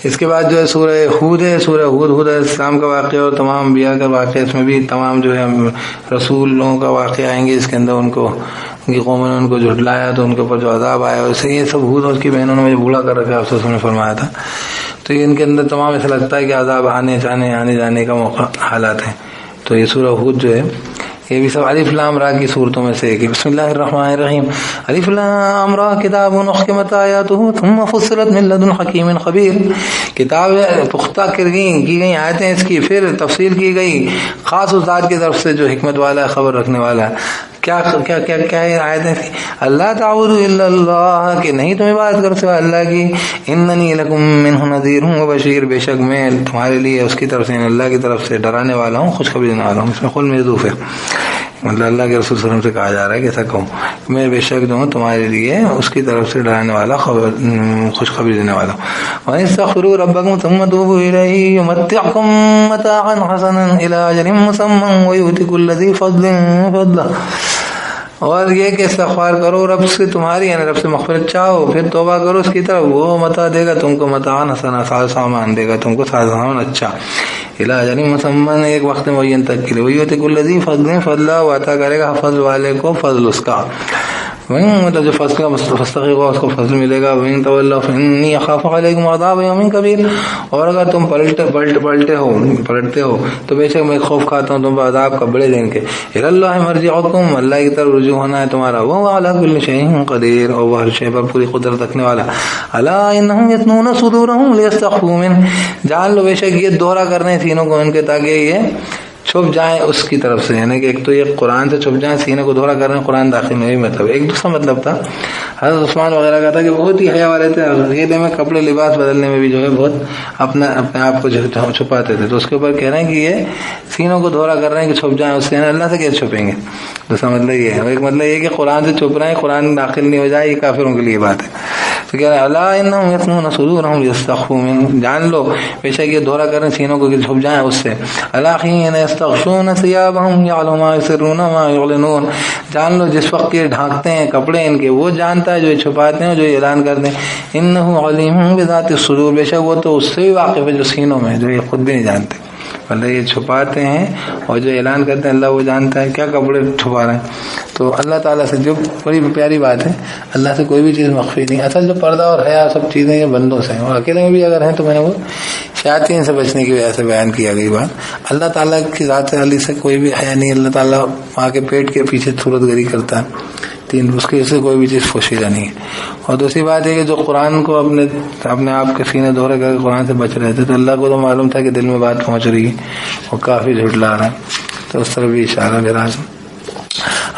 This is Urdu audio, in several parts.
اس کے بعد جو ہے سورہ ہود ہے. سورہ ہود علیہ السلام کا واقعہ اور تمام انبیاء کا واقعہ. اس میں بھی تمام جو ہے رسولوں کا واقعہ آئیں گے. اس کے اندر ان کی قوموں نے ان کو جھٹلایا تو ان کے اوپر جو عذاب آیا. ویسے یہ سب ہود اور اس کی بہنوں نے مجھے بوڑھا کر رکھا افسوس نے فرمایا تھا. تو یہ ان کے اندر تمام ایسا لگتا ہے کہ عذاب آنے جانے کا موقع حالات ہیں. تو یہ سورہ ہود جو ہے یہ بھی سب الف لام را کی صورتوں میں سے ایک ہے. بسم اللہ الرحمن الرحیم. الف لام را کتاب احکمت آیاتہ ثم فصلت من لدن حکیم خبیر. کتاب پختہ کی گئی آیتیں اس کی، پھر تفصیل کی گئی خاص اس ذات کی طرف سے جو حکمت والا ہے، خبر رکھنے والا ہے. کیا آیتیں تھیں؟ اللہ تعبدوا الا اللہ، کہ نہیں تم عبادت کرو سوائے اللہ کی. اننی لکم منہ نذیر و بشیر، بے شک میں تمہارے لیے اس کی طرف سے، اللہ کی طرف سے ڈرانے والا ہوں، خوشخبری دینے والا ہوں. اس میں قل محذوف ہے، مطلب اللہ کے رسول صلی اللہ علیہ وسلم سے کہا جا رہا ہے کہ ایسا کہوں میں بے شک جو ہوں تمہارے لیے اس کی طرف سے ڈرانے والا، خوشخبری دینے والا. وَاسْتَغْفِرُوا رَبَّكُمْ ثُمَّ تُوبُوا إِلَيْهِ يُمَتِّعْكُم مَّتَاعًا حَسَنًا إِلَىٰ أَجَلٍ مُّسَمًّى وَيُؤْتِ كُلَّ ذِي فَضْلٍ فَضْلَهُ. اور یہ کہ استغفار کرو رب سے تمہاری، یعنی رب سے مغفرت چاہو، پھر توبہ کرو اس کی طرف، وہ متاع دے گا تم کو، متاعًا حسنا، ساز سامان دے گا تم کو، ساز سامان اچھا. اِلَىٰ أَجَلٍ مُّسَمًّى، ایک وقت معین تک کے لیے. وَيُؤْتِ كُلَّ ذِي فَضْلٍ فَضْلَهُ، وہ عطا کرے گا فضل والے کو فضل اس کا، مطلب جو فضل کا مستحق ہوگا اس کو فضل ملے گا. وَإِن تَوَلَّوْا فَإِنِّي أَخَافُ عَلَيْكُمْ عَذَابَ يَوْمٍ كَبِيرٍ، اور اگر تم پلٹتے ہو تو بے شک میں خوف کھاتا ہوں تم پر عذاب کا بڑے دن کے. إِلَى اللَّهِ مَرْجِعُكُمْ، اللہ کی طرف رجوع ہونا ہے تمہارا. وَهُوَ عَلَىٰ كُلِّ شَيْءٍ قَدِيرٌ، اور وہ ہر شے پر پوری قدرت رکھنے والا. أَلَا إِنَّهُمْ يَثْنُونَ صُدُورَهُمْ لِيَسْتَخْفُوا مِنْهُ، جان لو بے شک یہ دوہرا کرنے سینوں کو ان کے تاکہ یہ چھپ جائیں اس کی طرف سے. یعنی کہ ایک تو یہ قرآن سے چھپ جائیں، سینے کو دوہرا کرنے قرآن داخل میں بھی مطلب. ایک دوسرا مطلب تھا حضرت عثمان وغیرہ کا تھا کہ بہت ہی حیا والے تھے، غیبے میں کپڑے لباس بدلنے میں بھی جو ہے بہت اپنے آپ کو چھپاتے تھے. تو اس کے اوپر کہہ رہے ہیں کہ یہ سینوں کو دوہرا کر رہے ہیں کہ چھپ جائیں اس سے، اللہ سے کیسے چھپیں گے. دوسرا مطلب یہ ہے. ایک مطلب یہ کہ قرآن سے چھپ رہے ہیں، قرآن داخل نہیں ہو جائے، یہ کافروں کے لیے بات ہے. تو کہہ رہے ہیں الا انہم یثنون صدورہم لیستخفوا منہ، جان لو بے شک یہ دوہرا کر رہے ہیں سینوں کو کہ چھپ جائیں اس سے. الا حین یستغشون ثیابہم یعلم ما یسرون ما یعلنون، جان لو جس وقت یہ ڈھانکتے ہیں کپڑے ان کے وہ جانتا ہے جو یہ چھپاتے ہیں جو یہ اعلان کرتے ہیں. انہ علیم بذات الصدور، بے شک وہ تو اس سے بھی واقف ہے جو سینوں میں، جو یہ خود بھی نہیں جانتے. مطلب یہ چھپاتے ہیں اور جو اعلان کرتے ہیں اللہ وہ جانتا ہے کیا کپڑے چھپا رہے ہیں. تو اللہ تعالیٰ سے جو بڑی پیاری بات ہے، اللہ سے کوئی بھی چیز مخفی نہیں. اصل جو پردہ اور حیا سب چیزیں یہ بندوں سے ہیں، اور اکیلے میں بھی اگر ہیں تو میں نے وہ شیاطین سے بچنے کی وجہ سے بیان کیا گئی بات. اللہ تعالیٰ کی ذات علی سے کوئی بھی حیا نہیں. اللہ تعالیٰ ماں کے پیٹ کے پیچھے صورت گری کرتا ہے، اس کی سے کوئی بھی چیز پوشیدہ نہیں ہے. اور دوسری بات ہے کہ جو قرآن کو اپنے آپ کے سینے دورے کر کے قرآن سے بچ رہے تھے تو اللہ کو تو معلوم تھا کہ دل میں بات پہنچ رہی ہے اور کافی جھٹلا رہا ہے، تو اس طرح بھی اشارہ براز.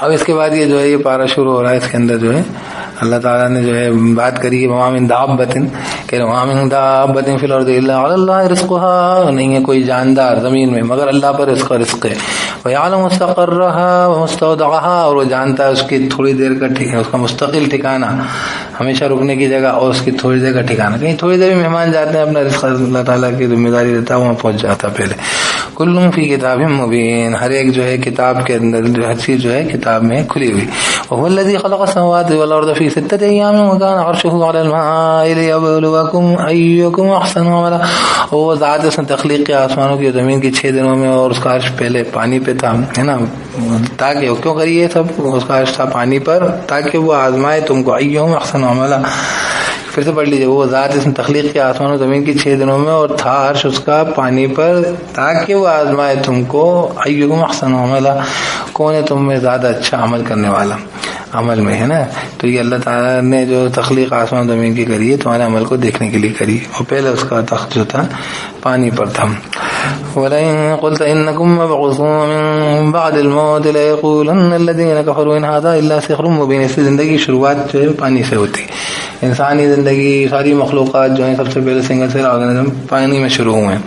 اب اس کے بعد یہ جو ہے یہ پارہ شروع ہو رہا ہے. اس کے اندر جو ہے اللہ تعالیٰ نے جو ہے بات کری کہ وما من دابۃ، کہ وما من دابۃ فی الارض الا علی اللہ رزقها، نہیں ہے کوئی جاندار زمین میں مگر اللہ پر رزق ہے. ویعلم مستقرها ومستودعها، اور وہ جانتا ہے اس کی تھوڑی دیر کا اس کا مستقل ٹھکانہ، ہمیشہ رکنے کی جگہ، اور اس کی تھوڑی دیر کا ٹھکانہ. کہیں تھوڑی دیر بھی مہمان جاتے ہیں، اپنا رزق اللہ تعالیٰ کی ذمہ داری دیتا ہے وہاں پہنچ جاتا پہلے. کل فی کتاب مبین، ہر ایک جو ہے کتاب کے اندر ہر چیز جو ہے کتاب میں کھلی ہوئی. وهو الذی خلق السماوات والارض فی 6 ایام وکان عرشه علی الماء لیبلوکم ایکم احسن عملا، وہ ذات اس نے تخلیق کیا آسمانوں کی زمین کی 6 دنوں میں، اور اس کا عرش پہلے پانی پہ تھا، ہے نا. تاکہ وہ کیوں کریے سب، اس کا عرش تھا پانی پر تاکہ وہ آزمائے تم کو، ایکم احسن عملا. پھر سے پڑھ لیجیے. وہ ذات اس نے تخلیق کیا آسمان و زمین کی 6 دنوں میں، اور تھا عرش اس کا پانی پر تاکہ وہ آزمائے تم کو، ایکم احسن عملا، کون ہے تم میں زیادہ اچھا عمل کرنے والا عمل میں، ہے نا. تو یہ اللہ تعالیٰ نے جو تخلیق آسمان و زمین کی کری ہے تمہارے عمل کو دیکھنے کے لیے کری، اور پہلے اس کا تخت جو تھا پانی پر تھا. وَلَئِن قُلْتَ إِنَّكُمْ مَبْعُوثُونَ مِن بَعْدِ الْمَوْتِ لَيَقُولَنَّ الَّذِينَ كَفَرُوا إِنْ هَذَا إِلَّا سِحْرٌ مُّبِينٌ. اس کی زندگی شروعات جو ہے پانی سے ہوتی. انسانی زندگی ساری مخلوقات جو ہیں سب سے پہلے سنگل سیل آرگنزم پانی میں شروع ہوئے ہیں.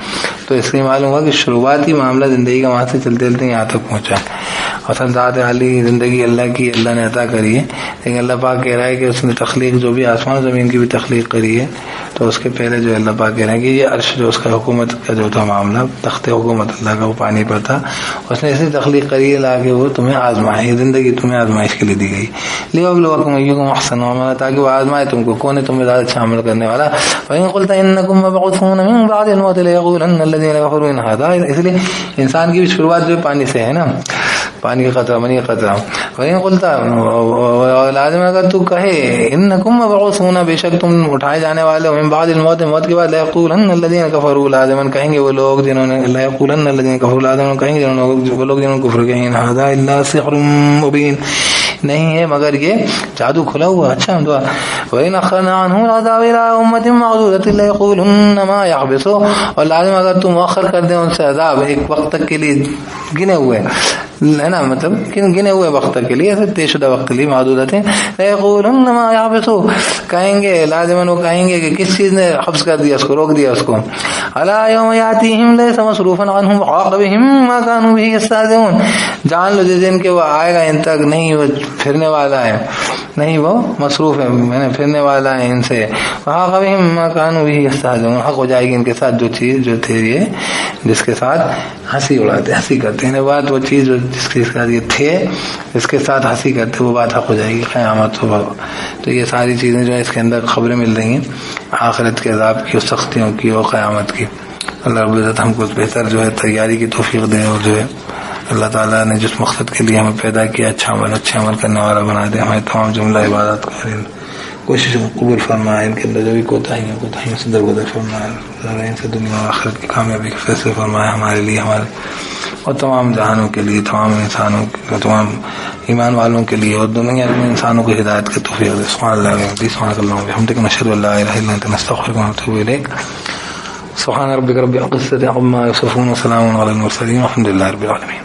تو اس لیے معلوم ہوا کہ شروعاتی معاملہ زندگی کا وہاں سے چلتے چلتے یہاں تک پہنچا ہے. اصل ذات عالی زندگی اللہ کی، اللہ نے عطا کری ہے. لیکن اللہ پاک کہہ رہا ہے کہ اس نے تخلیق جو بھی آسمان زمین کی بھی تخلیق کری ہے تو اس کے پہلے جو اللہ پاک کہہ رہے ہیں کہ یہ عرش جو اس کا حکومت کا جو تھا معاملہ، تخت حکومت اللہ کا وہ پانی پر تھا، اس نے ایسی تخلیق کری لا کے وہ تمہیں آزمائے، یہ زندگی تمہیں آزمائش کے لیے دی گئی، لیبلوکم ایکم احسن عملا، تاکہ وہ آزمائے تم کو کون ہے تم میں زیادہ اچھا عمل کرنے والا۔ وَإِن قُلْتَ إِنَّكُمْ مَبْعُوثُونَ مِن بَعْدِ الْمَوْتِ لَيَقُولَنَّ الَّذِينَ كَفَرُوا إِنْ هَٰذَا، اس لیے انسان کی بھی شروعات جو پانی سے ہے نا، پانی کا قطرہ، منی کا قطرہ۔ وَإِن قُلْتَ، لازم اگر تو کہے انکم مبعوثون، بے شک تم اٹھائے جانے والے ہو، من بعد الموت، موت کے بعد، لیقولن الذین کفروا، لازماً کہیں گے وہ لوگ جنہوں نے، لیقولن الذین کفروا، لازماً کہیں گے وہ لوگ جنہوں نے کفر کیا، ان ھذا الا سحر مبین، نہیں ہے مگر یہ جادو کھلا ہوا۔ اچھا دعا، وَإِنْ أَخَّرْنَا عَنْهُ الْعَذَابَ إِلَىٰ أُمَّةٍ مَّعْدُودَةٍ لَيَقُولُنَّ مَا يَحْبِسُهُ، اور لازم اگر تم مؤخر کر دیں ان سے عذاب ایک وقت تک کے لیے گنے ہوئے ہے نا، مطلب گنے ہوئے وقت تک کے لیے، ایسے طے شدہ وقت کے لیے، معدودت ہیں، لیقولن ما یحبسو، کہیں گے لازماً وہ کہیں گے کہ کس چیز نے حبس کر دیا اس کو، روک دیا اس کو، الا یوم یاتیہم لیس مصروفا عنہم وحاق بہم ما کانوا بہ یستہزئون، جان لو جس دن کہ وہ آئے گا ان تک نہیں وہ پھرنے والا ہے، نہیں وہ مصروف ہے، میں نے پھرنے والا ہے ان سے، وحاق بہم ما کانوا بہ یستہزئون، حق ہو جائے گی ان کے ساتھ جو چیز جو تھے یہ جس کے ساتھ ہنسی اڑاتے ہنسی کرتے ہیں، بات وہ چیز جس کے ساتھ یہ تھے جس کے ساتھ ہنسی کرتے وہ بات حق ہو جائے گی قیامت صبح۔ تو یہ ساری چیزیں جو ہے اس کے اندر خبریں مل رہی ہیں آخرت کے عذاب کی اور سختیوں کی اور قیامت کی۔ اللہ رب العزت ہم کو بہتر جو ہے تیاری کی توفیق دے، اور جو ہے اللہ تعالیٰ نے جس مقصد کے لیے ہمیں پیدا کیا اچھا عمل کرنے والا بنا دے، ہمیں تمام جملہ عبادت کو کوشش قبول فرمائے، ان کے اندر جو بھی کوتاہیوں سے درگزر فرمائے، ان سے دنیا و آخرت کی کامیابی کے فیصلے فرمائے ہمارے لیے، ہمارے اور تمام جہانوں کے لیے، تمام انسانوں کے، تمام ایمان والوں کے لیے، اور دنیا میں انسانوں کو ہدایت کی توفیق دے۔ سبحان اللہ سبحانک اللہم وبحمدک، نشہد ان لا الہ الا انت، نستغفرک ونتوب الیک۔ سبحان ربک رب العزۃ عما یصفون وسلام علی المرسلین والحمد للہ رب العالمین۔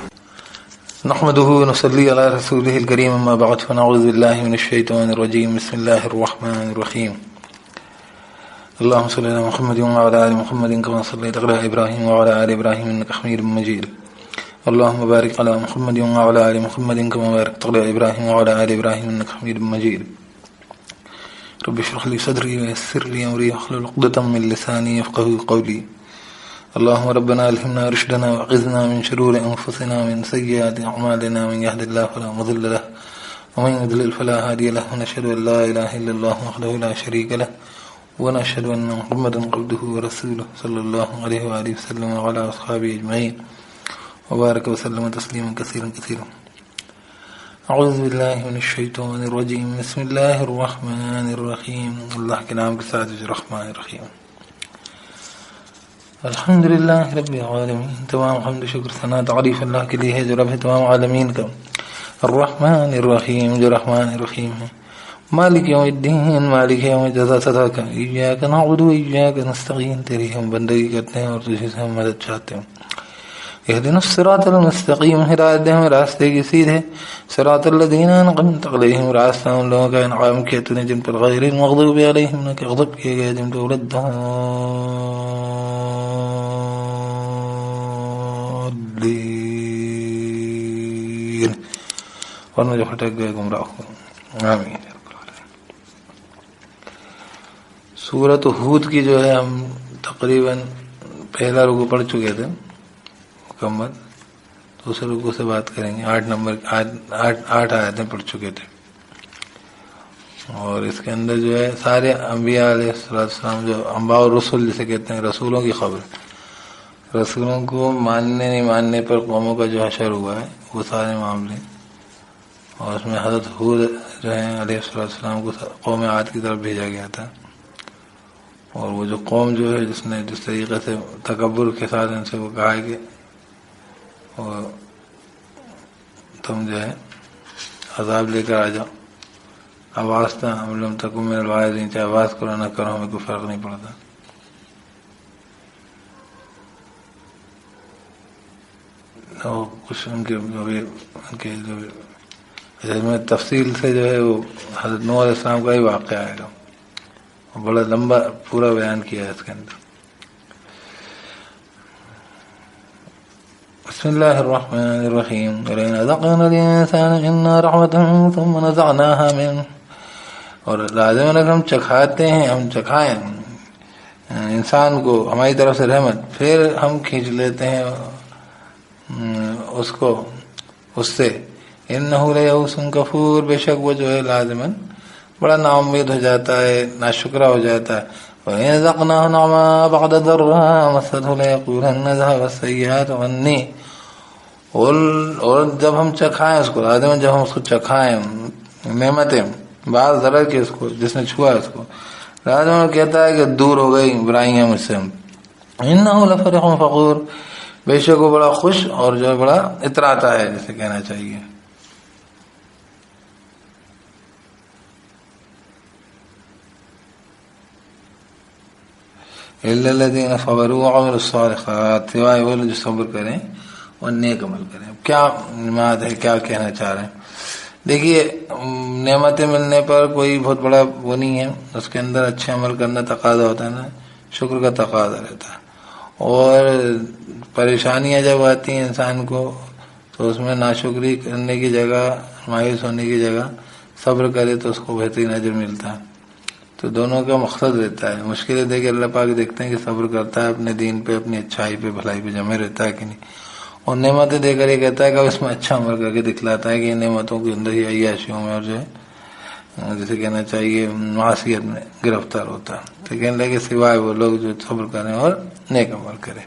نحمده ونصلي على رسوله الكريم، اما بعد، فنعوذ بالله من الشيطان الرجيم، بسم الله الرحمن الرحيم، اللهم صل على محمد وعلى ال محمد كما صليت على ابراهيم وعلى ال ابراهيم انك حميد مجيد، اللهم بارك على محمد وعلى ال محمد كما باركت على ابراهيم وعلى ال ابراهيم انك حميد مجيد، رب اشرح لي صدري ويسر لي امري واحلل عقدة من لساني يفقهوا قولي، اللهم ربنا الهمنا رشدنا وعظنا من شرور انفسنا من سيئات اعمالنا، من يهد الله فلا مضل له ومن يضلل فلا هادي له، ونشهد ان لا اله الا الله وحده لا شريك له، ونشهد ان محمدا عبده ورسوله صلى الله عليه واله وسلم وعلى اصحابه اجمعين وبارك وسلم تسليما كثيرا كثيرا۔ اعوذ باللہ من الشیطان الرجیم، بسم اللہ الرحمن الرحیم، اللہ کے نام کے ساتھ الرحمن الرحیم۔ الحمد للہ رب العالمین، تمام حمد شکر ثنا تعریف اللہ کے لیے ہے جو رب ہے تمام عالمین کا، الرحمن الرحیم جو رحمان الرحیم ہے، مالک یوم الدین مالک یوم جزا سزا کا، ایاک نعبد و ایاک نستعین، تیری ہم بندگی کرتے ہیں اور تجھ سے ہم مدد چاہتے ہیں، اہدنا الصراط المستقیم، ہدایت دے ہمیں راستے کی سیدھے، صراط الذین انعمت علیہم، راستہ ان لوگوں کا انعام کیا تو نے جن پر، غیر المغضوب علیہم، نہ کہ غضب کیے گئے جن پر، ورنہ جو پھٹک گئے گمراہ ہو، آمین۔ سورۃ ہود کی جو ہے ہم تقریباً پہلا رکوع پڑھ چکے تھے مکمل، دوسرے رکوع سے بات کریں گے، 8 آیتیں پڑھ چکے تھے، اور اس کے اندر جو ہے سارے انبیاء علیہ السلام جو انباء و رسول جسے کہتے ہیں، رسولوں کی خبر، رسولوں کو ماننے نہیں ماننے پر قوموں کا جو حشر ہوا ہے وہ سارے معاملے، اور اس میں حضرت ہود جو ہیں علیہ السلام کو قوم عاد کی طرف بھیجا گیا تھا، اور وہ جو قوم جو ہے جس طریقے سے تکبر کے ساتھ ان سے وہ کہا ہے کہ اور تم جو ہے عذاب لے کر آ جاؤ، آواز تھا ہم لم تکم من الواعظین، چاہے آواز کرو نہ کرو ہمیں کوئی فرق نہیں پڑتا۔ کچھ ان کے میں تفصیل سے جو ہے وہ حضرت نوح علیہ السلام کا ہی واقعہ آئے گا، بڑا لمبا پورا بیان کیا ہے اس کے اندر۔ بسم اللہ الرحمن الرحیم، وَلَئِنْ أَذَقْنَا الْإِنسَانَ مِنَّا رَحْمَةً ثُمَّ نَزَعْنَاهَا مِنْهُ، اور لازم اگر ہم چکھاتے ہیں، ہم چکھائیں انسان کو ہماری طرف سے رحمت، پھر ہم کھینچ لیتے ہیں اس کو اس سے. انہ لیئوس کفور، بے شک وہ جو ہے لازماً بڑا نا امید ہو جاتا ہے، ناشکرا ہو جاتا ہے. وَإِنْ ذَقْنَاهُ نَعْمَا بَعْدَ ضَرَّهَا مَسَّتْهُ لَيَقُولَنَّ ذَهَبَ السَّيِّئَاتُ عَنِّي. اور جب ہم چکھائیں اس کو، لازم جب ہم اس کو چکھائیں نعمتیں بعض ضرر کے، اس کو جس نے چھوا اس کو، لازم کہتا ہے کہ دور ہو گئی برائیاں مجھ سے. انہ لفرح فخور، بے شک وہ بڑا خوش اور جو ہے بڑا اتراتا ہے، جسے کہنا چاہیے. الا الذين صبروا وعملوا الصالحات، سوائے وہ جو صبر کریں اور نیک عمل کریں. کیا نماز ہے، کیا کہنا چاہ رہے ہیں؟ دیکھیے، نعمتیں ملنے پر کوئی بہت بڑا وہ نہیں ہے، اس کے اندر اچھے عمل کرنا تقاضا ہوتا ہے نا، شکر کا تقاضا رہتا ہے. اور پریشانیاں جب آتی ہیں انسان کو تو اس میں ناشکری کرنے کی جگہ، مایوس ہونے کی جگہ صبر کرے تو اس کو بہترین اجر ملتا ہے. تو دونوں کا مقصد رہتا ہے. مشکلیں دے کے اللہ پاک دیکھتے ہیں کہ صبر کرتا ہے اپنے دین پہ، اپنی اچھائی پہ، بھلائی پہ جمع رہتا ہے کہ نہیں. اور نعمتیں دے کر یہ کہتا ہے کہ اس میں اچھا عمل کر کے دکھلاتا ہے کہ ان نعمتوں کے اندر ہی عیاشیوں میں اور جو ہے جسے کہنا چاہیے معاشیت میں گرفتار ہوتا ہے. تو کہنے لگے سوائے وہ لوگ جو صبر کریں اور نیک عمل کریں.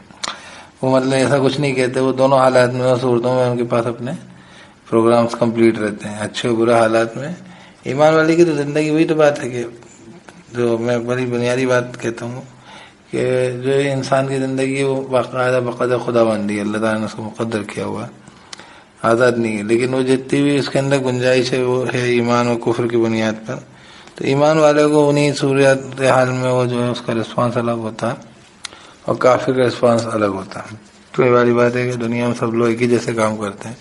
وہ مطلب ایسا کچھ نہیں کہتے، وہ دونوں حالات میں اور صورتوں میں ان کے پاس اپنے پروگرامز کمپلیٹ رہتے ہیں، اچھے و برے حالات میں. ایمان والی کی تو زندگی وہی تو بات ہے کہ جو میں بڑی بنیادی بات کہتا ہوں کہ جو انسان کی زندگی وہ باقاعدہ بقدر خدا بندی ہے، اللہ تعالیٰ نے اس کو مقدر کیا ہوا، آزاد نہیں ہے. لیکن وہ جتنی بھی اس کے اندر گنجائش ہے وہ ہے ایمان و کفر کی بنیاد پر. تو ایمان والے کو انہیں صورت حال میں وہ جو ہے اس کا رسپانس الگ ہوتا ہے اور کافر کا رسپانس الگ ہوتا ہے. تو یہ والی بات ہے کہ دنیا میں سب لوگ ایک ہی جیسے کام کرتے ہیں،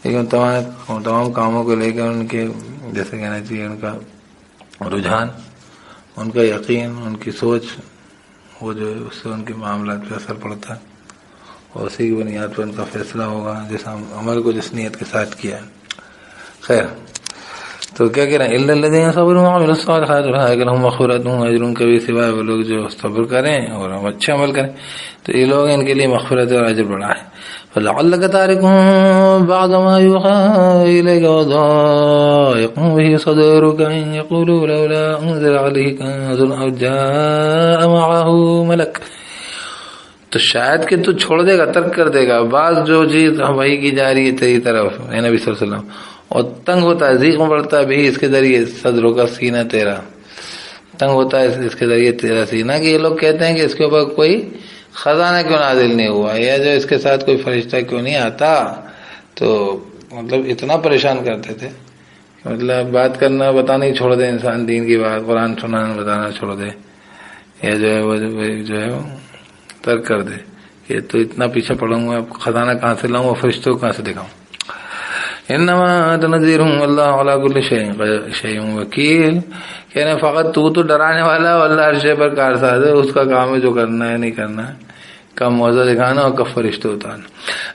لیکن تمام کاموں کو لے کر ان کے جیسے کہنا چاہیے ان کا رجحان، ان کا یقین، ان کی سوچ، وہ جو ہے اس سے ان کے معاملات پہ اثر پڑتا ہے اور اسی کی بنیاد پر ان کا فیصلہ ہوگا جس عمل کو جس نیت کے ساتھ کیا ہے. خیر، تو کیا کہہ رہے ہیں؟ الا الذين صبروا وعملوا الصالحات اولئك لهم مغفرۃ واجر کبیر، سوائے وہ لوگ جو صبر کریں اور اچھے عمل کریں تو یہ لوگ ان کے لیے مغفرت اور اجر بڑا ہے. فلعلك تارك بعض ما يوحى اليك وضائق به صدرك ان يقولوا لولا انزل عليه كنز او جاء معه ملك. تو شاید کہ تو چھوڑ دے گا، ترک کر دے گا بعض جو چیز وحی کی جا رہی ہے تیری طرف اے نبی صلی اللہ علیہ وسلم، اور تنگ ہوتا ہے، ضیق بڑھتا ہے بھی اس کے ذریعے صدروں کا سینہ تیرا تنگ ہوتا ہے اس کے ذریعے تیرا سینہ، کہ یہ لوگ کہتے ہیں کہ اس کے اوپر کوئی خزانہ کیوں نازل نہیں ہوا، یا جو اس کے ساتھ کوئی فرشتہ کیوں نہیں آتا. تو مطلب اتنا پریشان کرتے تھے کہ مطلب بات کرنا بتانا ہی چھوڑ دے انسان، دین کی بات قرآن سنانا بتانا چھوڑ دے، یا جو ہے وہ جو ہے ترک کر دے کہ تو اتنا پیچھے پڑوں گا، خزانہ کہاں سے لاؤں اور فرشتوں کو کہاں سے دکھاؤں. انما انت نذیر واللہ علی کل شیء وکیل، کہنے فقط تو ڈرانے والا ہے، اللہ ہر شے پر کارساز ہے، اس کا کام ہے جو کرنا ہے نہیں کرنا ہے، کب موضوع دکھانا اور کب فرشتے اتارنا.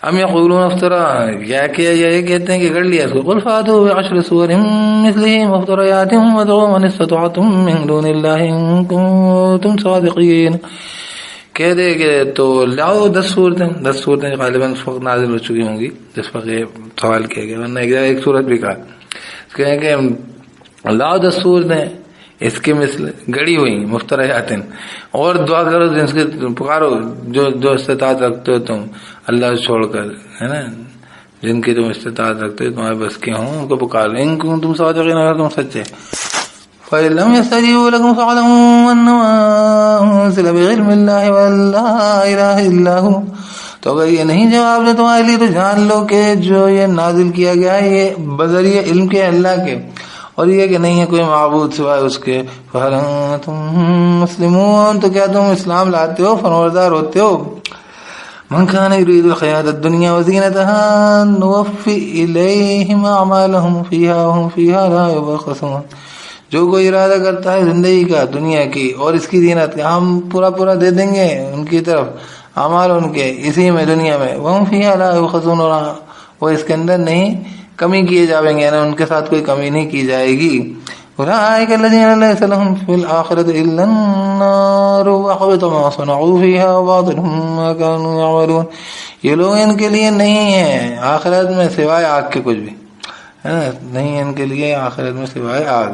ام یقولون افترا، کیا یہ کہتے ہیں کہ کر لیا اس کو. قل فاتوا بعشر سور مثلہ مفتریات وادعوا من استطعتم من دون اللہ ان کنتم صادقین. کہہ دے کہ تو لاؤ 10 صورتیں غالباً اس وقت نازل ہو چکی ہوں گی جس پر یہ سوال کیا گیا، ورنہ ایک صورت بھی کہا کہیں کہ لاؤ 10 صورتیں اس کے مثل گڑی ہوئی مفتریات، اور دعا کرو جس کے پکارو جو استطاعت رکھتے ہو تم اللہ سے چھوڑ کر، ہے نا، جن کی تم استطاعت رکھتے ہو تمہارے بس کے ہوں ان کو پکارو، ان کو تم صادقین اگر تم سچے. فَإِلَّمْ يَسْتَجِيبُوا لَكُمْ فَاعْلَمُوا أَنَّمَا أُنزِلَ بِعِلْمِ اللَّهِ وَلَا إِلَٰهَ إِلَّا هُوَ. تو اگر یہ نہیں جواب دے تمہارے لیے تو جان لو کہ جو یہ نازل کیا گیا ہے یہ بذریعہ علم کے اللہ کے، اور یہ کہ نہیں ہے کوئی معبود سوائے اس کے. فَهَلْ أَنْتُمْ مُسْلِمُونَ، تو کیا تم اسلام لاتے ہو، فرمانبردار ہوتے ہو. من كان يريد الحياة الدنيا وزينتها نوفي إليهم أعمالهم فيها وهم فيها لا يبخسون. جو کوئی ارادہ کرتا ہے زندگی کا، دنیا کی اور اس کی زینت کا، ہم پورا دے دیں گے ان کی طرف اعمال ان کے اسی میں دنیا میں. وهم فيها لا يبخسون، وہ اس کے اندر نہیں کمی کیے جائیں گے، یعنی ان کے ساتھ کوئی کمی نہیں کی جائے گی. أولئك الذين ليس لهم في الآخرة إلا النار وحبط ما صنعوا فيها وباطل ما كانوا يعملون. یہ لوگ ان کے لیے نہیں ہے آخرت میں سوائے آگ کے کچھ بھی نہیں ہے ان کے لیے آخرت میں سوائے آگ،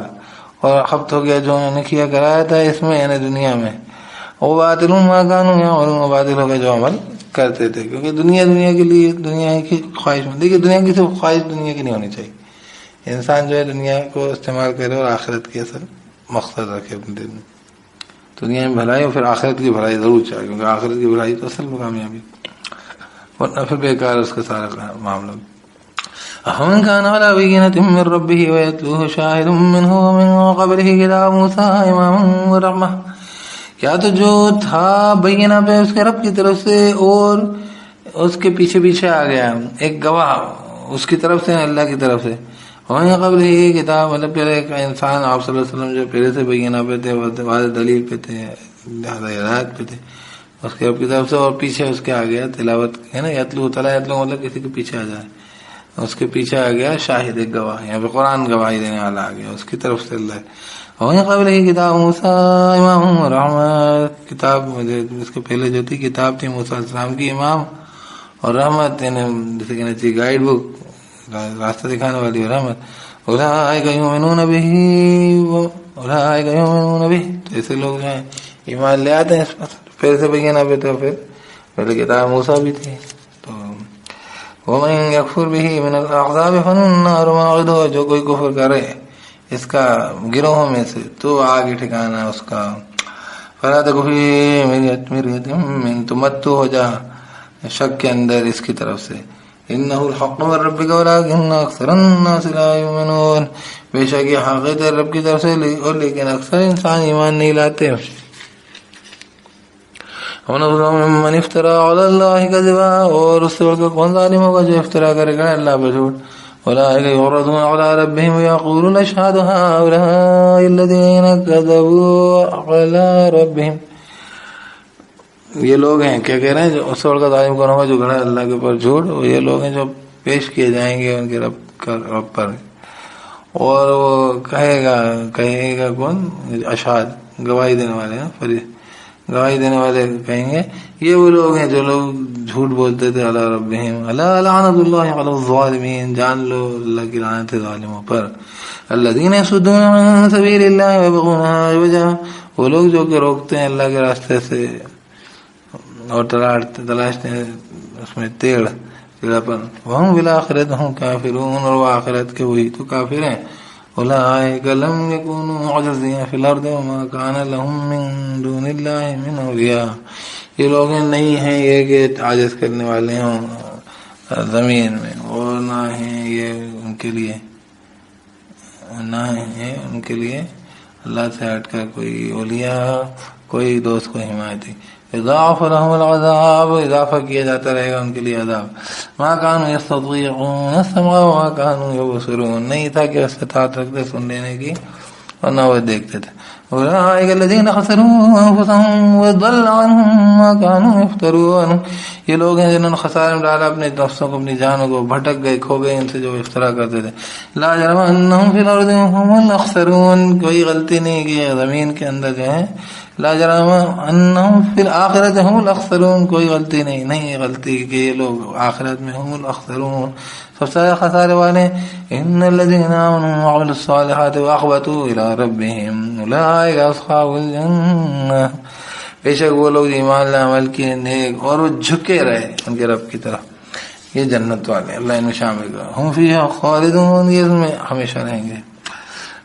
اور خبط ہو گیا جو انہوں نے کیا کرایا تھا اس میں یعنی دنیا میں، وہ باطل ما كانوا يعملون، باطل ہو گیا جو عمل کرتے تھے. کیونکہ دنیا کے لیے دنیا کی خواہش میں، دیکھیے دنیا کی صرف خواہش دنیا کی نہیں ہونی چاہیے. انسان جو ہے دنیا کو استعمال کرے اور آخرت کی اصل مقصد رکھے اپنے دل میں. دنیا میں بھلائی اور پھر آخرت کی بھلائی ضرور چاہیے، کیونکہ آخرت کی بھلائی تو اصل کامیابی، ورنہ پھر بیکار اس کا سارا معاملہ. أَفَمَنْ كَانَ عَلَى بَيِّنَةٍ مِّن رَّبِّهِ وَيَتْلُوهُ شَاهِدٌ مِّنْهُ وَمِن قَبْلِهِ كِتَابُ مُوسَىٰ إِمَامًا وَرَحْمَةً. کیا تو جو تھا بینہ پہ اس کے رب کی طرف سے اور اس کے پیچھے پیچھے آ گیا ایک گواہ اس کی طرف سے، اللہ کی طرف سے. وہیں قبل ہی کتاب، مطلب پہلے ایک انسان آپ صلی اللہ علیہ وسلم جو پہلے سے بینہ پہ تھے، واضح دلیل پہ تھے، ہدایت پہ تھے اس کے رب کی طرف سے، اور پیچھے اس کے آ گیا تلاوت ہے نا، یتلو تلا یتلو مطلب کسی کے پیچھے آ جائے، اس کے پیچھے آ گیا شاہد ایک گواہ، یہاں پہ قرآن گواہی دینے والا آ گیا اس کی طرف سے اللہ. وہیں قبل ہی کتاب موسیٰ امام و رحمت، کتاب اس کے پہلے جو تھی کتاب تھی موسیٰ علیہ السلام کی، امام اور رحمت یعنی جیسے کہنا چاہیے گائیڈ بک، راستہ دکھانے والی رحمت. اولئک یؤمنون بہ اولئک یؤمنون بہ، تو ایسے لوگ جو ہیں ایمان لے آتے ہیں اس پر. پھر سے بینہ پہ تو پھر پہلے کتاب موسیٰ بھی تھی. تو ومن یکفر بہ من الاحزاب فالنار موعدہ، جو کوئی کفر کرے اس کا گروہوں میں سے تو آگے ٹھکانا اس کا. فلا تک فی مریۃ من، تو مت تو ہو جا شک کے اندر اس کی طرف سے. انہ الحق من ربک ولکن اکثر الناس لا یؤمنون، بے شک یہ حقیقت ہے رب کی طرف سے اور لیکن اکثر انسان ایمان نہیں لاتے. ومن افترى علی اللہ کذبا، اور اس سے بڑھ کر کون ظالم ہوگا جو افترا کرے گا اللہ پر جھوٹ. اولئک یعرضون علی ربهم ویقولون اشهد هؤلاء الذین کذبوا علی ربهم. یہ لوگ ہیں کیا کہہ رہے ہیں، جو اس سے بڑھ کر ظالم کون ہوگا جو گڑھا اللہ کے اوپر جھوٹ، اور یہ لوگ ہیں جو پیش کیے جائیں گے ان کے رب پر، اور وہ کہے گا کون، اشہاد گواہی دینے والے ہیں، گواہی دینے والے کہیں گے یہ وہ لوگ ہیں جو لوگ جھوٹ بولتے تھے علی ربہم. الا لعنۃ اللہ علی الظالمین، جان لو اللہ کی لعنت ہے ظالموں پر. الذین یصدون عن سبیل اللہ ویبغونها عوجا، وہ لوگ جو کہ روکتے ہیں اللہ کے راستے سے اور تلاشتے ہیں اس میں ٹیڑھاپن. وہم بالآخرۃ ہم کافرون، اور وہ آخرت کے وہی تو کافر ہیں. اولئک لم یکونوا معجزین فی الارض وما کان لهم من دون اللہ من اولیاء، یہ لوگ نہیں ہیں یہ کہ عاجز کرنے والے ہوں زمین میں، اور نہ ہیں یہ ان کے لیے اللہ سے ہٹ کر کوئی اولیاء، کوئی دوست، کوئی حمایتی. اضاف لهم العذاب، اضافہ کیا جاتا رہے گا ان کے لیے عذاب. ما كانوا يستطيعون السمع وما كانوا يبصرون، نہیں تھا کہ استطاعت رکھتے سن لینے کی اور نہ وہ دیکھتے تھے. اولئک الذین خسروا انفسهم وضل عنهم ما كانوا يفترون، یہ لوگ ہیں جنہوں نے خسارے میں ڈالا اپنے نفسوں کو، اپنی جانوں کو، بھٹک گئے، کھو گئے ان سے جو افترا کرتے تھے. لا جرم انهم في الارض هم الاخسرون، کوئی غلطی نہیں کی زمین کے اندر جو ہے. لا جرم انهم في الاخرة هم الاخسرون، کوئی غلطی نہیں غلطی کہ یہ لوگ آخرت میں هم الاخسرون، سب سے خسارے والے. ان الذين آمنوا وعملوا الصالحات واخبتوا الى ربهم اولئك اصحاب الجنة، بے شک وہ لوگ ایمان لائے، عمل کیے نیک اور وہ جھکے رہے ان کے رب کی طرف، یہ جنت والے اللہ ان میں شامل کرے. هم فيها خالدون، یہ اس میں ہمیشہ رہیں گے.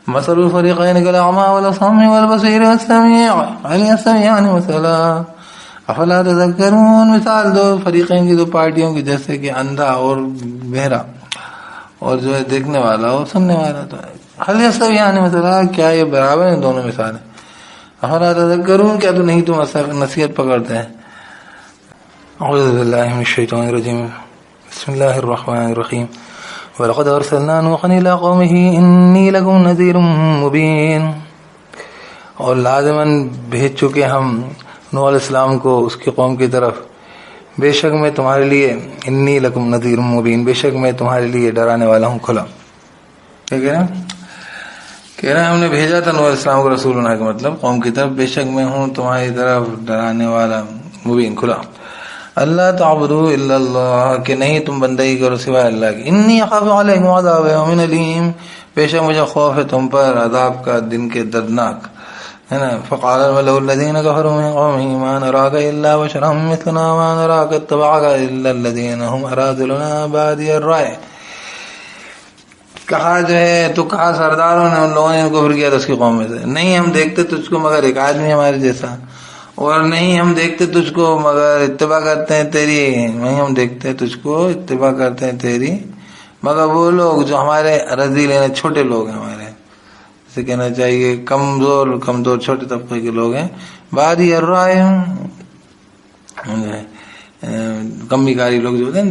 مثل الفريقين كالأعمى والأصم والبصير والسميع هل يستويان مثلا افلا تذكرون. مثال دو فریقین کی، دو پارٹیوں کی، جیسے کہ اندھا اور بہرا اور جو ہے دیکھنے والا اور سننے والا. تو هل يستويان مثلا، کیا یہ برابر ہیں دونوں مثالیں؟ افلا تذكرون، کیا تو نہیں تم نصیحت پکڑتے ہیں. اعوذ باللہ من الشیطان الرجیم، بسم اللہ الرحمن الرحیم. وَلَقَدْ أَرْسَلْنَا نُوحًا إِلَىٰ قَوْمِهِ إِنِّي لَكُمْ نَذِيرٌ مُّبِينٌ، اور لازماً بھیج چکے ہم نوح علیہ السلام کو اس کی قوم کی طرف، بے شک میں تمہارے لیے، انی لکم نذیر مبین، بے شک میں تمہارے لیے ڈرانے والا ہوں کھلا. ٹھیک ہے نا، کہہ رہے ہیں ہم نے بھیجا تھا نوح علیہ السلام کو رسول ہونا کا مطلب قوم کی طرف، بے شک میں ہوں تمہاری طرف ڈرانے والا مبین کھلا، اللہ تعبدوا الا اللہ، کہ نہیں تم بندگی کرو سوائے اللہ کی، انی اخاف علیکم عذاب یوم علیم، بے شک مجھے خوف ہے تم پر عذاب کا دن کے دردناک ہے نا۔ فقال الملأ الذین کفروا من قومه ما نراک الا بشرا مثلنا ما نراک اتبعک الا الذین هم اراذلنا بادی الرأی، کہا جو ہے تو کہا سرداروں نے ان لوگوں نے کفر کیا تھا اس کی قوم میں سے، نہیں ہم دیکھتے تجھ کو مگر ایک آدمی ہمارے جیسا، اور نہیں ہم دیکھتے تجھ کو مگر اتباع کرتے ہیں تیری، نہیں ہم دیکھتے تجھ کو اتباع کرتے ہیں تیری مگر وہ لوگ جو ہمارے رذیل ہیں، چھوٹے لوگ ہیں ہمارے، اسے کہنا چاہیے کمزور چھوٹے طبقے کے لوگ ہیں، بادی الرائے کمی کاری لوگ جو ہوتے ہیں،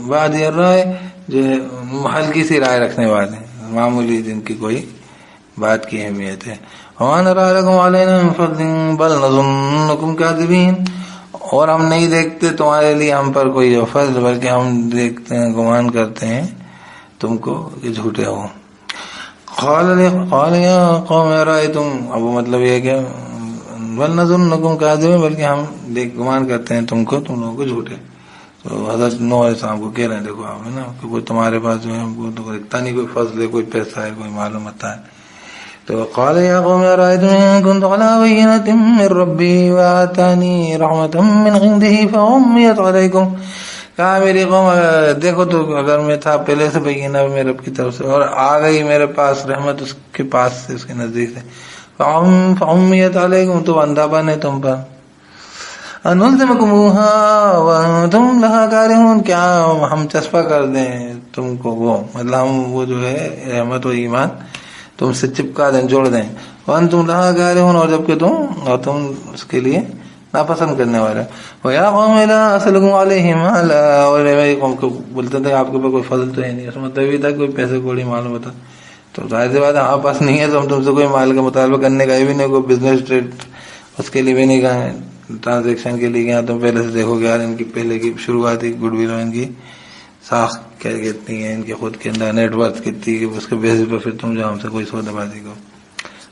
بادی الرائے جو ہے ہلکی سی رائے رکھنے والے، معمولی جن کی کوئی بات کی اہمیت ہے، وَمَا نَرَىٰ لَكُمْ عَلَيْنَا مِن فَضْلٍ بَلْ نَظُنُّكُمْ كَاذِبِينَ، اور ہم نہیں دیکھتے تمہارے لیے ہم پر کوئی فضل، بلکہ ہم دیکھتے ہیں گمان کرتے ہیں تم کو کہ جھوٹے ہو۔ قال یا قوم ارائیتم، اب مطلب یہ ہے کہ بل نظنکم کاذبین، بلکہ ہم گمان کرتے ہیں تم لوگوں کو جھوٹے۔ تو حضرت نوح علیہ السلام کو کہہ رہے ہیں دیکھو آپ ہے نا کہ کوئی تمہارے پاس جو ہے ہم کو تو دکھتا نہیں کوئی فضل ہے، کوئی پیسہ ہے، کوئی معلومات ہے۔ تو قال یا قوم ارائیتم ان كنت على بینۃ من ربی وآتانی رحمۃ من عنده فعمیت علیکم، کہا میری قوم دیکھو تو اگر میں تھا پہلے سے بینہ میرے رب کی طرف سے، اور آ گئی میرے پاس رحمت اس کے پاس سے، اس کے نزدیک سے، فعمیت علیکم، تو اندھا بن ہے تم پر، انلزمکموها وانتم لها کارہون، کیا ہم چسپا کر دیں تم کو وہ، مطلب ہم وہ جو ہے رحمت و ایمان تم سے چپکا دیں، جوڑ دیں، وانتم لها کارہون، اور جبکہ تم اس کے لیے ناپسند کرنے والے، وَيَا قَوْمِ لَا أَسْأَلُكُمْ عَلَيْهِ مَالًا، اور میری قوم کو بولتے تھے آپ کے پاس کوئی فضل تو ہے نہیں، اس مطلب یہ تھا کوئی پیسے کوڑی معلوم ہوتا، تو ظاہر سی بات ہے ہمارے پاس نہیں ہے تو ہم تم سے کوئی مال کا مطالبہ کرنے کا بھی نہیں، کوئی بزنس ٹریڈ اس کے لیے بھی نہیں گئے، ٹرانزیکشن کے لیے گیا، تم پہلے سے دیکھو گے یار ان کی پہلے کی شروعاتی گڈ ول، ان کی ساخت کیا کتنی ہے، ان کے خود کے اندر نیٹ ورتھ کتنی ہے، اس کے بیسس پہ پھر تم جو ہم سے کوئی سودا بازی کو،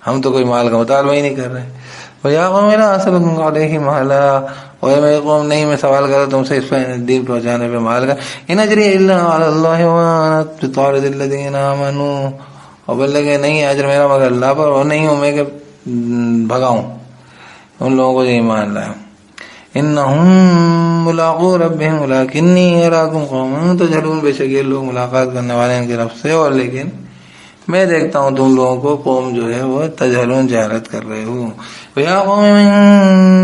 ہم تو کوئی مال کا مطالبہ ہی نہیں کر رہے۔ وَيَا قَوْمِ لَا أَسْأَلُكُمْ عَلَيْهِ مَالًا، اور میری قوم نہیں میں سوال کرتا تم سے اس پہ دین پہنچانے پہ مال کا، إِنْ أَجْرِيَ إِلَّا عَلَى اللَّهِ وَأَنَا بِطَارِدِ الَّذِينَ آمَنُوا، اور بولے کہ نہیں اجر میرا مگر اللہ پر، اور نہیں ہوں میں کہ بھگاؤں ان لوگوں کو جو ایمان لائے، إِنَّهُمْ مُلَاقُو رَبِّهِمْ وَلَكِنِّي أَرَاكُمْ قَوْمًا تَجْهَلُونَ، بے شک یہ لوگ ملاقات کرنے والے ان کے رب سے، اور لیکن میں دیکھتا ہوں تم لوگوں کو قوم جو ہے وہ تجہلون جہالت کر رہے ہو۔ وَيَا قَوْمِ مَن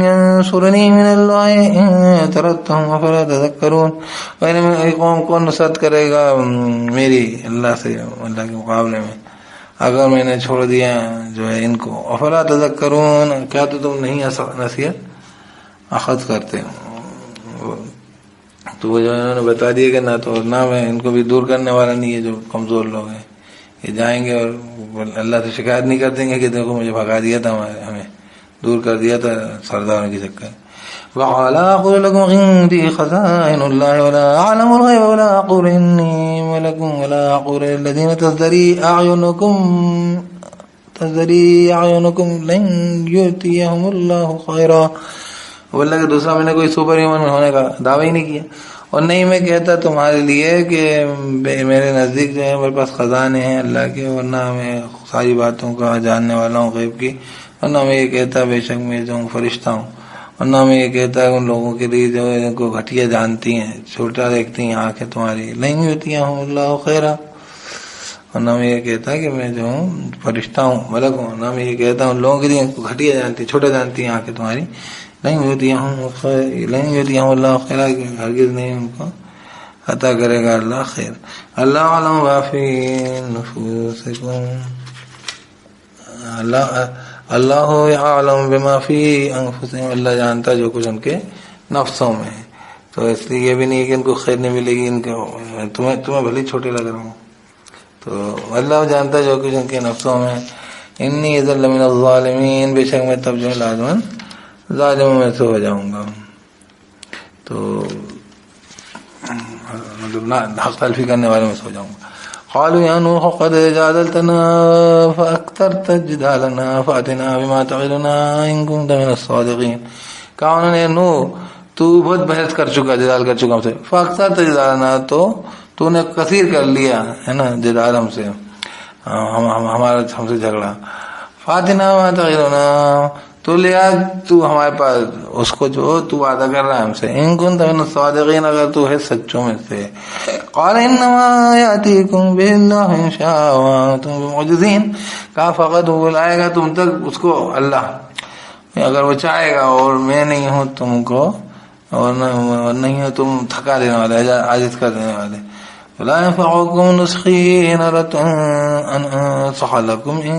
يَنصُرُنِي مِنَ اللَّهِ إِن طَرَدتُّهُمْ أَفَلَا تَذَكَّرُونَ، میری قوم کون نصرت کرے گا میری اللہ سے، اللہ کے مقابلے میں، اگر میں نے چھوڑ دیا جو ہے ان کو، افلا تذکرون، کیا تو تم نہیں نصیحت اخذ کرتے ہو۔ تو وہ جو انہوں نے بتا دیا کہ نہ تو نہ میں ان کو بھی دور کرنے والا نہیں ہے، جو کمزور لوگ ہیں یہ جائیں گے اور اللہ سے شکایت نہیں کر دیں گے کہ دیکھو مجھے بھگا دیا تھا، ہمیں دور کر دیا تھا سرداروں کی چکر۔ وَقَالَ أَقُولُ لَكُمْ عِندِي خَزَائِنُ اللَّهِ وَلَا أَعْلَمُ الْغَيْبَ وَلَا أَقُولُ إِنِّي مَلَكٌ وَلَا أَقُولُ لِلَّذِينَ تَزْدَرِي أَعْيُنُكُمْ لَن يُؤْتِيَهُمُ اللَّهُ خَيْرًا، وہ اللہ کہ دوسرا میں نے کوئی سپر ہیومن ہونے کا دعویٰ ہی نہیں کیا، اور نہیں میں کہتا تمہارے لیے کہ میرے نزدیک جو ہے میرے پاس خزانے ہیں اللہ کے، ورنہ میں ساری باتوں کا جاننے والا ہوں غیب کی، ورنہ میں یہ کہتا بے شک میں جو ہوں فرشتہ ہوں، ورنہ میں یہ کہتا ہے ان لوگوں کے لیے جو ان کو گھٹیا جانتی ہیں، چھوٹا دیکھتی ہیں آنکھیں تمہاری، نہیں ہوتی ہوں اللہ خیرہ، ورنہ میں یہ کہتا ہے کہ میں جو ہوں فرشتہ ہوں ملک ہوں، ورنہ میں یہ کہتا ہوں ان لوگوں کے لیے ان کو گھٹیا جانتی، چھوٹا جانتی ہیں آنکھیں تمہاری، نہیں ہوتی ہوں اللہ خیرہ، ہرگز نہیں ان کو عطا کرے گا اللہ خیر۔ اللہ علم ما فی نفوسکم، اللہ یعلم بما فی انفسہم، اللہ جانتا جو کچھ ان کے نفسوں میں ہے، تو اس لیے یہ بھی نہیں ہے کہ ان کو خیر نہیں ملے گی، ان کو تمہیں بھلی چھوٹے لگ رہا ہوں، تو اللہ جانتا جو کچھ ان کے نفسوں میں۔ انی اذا لمن الظالمین، بے شک میں تب جو لازمن ظالموں میں سے ہو جاؤں گا، تو مطلب حق تلفی کرنے والوں میں سے ہو جاؤں گا۔ قالوا يا نوح قد جادلتنا فأكثرت جدالنا فأتنا بما تعدنا إن كنت من الصادقين. کہا انہوں نے نوح تو بہت بحث کر چکا، جدال کر چکا ہم سے، فأكثرت جدالنا تو نے کثیر کر لیا ہے نا جدال ہم سے، ہم سے جھگڑا. فأتنا بما تعدنا تو لیا تو ہمارے پاس اس کو جو تو وعدہ کر رہا ہے ہم سے، ان كنت من الصادقین اگر تو ہے سچوں میں سے. قال انما یاتیکم باللہ ان شاء وانتم بمعجزین. کہا فقط وہ لائے گا تم تک اس کو اللہ اگر وہ چاہے گا، اور میں نہیں ہوں تم کو، اور نہیں ہوں تم تھکا دینے والے، عاجز کر دینے والے. ولا ينفعكم نصحي إن أردت أن أنصح لكم إن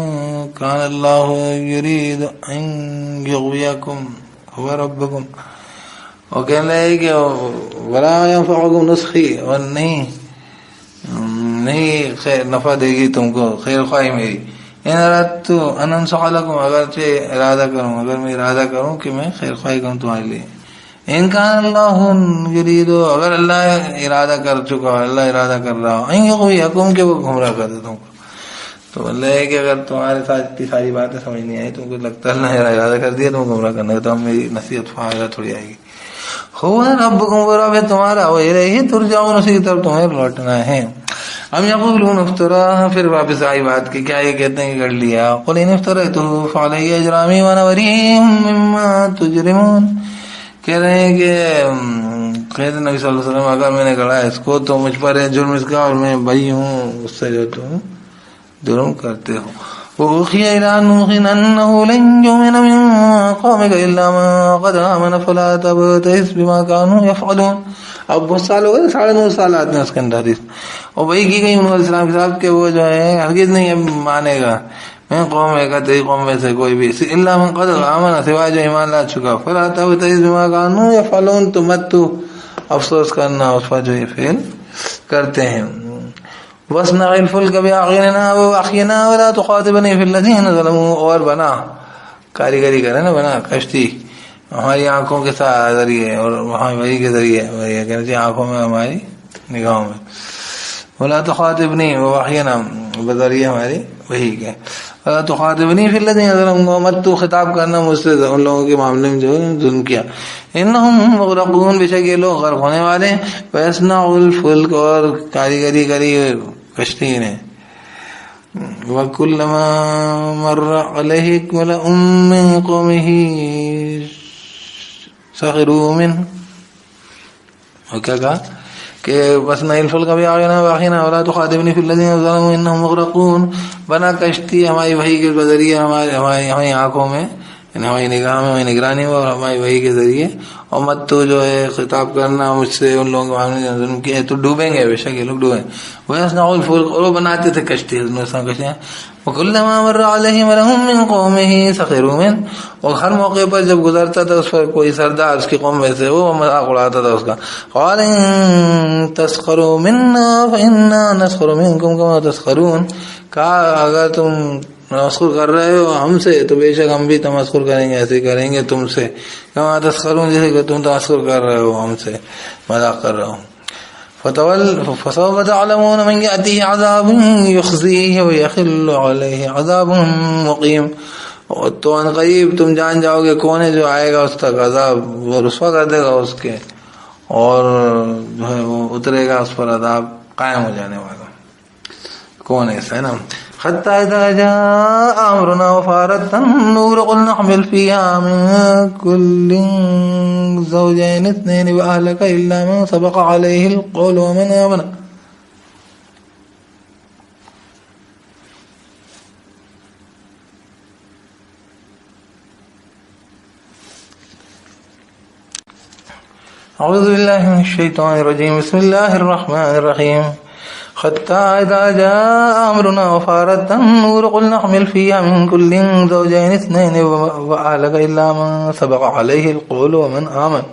كان الله يريد أن يغويكم هو ربكم. وہ کہنے لگے کہ ولا ينفعكم نصحي، اور نہیں خیر نفع دے گی تم کو خیر خواہی میری. ان اردت ان انصح لكم، اگر میں ارادہ کروں کہ میں خیر خواہی کروں تمہارے لیے. ان کان اللہ یرید، اگر اللہ ارادہ کر چکا، اللہ ارادہ کر رہا ہو، ان یغویکم کہ وہ گمراہ کر دے تم کو. تو اللہ ہے کہ اگر تمہارے ساتھ اتنی ساری باتیں سمجھ نہیں آئی، تم کو لگتا ہے اللہ ارادہ کر دیا تم گمراہ کرنے کا، تو ہم میری نصیحت فائدہ تھوڑی آئے گی. هو ربکم، وہ رب ہے تمہارا، وہ الیہ ترجعون، اسی کی طرف تمہیں لوٹنا ہے. ام یقولون افترا، پھر واپس آئی بات کہ کیا یہ کہتے ہیں کہ کر لیا. قل ان افتريته فعلی اجرامی وانا بریء مما تجرمون. کہہ رہے ہیں کہ کہتے نبی صلی اللہ علیہ وسلم اگر میں نے گڑھا اس کو تو مجھ پر ہے جرم اس کا، اور میں بری ہوں اس سے جو تم جرم کرتے ہو. وَأُوحِيَ إِلَىٰ نُوحٍ أَنَّهُ لَن يُؤْمِنَ مِن قَوْمِكَ إِلَّا مَن قَدْ آمَنَ فَلَا تَبْتَئِسْ بِمَا كَانُوا يَفْعَلُونَ. اب بہت سال ہو گئے، 9.5 سال آتے ہیں اس کے اندر حدیث، اور وہی کی گئی انہوں علیہ السلام کے ساتھ کہ وہ جو ہے ہرگز نہیں مانے گا میں قوم ہے کا تیری قوم میں سے کوئی بھی، الا من قد آمن، سوائے جو ایمان لا چکا. فلا تبتئس بما كانوا يفعلون، تو مت تو افسوس کرنا اس پر جو یہ فعل کرتے ہیں. واصنع الفلك بأعيننا ووحينا ولا تخاطبني في الذين ظلموا. اور بنا کاریگری کرے نا، بنا کشتی ہماری آنکھوں کے ساتھ ذریعے اور وہاں وحی کے ذریعے، وہی کہنا چاہیے آنکھوں میں ہماری نگاہوں میں. ولا تخاطبنی ووحینا بذریعے ہماری وحی کے. ولا تخاطبنی فی الذین ظلموا، مت تو خطاب کرنا مجھ سے ان لوگوں کے معاملے میں جو ظلم کیا. انہم مغرقون، بے شک یہ لوگ غرق ہونے والے. ویصنع الفلک، اور کاریگری کری کشتی نے. وکلما مر علیہ ملأ من قومہ سخروا منہ. اور کیا کہا کہ وَاصْنَعِ الْفُلْكَ بِأَعْيُنِنَا وَوَحْيِنَا وَلَا تُخَاطِبْنِي فِي الَّذِينَ ظَلَمُوا إِنَّهُمْ مُغْرَقُونَ. بنا کشتی ہماری وحی کے ذریعے، ہماری آنکھوں میں، یعنی ہماری نگاہ میں، ہماری نگرانی میں، اور ہماری وحی کے ذریعے. اور مت تو جو ہے خطاب کرنا مجھ سے ان لوگوں کے معاملے میں ظلم کیا تو ڈوبیں گے، بے شک یہ لوگ ڈوبیں. وَيَصْنَعُ الْفُلْكَ، اور وہ بناتے تھے کشتی، کشتیاں. وَكُلَّمَا مَرَّ عَلَيْهِ مَلَأٌ مِّن قَوْمِهِ سَخِرُوا مِنْهُ، اور ہر موقع پر جب گزرتا تھا اس پر کوئی سردار اس کی قوم میں سے، وہ مذاق اڑاتا تھا اس کا. قَالَ إِن تَسْخَرُوا مِنَّا فَإِنَّا نَسْخَرُ مِنكُمْ كَمَا تَسْخَرُونَ. کہا اگر تم تمسخر کر رہے ہو ہم سے تو بے شک ہم بھی تمسخر کریں گے، ایسے کریں گے تم سے. کما تسخرون، جیسے کہ تم تمسخر کر رہے ہو ہم سے، مذاق کر رہے ہو. فسوف تعلمون من يأتيه عذاب يخزيه ويحل عليه عذاب مقيم. تو ان قریب تم جان جاؤ گے کون ہے جو آئے گا اس تک عذاب وہ رسوا کر دے گا اس کے، اور جو ہے وہ اترے گا اس پر عذاب قائم ہو جانے والا. کون ہے ایسا ہے نا. حتى إذا جاء أمرنا وفارت النور قلنا نحمل فيها من كل زوجين اثنين وأهلك إلا من سبق عليه القول ومن آمن. أعوذ بالله من الشيطان الرجيم. بسم الله الرحمن الرحيم. حتى إذا جاء أمرنا وفارت النور قل نحمل فيها من كل زوجين اثنين وأهلك إلا من سبق عليه القول ومن آمن.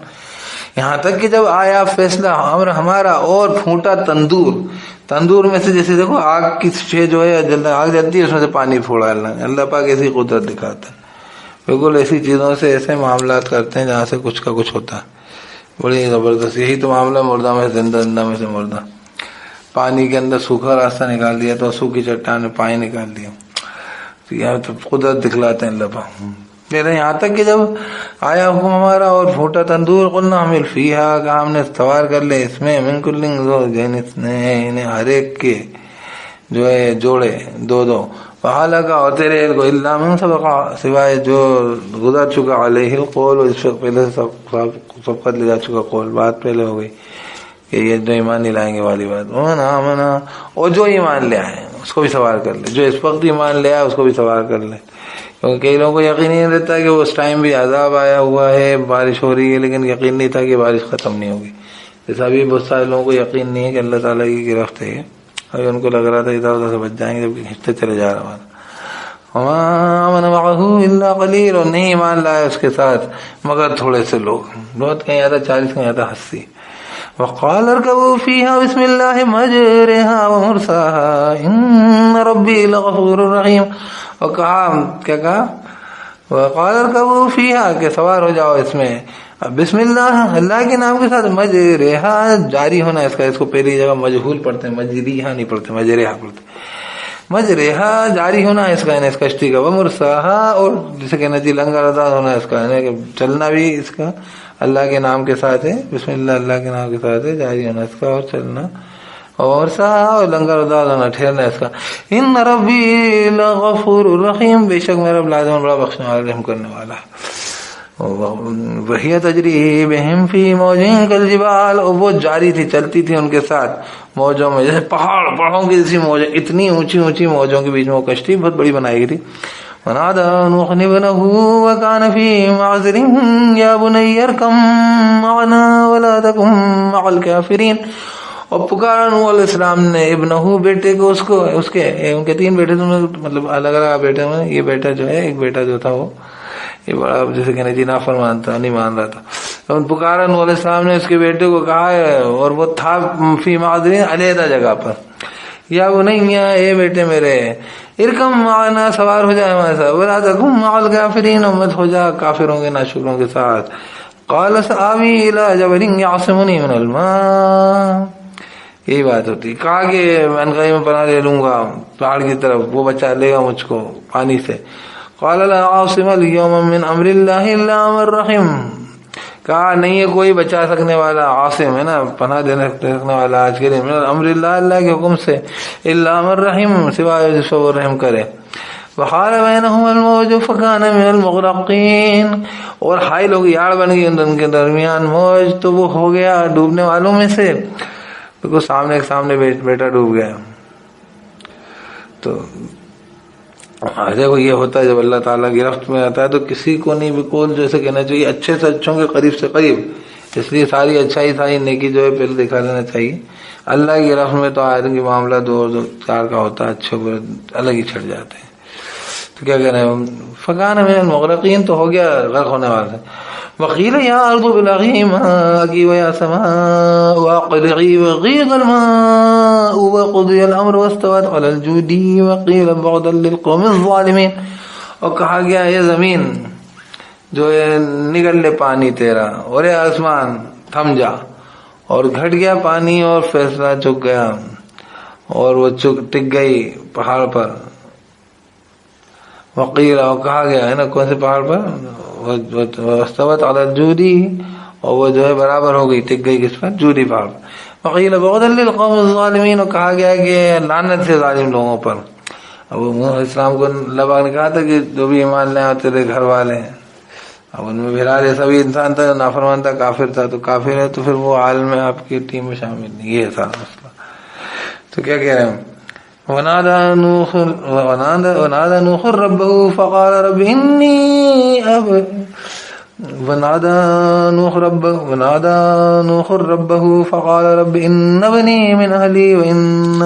یہاں تک کہ جب آیا فیصلہ امر ہمارا اور پھوٹا تندور میں سے، جیسے دیکھو آگ کی شے جو ہے آگ جلتی ہے اس میں سے پانی پھوڑا اللہ پاک ایسی قدرت دکھاتا ہے. بالکل ایسی چیزوں سے ایسے معاملات کرتے ہیں جہاں سے کچھ کا کچھ ہوتا ہے، بڑی زبردست. یہی تو معاملہ مردہ میں زندہ، زندہ میں سے مردہ. پانی کے اندر سوکھا راستہ نکال دیا تو سوکھی چٹان میں پانی نکال دیا. تو یہاں تو قدرت دکھلاتے ہیں اللہ پاک. پھر یہاں تک کہ جب آیا حکم ہمارا اور پھوٹا تندور قلنا حمل فیہا، کہا ہم نے سوار کر لے اس میں من کل زوجین اثنین، ہر ایک کے جو ہے جوڑے دو دو. فحالک، اور تیرے کو الا من سبق، سوائے جو گزر چکا علیہ القول، اس وقت پہلے سبقت لے جا چکا قول، بات پہلے ہو گئی کہ یہ جو ایمان نہیں لائیں گے والی بات. آمنا، اور جو ایمان لے آئے اس کو بھی سوار کر لے، جو اس وقت ایمان لے آئے اس کو بھی سوار کر لے. کیونکہ کئی لوگوں کو یقین نہیں رہتا کہ اس ٹائم بھی عذاب آیا ہوا ہے، بارش ہو رہی ہے، لیکن یقین نہیں تھا کہ بارش ختم نہیں ہوگی. جیسا بھی بہت سارے لوگوں کو یقین نہیں ہے کہ اللہ تعالیٰ کی گرفت ہے، ابھی ان کو لگ رہا تھا ادھر ادھر سے بچ جائیں گے، جب کھینچتے چلے جا رہا ہمارا. وَمَا آمَنَ مَعَهُ إِلَّا قَلِيلٌ، اور نہیں ایمان لائے اس کے ساتھ مگر تھوڑے سے لوگ، بہت کہیں آتا 40، کہیں آتا 80. وَقَالَ ارْكَبُوا فِيهَا بِسْمِ اللَّهِ مَجْرَاهَا وَمُرْسَاهَا إِنَّ رَبِّي لَغَفُورٌ رَحِيمٌ. اور کہا، کیا کہا؟ وَقَالَ ارْكَبُوا فِيهَا، کہ سوار ہو جاؤ اس میں بسم اللہ، اللہ کے نام کے ساتھ. مجرہا، جاری ہونا اس کا، اس کو پہلی جگہ مجہول پڑھتے ہیں، مجریہا نہیں پڑھتے، مجرہا پڑھتے ہیں. مجرہا جاری ہونا اس کا، اس کشتی کا. ومرساہا، اور جسے کہنا چاہیے لنگر انداز ہونا اس کا، کہ چلنا بھی اس کا اللہ کے نام کے ساتھ ہے، بسم اللہ اللہ کے نام کے ساتھ ہے، جاری ہونا اس کا اور چلنا. اور مرساہا، اور لنگر انداز ہونا ٹھہرنا اس کا. ان ربی لغفور رحیم، بے شک میرا رب لازم بڑا بخشنے والا رحم کرنے والا ہے. وہی تجری بہم فی موجین کالجبال، اور وہ جاری تھی، چلتی تھی ان کے ساتھ موجوں میں جیسے پہاڑوں کی جیسی موجیں، اتنی اونچی اونچی موجوں کے بیچ میں وہ کشتی بہت بڑی بنائی گئی تھی. ونادى نوح ابنه وكان في معزل يا بني اركب معنا ولا تكن مع الكافرين. اور پکارا نوح علیہ السلام نے ابنہ، بیٹے کو، اس کو، اس کے، ان کے 3 بیٹے تھے، مطلب الگ الگ بیٹے ہیں. یہ بیٹا جو ہے، ایک بیٹا جو تھا وہ یہ بڑا جیسے کہنا جی نافرمان تھا، نہیں مان رہا تھا. پکارا نوح علیہ السلام نے اس کے بیٹے کو کہا ہے، اور وہ تھا فی معذر، علیحدہ جگہ پر. یا بنیا، اے بیٹے میرے، ارکم معنا، سوار ہو جائے ہمارے ساتھ، ولا تکن مع الکافرین، مت ہو جا کافروں کے ناشکروں کے ساتھ. قال سآوی الی جبل یعصمنی من الماء، یہی بات ہوتی. کہا کہ میں انقریب میں پناہ لے لوں گا پہاڑ کی طرف، وہ بچا لے گا مجھ کو پانی سے. قال لا عاصم اليوم من امر اللہ الا من رحم، کہا نہیں ہے کوئی بچا سکنے والا، عاصم ہے نا پناہ دینے سکنے والا آج کے دن، من امر اللہ، اللہ کے حکم سے، الا من رحم، سوائے جس پر وہ رحم کرے. وحال بینہما الموج فکان من المغرقین، اور حائل ہو گئی، آڑ بن گئی ان کے درمیان موج، تو وہ ہو گیا ڈوبنے والوں میں سے. تو سامنے بیٹا ڈوب گیا. تو دیکھو یہ ہوتا ہے جب اللہ تعالیٰ گرفت میں آتا ہے تو کسی کو نہیں بالکل جیسے کہنا چاہیے اچھے سے اچھوں کے قریب سے قریب. اس لیے ساری اچھائی ساری نیکی جو ہے پہلے دکھا لینا چاہیے. اللہ کی گرفت میں تو آدمی کی معاملہ 2-4 کا ہوتا ہے، اچھے پر الگ ہی چھٹ جاتے ہیں. تو کیا کہہ رہے ہیں، فکان من المغرقین، تو ہو گیا غرق ہونے والے. وقیل یا ارض ابلعی ماءکی ویا سماء واقلعی وغیض الماء وقضی الامر واستوت علی الجودی وقیل بعدا للقوم الظالمین. اور کہا گیا یہ زمین جو ہے نگل لے پانی تیرا، اور اے آسمان تھم جا. اور گھٹ گیا پانی اور فیصلہ چک گیا، اور وہ ٹک گئی پہاڑ پر. وقیل، اور کہا گیا ہے نا کون سے پہاڑ پر، واستوت علی الجودی، اور وہ جو ہے برابر ہو گئی، ٹک گئی کس پر، جودی پہاڑ پر. وقیل بعدا للقوم الظالمین، اور کہا گیا کہ لعنت سے ظالم لوگوں پر. اب وہ اسلام کو اللہ نے کہا تھا کہ جو بھی ایمان لائے تیرے گھر والے ہیں، اب ان میں بہرحال یہ سبھی انسان تھا، نافرمان تھا، کافر تھا. تو کافر ہے تو پھر وہ عالم میں آپ کی ٹیم میں شامل نہیں، یہ ہے سارا مسئلہ. تو کیا کہہ رہے ہیں، ونادى نوح ربه فقال رب إني ونادى نوح ربه فقال رب إن ابني من أهلي وإن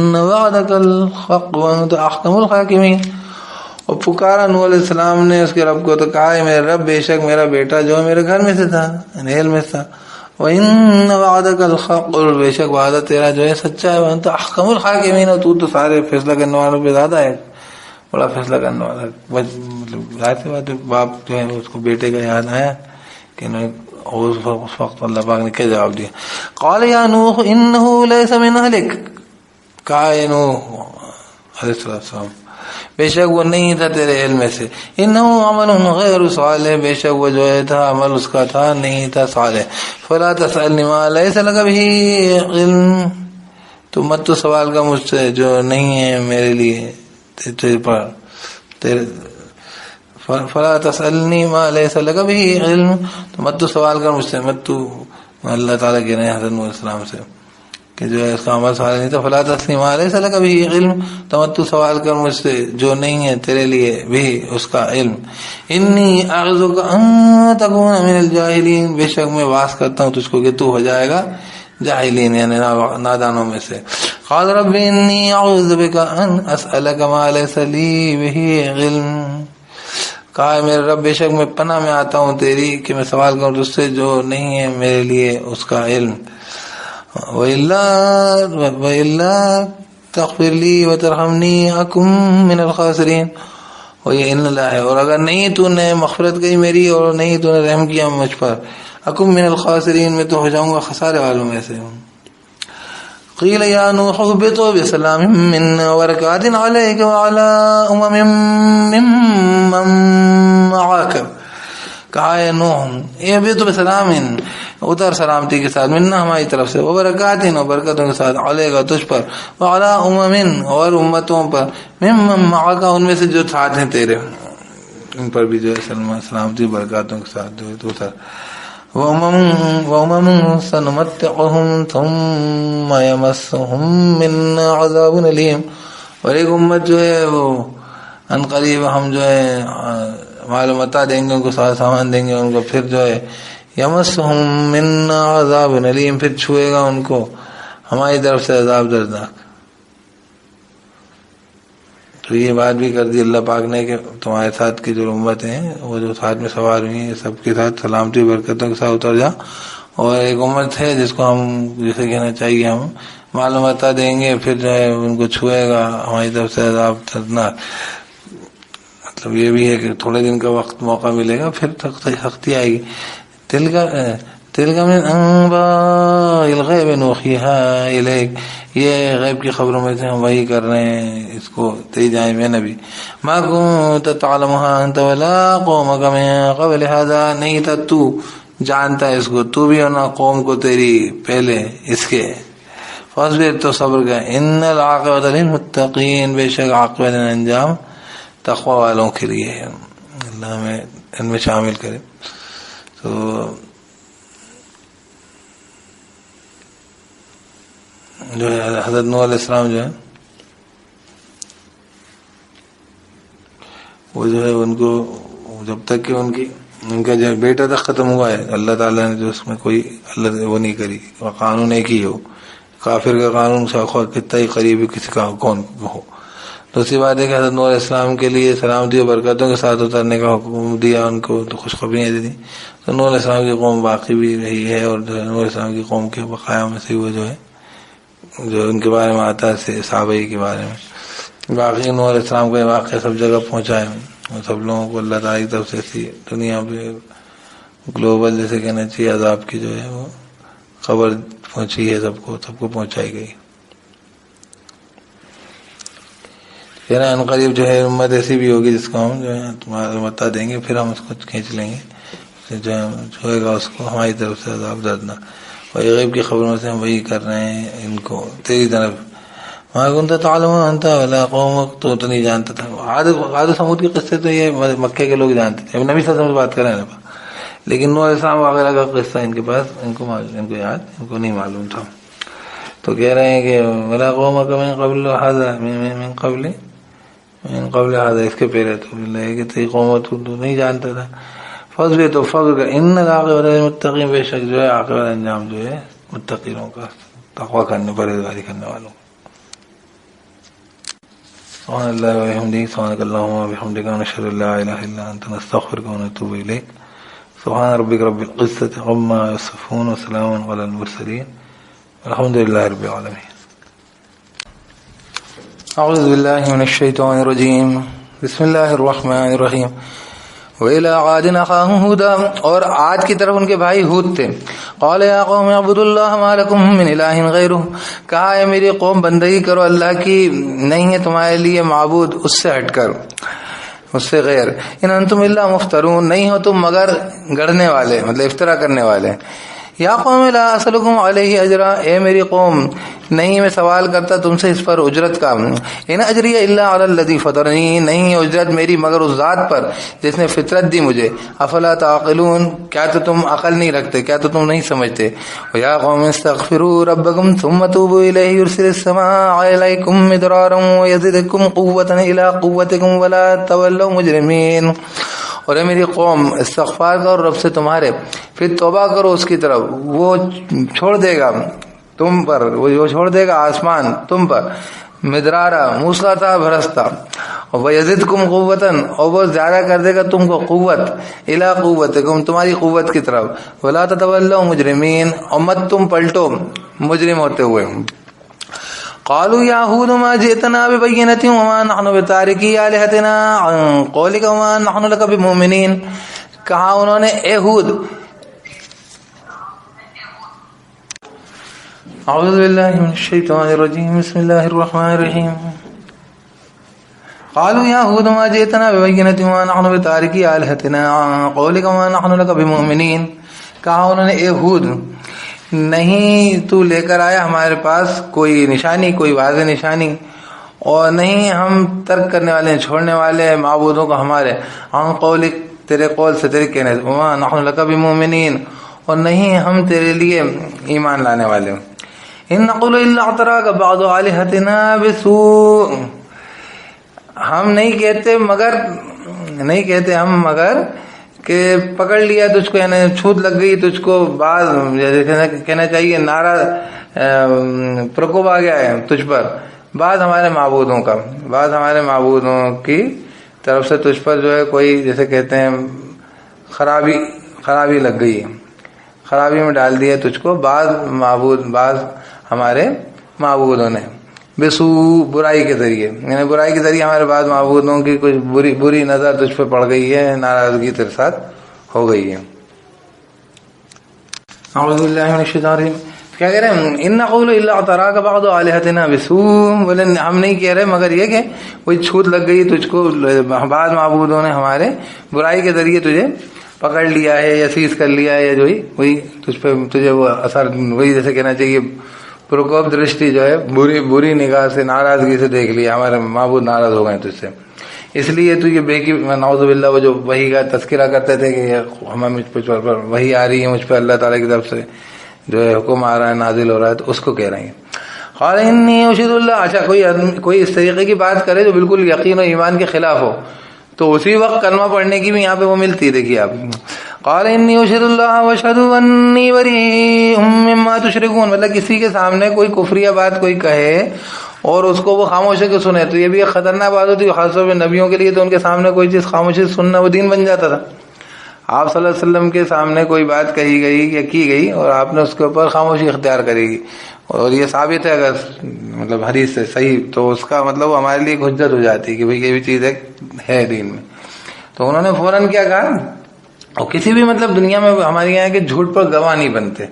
وعدك الحق وأنت أحكم الحاكمين. اور پکارا نوح علیہ السلام نے اس کے رب کو، تو کہا ہے میرے رب بے شک میرا بیٹا جو میرے گھر میں سے تھا، انہیل میں تھا، وَإِنَّ وَعْدَكَ الْحَقُّ، اور بے شک وعدہ تیرا جو ہے سچا ہے، وَأَنْتَ أَحْكَمُ الْحَاكِمِينَ، تو سارے فیصلہ کرنے والوں پہ زیادہ ہے، بڑا فیصلہ کرنے والا. مطلب ظاہر سی بات ہے، باپ جو ہے اس کو بیٹے کا یاد آیا کہ اس وقت اللہ پاک نے کیا جواب دیا؟ قال یا نوح انه ليس من اهلك، کہا اے نوح علیہ السلام بے شک وہ نہیں تھا تیرے علم میں سے، انه عمل غیر صالح، بے شک وہ جو ہے تھا عمل اس کا تھا نہیں تھا صالح، فلا تسألنی ما ليس لك به علم، تو مت تو سوال کا مجھ سے جو نہیں ہے میرے لیے تیرے پر، فلا تسألنی ما ليس لك به علم، تو مت تو سوال کر مجھ سے، مت تو اللہ تعالیٰ کہہ رہے ہیں حضرت نوح علیہ السلام سے کہ جو ہے اس کا عمل صالح نہیں تھا، فلا تسألنی ما ليس لك به علم، تو مت تو سوال کر مجھ سے جو نہیں ہے تیرے لیے بھی اس کا علم، انی اعظک ان تکون من الجاہلین، بے شک میں واس کرتا ہوں تجھ کو کہ تو ہو جائے گا جاہلین یعنی نادانوں میں سے۔ قال رب انی اعوذ بک ان اسألک ما لیس لی به علم، کہا میرے رب بے شک میں پناہ میں آتا ہوں تیری کہ میں سوال کروں تجھ سے جو نہیں ہے میرے لیے اس کا علم، وَإِلَّا تَغْفِرْ لِي وَتَرْحَمْنِي أَكُن مِّنَ الْخَاسِرِينَ، اور یہ ان اللہ ہے، اور اگر نہیں تو نے مغفرت کی میری اور نہیں تو نے رحم کیا مجھ پر، أَكُن مِّنَ الْخَاسِرِينَ میں تو ہو جاؤں گا خسارے والوں میں سے۔ قیل یا نوح اہبط بسلام منا وبرکات علیک وعلی ممن معک، کہا اے نوح اہبط بسلام، اتر سلامتی کے ساتھ، منا ہماری طرف سے، وبرکات اور برکتوں کے ساتھ، علیک تجھ پر، وعلی اور امتوں پر، ممن معک ان میں سے جو ساتھ ہیں تیرے، ان پر بھی جو ہے سلامتی برکاتوں کے ساتھ جو ہے تو اتر، وَأُمَمٌ سَنُمَتِّعُهُمْ ثُمَّ يَمَسُّهُمْ مِنَّا عَذَابٌ أَلِيمٌ، اور ایک امت جو ہے وہ ان قریب ہم جو ہے معلومات دیں گے، ان کو سارا سامان دیں گے، ان کو پھر جو ہے يَمَسُّهُمْ مِنَّا عَذَابٌ أَلِيمٌ، پھر چھوئے گا ان کو ہماری طرف سے عذاب دردناک۔ تو یہ بات بھی کر دی اللہ پاک نے کہ تمہارے ساتھ کی جو امت ہیں وہ جو ساتھ میں سوار ہوئی ہیں سب کے ساتھ سلامتی برکتوں کے ساتھ اتر جا، اور ایک امت ہے جس کو ہم جسے کہنا چاہیے ہم معلومات دیں گے، پھر جو ہے ان کو چھوئے گا ہماری طرف سے عذاب دردناک۔ مطلب یہ بھی ہے کہ تھوڑے دن کا وقت موقع ملے گا پھر سختی آئے گی۔ تلک من انباء الغیب نوحیہا الیک، یہ غیب کی خبروں میں سے ہم وحی کر رہے ہیں اس کو تیری جانب میں نبی۔ ما کنت تعلمها انت ولا قومک من قبل هذا، نہیں تھا تو جانتا اس کو تو بھی اور نہ قوم کو تیری پہلے اس کے، فاصبر تو صبر کر، ان العاقبۃ للمتقین، بے شک عاقبت انجام تقوی والوں کے لیے ہے، اللہ ہمیں ان میں شامل کرے۔ تو جو ہے حضرت نوح علیہ السلام جو ہے وہ جو ہے ان کو جب تک کہ ان کا جو بیٹا تک ختم ہوا ہے، اللہ تعالیٰ نے جو اس میں کوئی اللہ وہ نہیں کری، وہ قانون ایک ہی ہو، کافر کا قانون کتنا ہی قریب کسی کا کون ہو۔ دوسری بات ہے کہ حضرت نوح علیہ السلام کے لیے سلامتی و برکتوں کے ساتھ اترنے کا حکم دیا، ان کو تو خوشخبریاں دی، تو نوح علیہ السلام کی قوم باقی بھی رہی ہے، اور نوح علیہ السلام کی قوم کے بقایا میں سے وہ جو ہے جو ان کے بارے میں آتا ہے صحابہ کے بارے میں، باقی نوح علیہ السلام کا واقعہ سب جگہ پہنچا ہے، اور سب لوگوں کو اللہ تعالیٰ کی طرف سے دنیا پہ گلوبل جیسے کہنا چاہیے عذاب کی جو ہے وہ خبر پہنچی ہے، سب کو پہنچائی گئی۔ پھر ان قریب جو ہے امت ایسی بھی ہوگی جس کو ہم جو ہے تمہارا بتا دیں گے، پھر ہم اس کو کھینچ لیں گے، جو ہوئے گا اس کو ہماری طرف سے عذاب دردناک، اور غیب کی خبروں سے ہم وہی کر رہے ہیں ان کو تیری طرف۔ ما كنت تعلم انت ولا قومك، تو نہیں جانتا تھا۔ عاد و ثمود کے قصے تو یہ مکے کے لوگ جانتے تھے، نبی صلی اللہ علیہ وسلم بات کر رہے ہیں، لیکن نوح علیہ السلام وغیرہ کا قصہ ان کے پاس ان کو یاد ان کو نہیں معلوم تھا، تو کہہ رہے ہیں کہ ولا قومك من قبل هذا من قبل هذا، اس کے پہلے تو ہے کہ تیری قوم تو نہیں جانتا تھا۔ فضل تو فضل کا، ان العاقبۃ للمتقین، بے شک جو ہے عاقبت انجام جو ہے متقینوں کا، تقوی کرنے پرہیزگاری کرنے والوں۔ سبحان اللہ و بحمدہ، سبحانک اللہم و بحمدک، نشہد ان لا الہ الا انت، نستغفرک و نتوب الیک۔ سبحان ربک رب العزۃ عما یصفون، وسلام علی المرسلین، الحمد للہ رب العالمین۔ اعوذ باللہ من الشیطان الرجیم، بسم اللہ الرحمن الرحیم۔ وَإِلَىٰ عَادٍ أَخَاهُمْ هُودًا، اور عاد کی طرف ان کے بھائی ہود تھے. قَالَ يَا قَوْمِ اعْبُدُوا اللَّهَ مَا لَكُم مِّنْ إِلَٰهٍ غَيْرُهُ، کہا ہے میری قوم بندگی کرو اللہ کی، نہیں ہے تمہارے لیے معبود اس سے ہٹ کر، اس سے غیر. ان انتم الا مفترون، نہیں ہو تم مگر گڑھنے والے، مطلب افطرا کرنے والے. یا قوم لا اسألکم علیہ اجرا، اے میری قوم نہیں میں سوال کرتا تم سے اس پر اجرت کا. ان اجری الا علی الذی فطرنی، نہیں اجرت میری مگر اس ذات پر جس نے فطرت دی مجھے. افلا تعقلون، کیا تو تم عقل نہیں رکھتے، کیا تو تم نہیں سمجھتے. یا قوم استغفروا ربکم ثم توبوا الیہ یرسل السماء علیکم مدرارا ویزدکم قوة الی قوتکم ولا تولوا مجرمین. اور اے میری قوم استغفار کرو رب سے تمہارے، پھر توبہ کرو اس کی طرف، وہ چھوڑ دے گا تم پر، وہ چھوڑ دے گا آسمان تم پر، مدرارا موسلا تھا برستا، وَيَزِدْكُمْ قُوَّةً، اور وہ زیادہ کر دے گا تم کو قوت، اِلَىٰ قُوَّتِكُمْ، تمہاری قوت کی طرف. وَلَا تَتَوَلَّوْا مُجْرِمِينَ، اور مت تم پلٹو مجرم ہوتے ہوئے. قالوا یا ہود ما جئتنا ببینۃ وما نحن بتارکی آلہتنا عن قولک وما نحن لک بمؤمنین، کہا انہوں نے اے ہود، اعوذ باللہ من الشیطان الرجیم، بسم اللہ الرحمن الرحیم. قالوا یا ہود ما جئتنا ببینۃ وما نحن بتارکی آلہتنا عن قولک وما نحن لک بمؤمنین، کہا انہوں نے اے ہود نہیں تو لے کر آیا ہمارے پاس کوئی نشانی، کوئی واضح نشانی، اور نہیں ہم ترک کرنے والے ہیں، چھوڑنے والے ہیں معبودوں کو ہمارے. عن قولک، تیرے قول سے، تیرے کہنے سے. وما نحن لک بمؤمنین، اور نہیں ہم تیرے لیے ایمان لانے والے. ان نقول الا اعتراک بعض آلہتنا بسوء، ہم نہیں کہتے ہم مگر کہ پکڑ لیا تجھ کو، یعنی چھوت لگ گئی تجھ کو، بعض کہنا چاہیے ناراض پرکوپ آ گیا ہے تجھ پر بعض ہمارے معبودوں کا، بعض ہمارے معبودوں کی طرف سے تجھ پر جو ہے کوئی جیسے کہتے ہیں خرابی لگ گئی ہے، خرابی میں ڈال دیا تجھ کو بعض ہمارے معبودوں نے. بسو، برائی کے ذریعے، یعنی برائی کے ذریعے ہمارے بعض معبودوں کی کچھ بری نظر تجھ پہ پڑ گئی ہے، ناراضگی تیرے ساتھ ہو گئی ہے. اعوذ باللہ من الشیطان الرجیم. کیا کہہ رہے ہیں؟ ان نقول الا اعتراک بعض آلہتنا بسوء، بولے ہم نہیں کہہ رہے مگر یہ کہ کوئی چھوت لگ گئی تجھ کو، بعض معبودوں نے ہمارے برائی کے ذریعے تجھے پکڑ لیا ہے یا سیز کر لیا ہے، جو وہی تجھ پہ تجھے وہ اثر، وہی جیسے کہنا چاہیے پرکوپ درشٹی جو ہے بری نگاہ سے، ناراضگی سے دیکھ لیا، ہمارے معبود ناراض ہو گئے تجھ سے، اس لیے تو یہ بے کی نعوذ باللہ وہ جو وحی کا تذکرہ کرتے تھے کہ ہمیں مجھ پہ وحی آ رہی ہے، مجھ پہ اللہ تعالیٰ کی طرف سے جو ہے حکم آ رہا ہے، نازل ہو رہا ہے، تو اس کو کہہ رہے ہیں. قال انی اشہد اللہ. اچھا کوئی اس طریقے کی بات کرے جو بالکل یقین و ایمان کے خلاف ہو تو اسی وقت کلمہ پڑھنے کی بھی یہاں پہ وہ ملتی ہے. دیکھیے آپ، قال انی اشہد اللہ واشہد انی بریء مما تشرکون، مطلب کسی کے سامنے کوئی کفریہ بات کوئی کہے اور اس کو وہ خاموشی کے سنے تو یہ بھی ایک خطرناک بات ہوتی ہے، خاص طور پہ نبیوں کے لیے. تو ان کے سامنے کوئی چیز خاموشی سے سننا وہ دین بن جاتا تھا. آپ صلی اللہ علیہ وسلم کے سامنے کوئی بات کہی گئی یا کی گئی اور آپ نے اس کے اوپر خاموشی اختیار کرے گی، اور یہ ثابت ہے اگر مطلب حدیث سے صحیح، تو اس کا مطلب ہمارے لیے حجت ہو جاتی ہے کہ بھئی یہ بھی چیز ہے دین میں. تو انہوں نے فوراً کیا کہا، اور کسی بھی مطلب دنیا میں ہمارے یہاں کہ جھوٹ پر گواہ نہیں بنتے،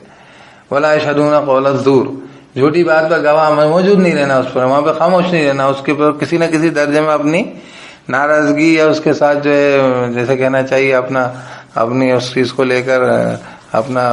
ولا یشہدون قول الزور، جھوٹی بات پر گواہ موجود نہیں رہنا، اس پر وہاں پہ خاموش نہیں رہنا، اس کے اوپر کسی نہ کسی درجے میں اپنی ناراضگی یا اس کے ساتھ جو ہے جیسے کہنا چاہیے اپنی اس چیز کو لے کر اپنا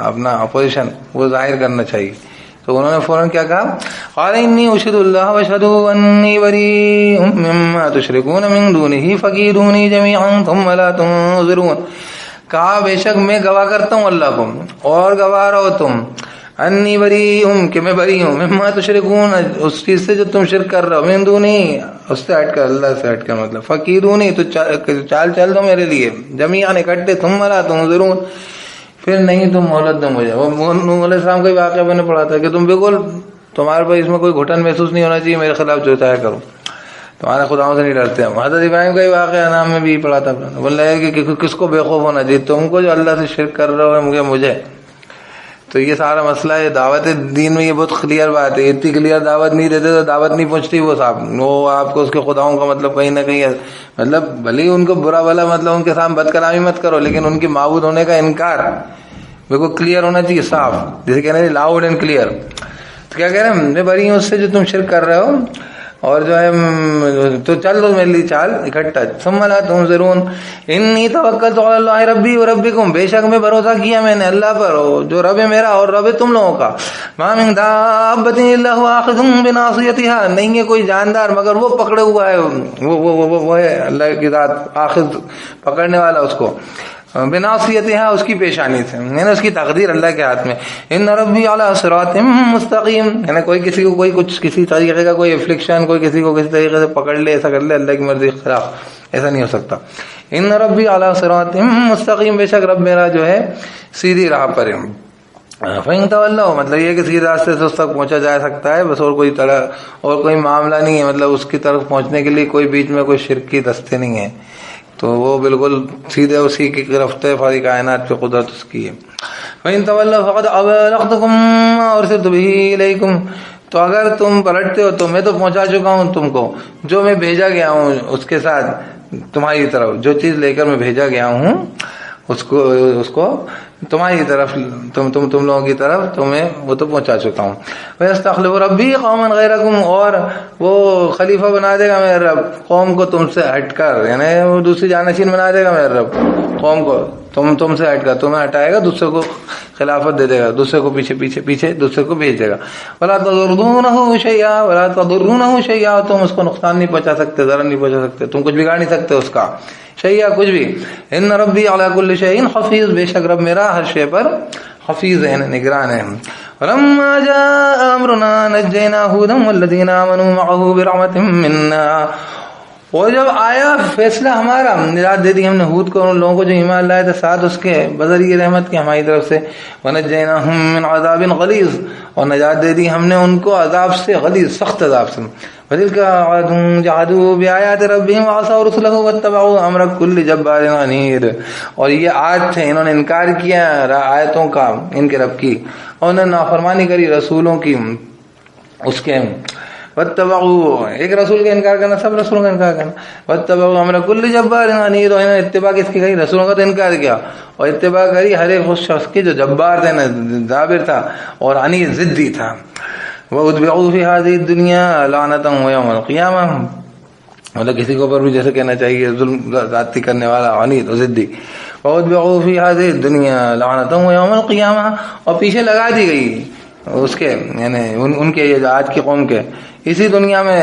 اپنا اپوزیشن وہ ظاہر کرنا چاہیے. تو انہوں نے فوراً کیا کہا، قال انی اشہد اللہ واشہد انی بریء مما تشرکون من دونہ فکیدونی جمیعا ثم لا تنظرون. کہا بے شک میں گواہ کرتا ہوں اللہ کو اور گواہ رہو تم، انی بریء کہ میں بری ہوں، مما تشرکون اس چیز سے جو تم شرک کر رہے ہو، من دونہ اس سے ہٹ کر، اللہ سے ہٹ کر، مطلب فکیدونی تو چال دو میرے لیے، جمیعا اکٹھے، ثم لا تنظرون پھر نہیں تم مہلت دو مجھے. وہ نوح علیہ السلام کا واقعہ میں نے پڑھا تھا کہ تم بالکل تمہارے پاس اس میں کوئی گھٹن محسوس نہیں ہونا چاہیے، میرے خلاف جو چاہے کرو، تمہارے خداؤں سے نہیں ڈرتے ہم. حضرت ابراہیم کا ہی واقعہ نام میں بھی پڑھا تھا، بول رہے کہ کس کو بے خوف ہونا چاہیے، تم کو جو اللہ سے شرک کر رہے ہو مجھے. تو یہ سارا مسئلہ ہے دعوت دین میں، یہ بہت کلیئر بات ہے. اتنی کلیئر دعوت نہیں دیتے تو دعوت نہیں پہنچتی. وہ صاحب وہ آپ کو اس کے خداؤں کا مطلب کہیں نہ کہیں مطلب بھلے ہی ان کو برا بھلا مطلب ان کے سامنے بد کلامی مت کرو، لیکن ان کی معبود ہونے کا انکار بالکل کلیئر ہونا چاہیے، صاف، جیسے کہہ رہے ہیں لاؤڈ اینڈ کلیئر. تو کیا کہہ رہے ہیں، میں بری ہوں اس سے جو تم شرک کر رہے ہو، اور جو ہے تو چل دو میرے لیے چال اکٹھا. ثم لا تنظرون انی توکلت علی اللہ ربی و ربکم، بے شک میں بھروسہ کیا میں نے اللہ پر جو رب ہے میرا اور رب ہے تم لوگوں کا. ما من دابۃ الا هو آخذ بناصیتها، نہیں ہے کوئی جاندار مگر وہ پکڑے ہوا ہے، وہ ہے اللہ کی ذات، آخذ پکڑنے والا اس کو، بناصیتها اس کی پیشانی سے، یعنی اس کی تقدیر اللہ کے ہاتھ میں. ان ربی علی صراط مستقیم، یعنی کوئی کسی کو کوئی کچھ کسی طریقے کا کوئی افلکشن، کوئی کسی کو کسی طریقے سے پکڑ لے ایسا کر لے اللہ کی مرضی کے خلاف، ایسا نہیں ہو سکتا. ان ربی علی صراط مستقیم، بے شک رب میرا جو ہے سیدھی راہ پر ہے. فَإِن تَوَلَّوْا مطلب یہ کہ سیدھے راستے سے اس تک پہنچا جا سکتا ہے بس، اور کوئی طرح اور کوئی معاملہ نہیں ہے، مطلب اس کی طرف پہنچنے کے لیے کوئی بیچ میں کوئی شرک کی دستے نہیں ہیں، تو وہ بالکل سیدھے اسی کی رفتے فاری کائنات پہ قدرت اس کی ہے. فَإِن تَوَلَّوْا فَقَدْ أَبْلَغْتُكُم مَّا أُرْسِلْتُ بِهِ إِلَيْكُمْ، تو اگر تم پلٹتے ہو تو میں تو پہنچا چکا ہوں تم کو جو میں بھیجا گیا ہوں اس کے ساتھ تمہاری طرف، جو چیز لے کر میں بھیجا گیا ہوں اس کو تمہاری طرف تم لوگوں کی طرف تمہیں وہ تو پہنچا چکا ہوں. وَيَسْتَخْلِفُ رَبِّي قَوْمًا غَيْرَكُمْ، اور وہ خلیفہ بنا دے گا میرا رب قوم کو تم سے ہٹ کر، یعنی وہ دوسری جانشین بنا دے گا میرا رب قوم کو تم سے ہٹ کر، تمہیں ہٹائے گا، دوسرے کو خلافت دے دے گا، دوسرے کو پیچھے دوسرے کو بھیج دے گا. وَلَا تَضُرُّونَهُ شَيْئًا وَلَا تَضُرُّونَهُ شَيْئًا، تم اس کو نقصان نہیں پہنچا سکتے، ضرر نہیں پہنچا سکتے، تم کچھ بگاڑ نہیں سکتے اس کا شیئا کچھ بھی. ان ربی علی کل شیء حفیظ، بے شک رب میرا ہر شے پر حفیظ ہے، نگران ہے. فلما جاء امرنا نجینا هودا والذین آمنوا معه برحمت منا، اور جب آیا فیصلہ ہمارا نجات دے دی ہم نے ہود کو اور ان لوگوں کو جو ایمان لائے تھے ساتھ اس کے بذریعہ رحمت کی ہماری طرف سے. ونجیناہم من عذاب غلیظ، اور نجات دے دی ہم نے ان کو عذاب سے غلیظ سخت عذاب سے. وَتِلْكَ عَادٌ جَحَدُوا بِآيَاتِ رَبِّهِمْ وَعَصَوْا رُسُلَهُ وَاتَّبَعُوا أَمْرَ كُلِّ جَبَّارٍ عَنِيدٍ، اور یہ عاد تھے انہوں نے انکار کیا آیتوں کا ان کے رب کی، اور انہوں نے نافرمانی کری رسولوں کی اس کے. واتبعوا، ایک رسول کا انکار کرنا سب رسولوں کا انکار کرنا. واتبعوا امر کل جبار عنید، اور انہوں نے اتباع کس کی کری، رسولوں کا تو انکار کیا اور اتباع کری ہر ایک اس شخص کی جو جبار تھا، جابر تھا اور عنید ضدی تھا. واتبعوا فی هذه الدنيا لعنتا ويوم القیامہ، مطلب کسی کے اوپر بھی جیسے کہنا چاہیے ظلم زیادتی کرنے والا عنید اور ضدی. واتبعوا فی هذه الدنيا لعنتا ويوم القیامہ، اور پیچھے لگا دی گئی اس کے یعنی ان کے یہ جو آج کی قوم کے اسی دنیا میں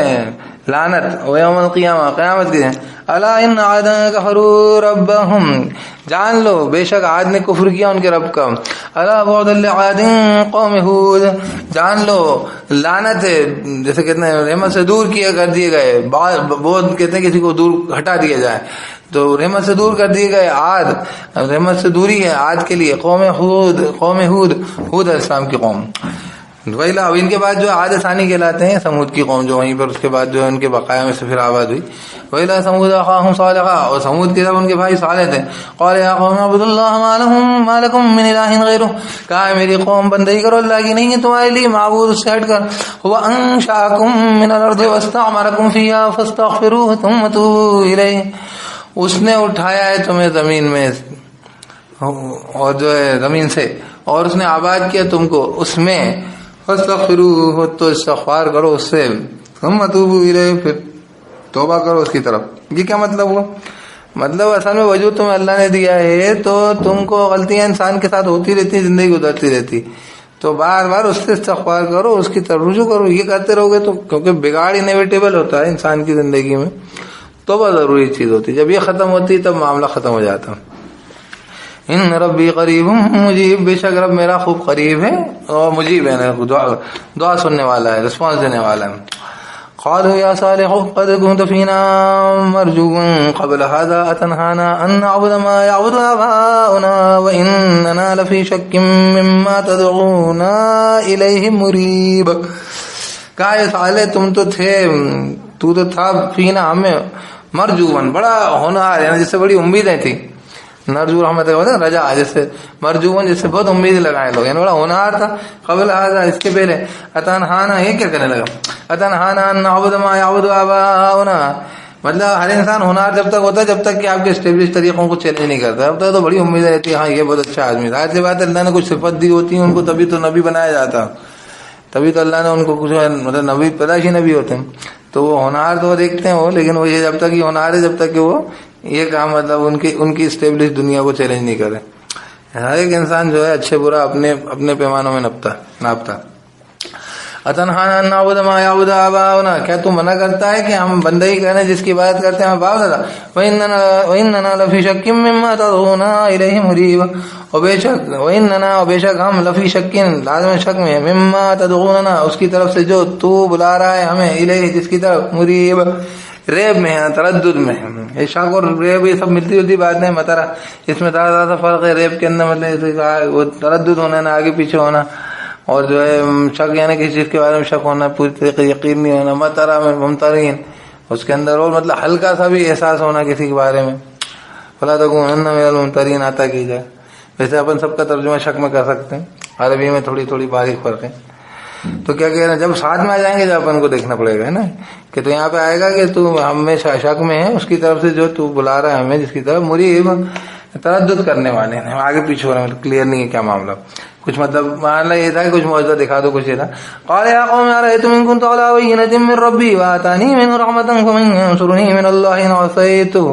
لعنت، ویوم القیامہ قیامت کے دن. الا ان عاد کفروا ربهم، جان لو بے شک عاد نے کفر کیا ان کے رب کا. الا بعد لعاد قوم ہود، جان لو لعنت ہے جیسے کہتے ہیں رحمت سے دور کیا کر دیے گئے، بہت کہتے ہیں کسی کو دور ہٹا دیا جائے تو رحمت سے دور کر دیے گئے عاد، رحمت سے دوری ہے عاد کے لیے. قوم ہود علیہ السلام کی قوم. ویلا، اب ان کے بعد جو عاد ثانی کہلاتے ہیں سمود کی قوم، جو وہیں پر اس کے بعد جو ان کے بقایا میں سے پھر آباد ہوئی. ویلا سمود اخاهم صالحا، اور سمود کی طرف ان کے بھائی صالح تھے. قال یا قوم اعبدوا الله ما لكم من اله غیره، کہا میری قوم بندگی کرو اللہ کی، نہیں ہے تمہارے لیے معبود اس سے ہٹ کر. هو انشاکم من الارض واستعمرکم فیها فاستغفروه ثم توبوا الیہ، اس نے اٹھایا ہے تمہیں زمین میں اور جو ہے زمین سے، اور اس نے آباد کیا تم کو اس میں. فاستغفروہ، تو استغفار کرو اس سے. ثم توبوا الیہ، پھر توبہ کرو اس کی طرف. یہ کیا مطلب ہوا؟ مطلب اصل میں وجود تمہیں اللہ نے دیا ہے تو تم کو غلطیاں انسان کے ساتھ ہوتی رہتی، زندگی گزرتی رہتی، تو بار بار اس سے استغفار کرو، اس کی طرف رجوع کرو. یہ کرتے رہو گے تو کیونکہ بگاڑ انیویٹیبل ہوتا ہے انسان کی زندگی میں، توبہ ضروری چیز ہوتی ہے. جب یہ ختم ہوتی تب معاملہ ختم ہو جاتا. ان ربی قریب مجیب، بے شک رب میرا خوب قریب ہے اور مجیب ہے، دعا سننے والا ہے، رسپانس دینے والا ہے. قالوا یا صالح قد كنت فينا مرجوا قبل هذا اتنهانا ان نعبد ما يعبد آباؤنا واننا لفي شك مما تدعونا الیہ مریب. کہا یہ صالح تم تو تھے، تو تھا فینا ہمیں مرجوان، بڑا ہونہار، یعنی جس سے بڑی امیدیں تھی. نرجو رحمت کا رجا، جیسے مرجون جس سے بہت امید لگائے لوگ، یعنی بڑا ہونہار تھا قبل ھذا، اس کے پہلے. اتنہانا، یہ کیا کرنے لگا، اتنہانا ان نعبد ما یعبد آباؤنا. مطلب ہر انسان ہونہار جب تک ہوتا ہے جب تک کہ آپ کے اسٹیبلش طریقوں کو چیلنج نہیں کرتا، اب تک تو بڑی امید رہتی ہے ہاں یہ بہت اچھا آدمی تھا. ظاہر سی بات ہے اللہ نے کچھ صفت دی ہوتی ہیں ان کو، تبھی تو نبی بنایا جاتا، تبھی تو اللہ نے ان کو کچھ مطلب نبی پیدائشی نبی ہوتے ہیں. تو وہ ہونہار تو دیکھتے ہیں وہ، لیکن وہ یہ جب تک یہ ہونہار ہے جب تک کہ وہ یہ کام مطلب ان کی اسٹیبلش دنیا کو چیلنج نہیں کرے. ہر ایک انسان جو ہے اچھے برا اپنے پیمانوں میں ناپتا. اتنہانا ان نعبد ما یعبد آباؤنا، کیا تو منع کرتا ہے کہ ہم بندگی کریں جس کی عبادت کرتے ہیں باپ دادا. وَإِنَّنَا لَفِي شَكٍّ مِّمَّا تَدْعُونَا إِلَيْهِ مُرِيبٍ، اور بے شک ہم لفی شکن لازم شک میں، مما تدعوننا اس کی طرف سے جو تو بلا رہا ہے ہمیں، الیہ جس کی طرف، مریب ریب میں ہے، تردد میں ہے. یہ شک اور ریب یہ سب ملتی جلتی بات ہے، مطلب اس میں زیادہ فرق ہے. ریب کے اندر مطلب وہ تردد ہونا نا، آگے پیچھے ہونا، اور جو ہے شک یعنی کسی چیز کے بارے میں شک ہونا، پوری طریقے یقین نہیں ہونا. مطرا میں ممترین اس کے اندر، اور مطلب ہلکا سا بھی احساس ہونا کسی کے بارے میں. فلا تکونن من الممترین آتا کی جائے. ویسے اپن سب کا ترجمہ شک میں کر سکتے ہیں، عربی میں تھوڑی باریک فرق ہے. تو کیا کہہ رہے ہیں، جب ساتھ میں آ جائیں گے جب اپن کو دیکھنا پڑے گا، ہے نا، کہ تو یہاں پہ آئے گا کہ تو ہمیں شک میں ہے اس کی طرف سے جو تو بلا رہا ہے ہمیں جس کی طرف، مریب تردد کرنے والے ہیں، آگے پیچھے ہو رہے ہیں، کلیئر نہیں ہے کیا معاملہ. کچھ مطلب معاملہ یہ تھا کہ کچھ معجزہ دکھا دو، کچھ یہ تھا. قال یا قوم ارأيتم ان كنت على بينة من ربي وآتاني منه رحمة فمن ينصرني من الله ان عصيته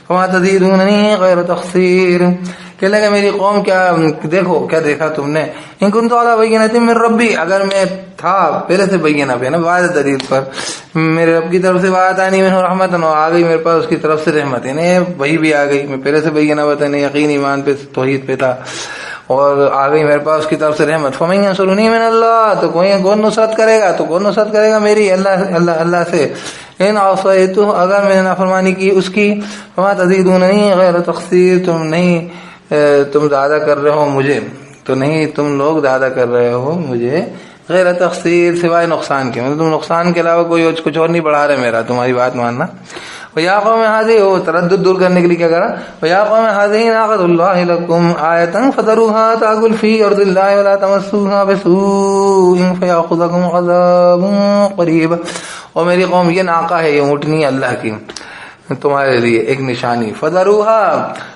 فما تزيدونني غير تخسير. کہنے لگا میری قوم کیا دیکھو، کیا دیکھا تم نے، ان كنت على بينة من ربي، اگر میں تھا پہلے سے بینہ پہ نا بعد دلیل پر میرے رب کی طرف سے، وآتانی منه رحمة اور آ گئی میرے پاس اس کی طرف سے رحمت، یعنی وہی بھی آ گئی، میں پہلے سے بینہ بتانے یقین ایمان پہ توحید پہ تھا اور آ گئی میرے پاس اس کی طرف سے رحمت. فمن ینصرنی من اللہ، تو کون نصرت کرے گا، تو کون نصرت کرے گا میری اللہ سے. ان عصیتہ، اگر میں نے نافرمانی کی اس کی، فما تزیدوننی غیر تقصیر، تم زیادہ کر رہے ہو مجھے، تو نہیں تم لوگ زیادہ کر رہے ہو مجھے غیر تقصیر سوائے نقصان کے، مطلب تم نقصان کے علاوہ کوئی کچھ اور نہیں بڑھا رہے میرا، تمہاری بات ماننا. وَيَا قَوْمِ هَٰذِهِ، وہ تردد دور کرنے کے لیے کیا کرا، وَيَا قَوْمِ هَٰذِهِ نَاقَةُ اللَّهِ لَكُمْ آیَةً فَذَرُوهَا تَأْكُلْ فِي أَرْضِ اللَّهِ وَلَا تَمَسُّوهَا بِسُوءٍ فَيَأْخُذَكُمْ عَذَابٌ قَرِيبٌ. اور میری قوم یہ ناقہ ہے، یہ اونٹنی اللہ کی تمہارے لیے ایک نشانی. فَذَرُوهَا،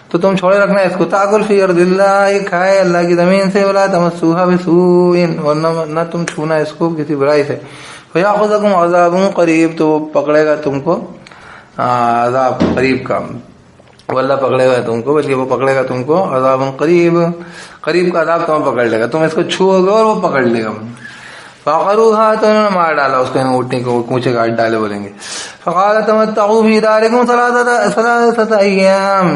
تو تم چھوڑے رکھنا اس کو، تَأْكُلْ فِي أَرْضِ اللَّهِ، کھائے اللہ کی زمین سے، وَلَا تَمَسُّوهَا بِسُوءٍ، اور نہ تم چھونا اس کو کسی برائی سے. فَيَأْخُذَكُمْ عَذَابٌ قَرِيبٌ، تو وہ پکڑے گا تم کو عذاب قریب کا، وہ اللہ پکڑے گا تم کو، بلکہ وہ پکڑے گا تم کو عذاب قریب کا عذاب تمہیں پکڑ لے گا، تم اس کو چھو گے اور وہ پکڑ لے گا. فَعَقَرُوهَا، تو انہوں نے مار ڈالا اس کو، اونٹنی کو کوچے کاٹ ڈالے بولیں گے. فَقَالَ تَمَتَّعُوا فِي دَارِكُمْ ثَلَاثَةَ أَيَّامٍ،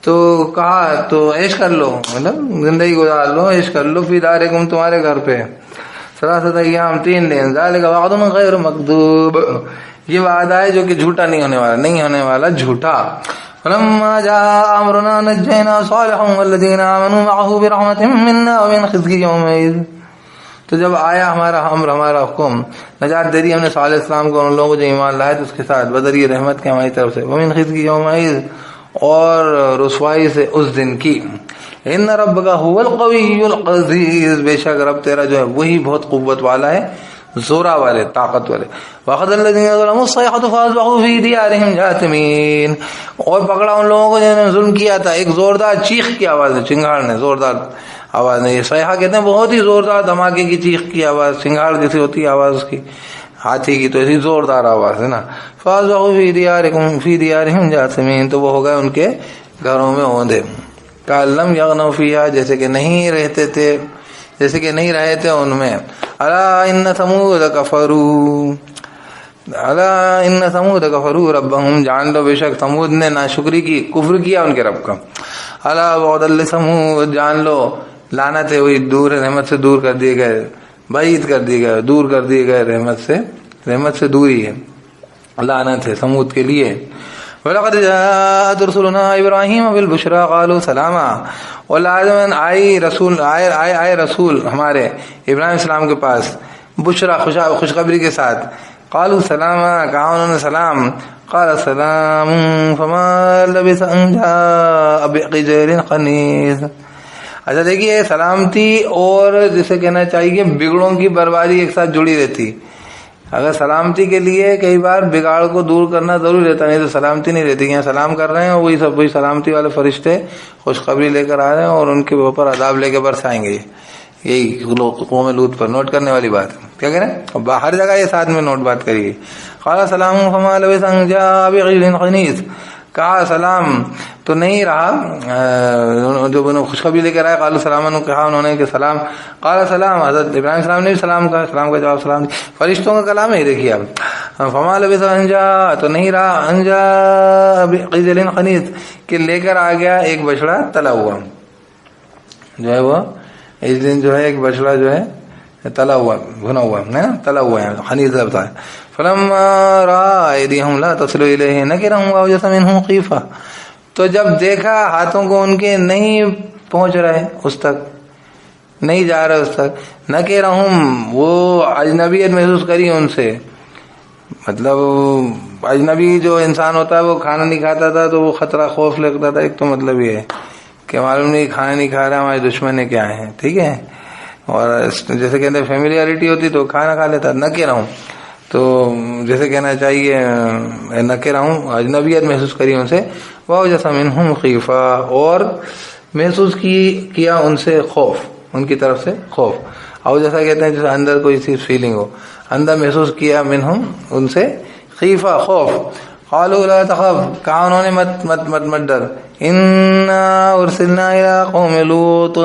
تو کہا تو عیش کر لو، مطلب زندگی گزار لو، عیش کر لو، فی دارکم تمہارے گھر پہ، ثلاثۃ ایام 3 دن، ذالک وعد غیر مکذوب، یہ وعدہ ہے جو کہ جھوٹا نہیں ہونے والا جھوٹا. فلما جاء امرنا نجینا صالحا والذین آمنوا معه برحمۃ منا ومن خزي یومئذ، تو جب آیا ہمارا امر، ہمارا حکم، نجات دے دی ہم نے صالح السلام کو، ان لوگوں جو ایمان لائے تو اس کے ساتھ بذریعہ رحمت کے ہماری طرف سے، ومن خزي یومئذ، اور رسوائی سے اس دن کی. ان ربک هو القوی العزیز، بے شک رب تیرا جو ہے وہی بہت قوت والا ہے، زورا والے، طاقت والے. وَأَخَذَ الَّذِينَ ظَلَمُوا الصَّيْحَةُ فَأَصْبَحُوا فِي دِيَارِهِمْ جَاثِمِينَ، اور پکڑا ان لوگوں کو جنہوں نے ظلم کیا تھا، ایک زوردار چیخ کی آواز ہے، چنگاڑ نے زوردار آواز نے، یہ صیحہ کہتے ہیں بہت ہی زوردار دھماکے کی چیخ کی آواز، چنگاڑ جیسی ہوتی ہے آواز اس کی، ہاتھی کی تو ایسی زوردار آواز ہے نا. فَأَصْبَحُوا فِي دِيَارِهِمْ جَاثِمِينَ، تو وہ ہو گئے ان کے گھروں میں اوندے، كَأَن لَّمْ يَغْنَوْا فِيهَا، جیسے کہ نہیں رہے تھے ان میں. الا ان ثمود کفروا ربهم، جان لو بے شک ثمود نے ناشکری کی، کفر کیا ان کے رب کا. الا بعدا لثمود، جان لو لعنت ہے وہی دور ہے، رحمت سے دور کر دیے گئے، بعید کر دیے گئے، دور کر دیے گئے رحمت سے دوری ہے، لعنت ہے ثمود کے لیے. وَلَقَدْ جَاءَتْ رُسُلُنَا إِبْرَاهِيمَ بِالْبُشْرَىٰ قَالُوا سَلَامًا، اور لازماً آئے رسول ہمارے ابراہیم السلام کے پاس، بشرا خوشخبری کے ساتھ، قالوا سلاما، کہا انہوں نے سلام. قال سلام فما لبث ان جاء بعجل خنیز. اچھا دیکھیے، سلامتی اور جسے کہنا چاہیے بگڑوں کی بربادی ایک ساتھ جڑی رہتی. اگر سلامتی کے لیے کئی بار بگاڑ کو دور کرنا ضروری رہتا، نہیں تو سلامتی نہیں رہتی. یہاں سلام کر رہے ہیں، وہی سلامتی والے فرشتے خوشخبری لے کر آ رہے ہیں اور ان کے اوپر عذاب لے کے برسائیں گے. یہی قوم لوط پر نوٹ کرنے والی بات. کیا کہہ رہے ہیں؟ ہر جگہ یہ ساتھ میں نوٹ بات کریے. قال سلام فما لبث ان جاء بعجل خنیز. کہا سلام تو نہیں رہا، جو خوشخبری لے کر آئے. قالوا سلاما، کہا انہوں نے کہ سلام. قال سلام، حضرت ابراہیم السلام نے بھی سلام کہا، سلام کا جواب سلام. فرشتوں کا کلام ہے دیکھیے آپ. فما لبث ان جاء، تو نہیں رہا، ان جاء بعجل خنیز، کہ لے کر آ گیا ایک بچڑا تلا ہوا. جو ہے وہ اس دن جو ہے ایک بچڑا جو ہے تلا ہوا، بھنا ہوا ہے نا، تلا ہوا ہے، خنیز بتایا. فلما رأى أيديهم لا تصل إليه نكرهم وأوجس منهم خيفة. تو جب دیکھا ہاتھوں کو ان کے نہیں پہنچ رہے اس تک، نہیں جا رہے اس تک. نکرهم، وہ اجنبیت محسوس کری ان سے. مطلب اجنبی جو انسان ہوتا ہے وہ کھانا نہیں کھاتا تھا تو وہ خطرہ خوف لگتا تھا. ایک تو مطلب یہ ہے کہ معلوم نہیں کھانا نہیں کھا رہا، ہمارے دشمن ہے کیا ہے، ٹھیک ہے. اور جیسے کہتے ہیں فیملیرٹی ہوتی تو کھانا کھا لیتا. نہ کہہ رہا ہوں تو جیسے کہنا چاہیے نہ کہہ رہا ہوں، اجنبیت محسوس کری ان سے. وَأَوْجَسَ مِنْهُمْ خِيفَةً، اور محسوس کیا ان سے خوف، ان کی طرف سے خوف. اور جیسا کہتے ہیں جیسے اندر کوئی چیز فیلنگ ہو، اندر محسوس کیا منہم ان سے خیفہ خوف. قالوا لا تخف، کہا انہوں نے مت ڈر. انا ارسلنا الى قوم لوط،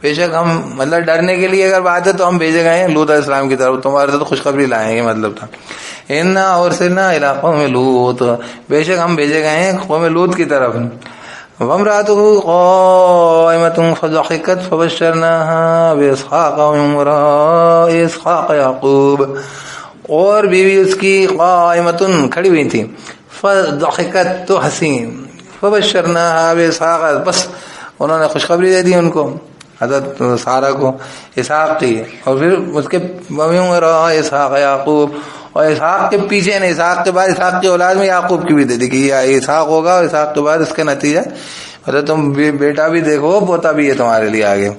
بے شک ہم، مطلب ڈرنے کے لیے اگر بات ہے تو ہم بھیجے گئے ہیں لوط علیہ السلام کی طرف، تمہارے سے تو خوشخبری لائیں گے، مطلب تھا. انا ارسلنا الى قوم لوط، بے شک ہم بھیجے گئے ہیں قوم لوط کی طرف. وامرأته قائمة فضحكت فبشرناها بإسحاق ومن وراء إسحاق يعقوب، اور بیوی اس کی قائمتن کھڑی ہوئی تھی، فضحكت تو حسین، فبشرناها بإسحاق، بس انہوں نے خوشخبری دے دی ان کو، حضرت سارہ کو، اسحاق کی. اور پھر اس کے ومن وراء إسحاق یعقوب، اور اسحاق کے پیچھے نہیں، اسحاق کے بعد اسحاق کی اولاد میں یعقوب کی بھی دے دی کہ یہ اسحاق ہوگا، اور اسحاق کے بعد اس کے نتیجہ مطلب تم بیٹا بھی دیکھو، پوتا بھی ہے تمہارے لیے آگے،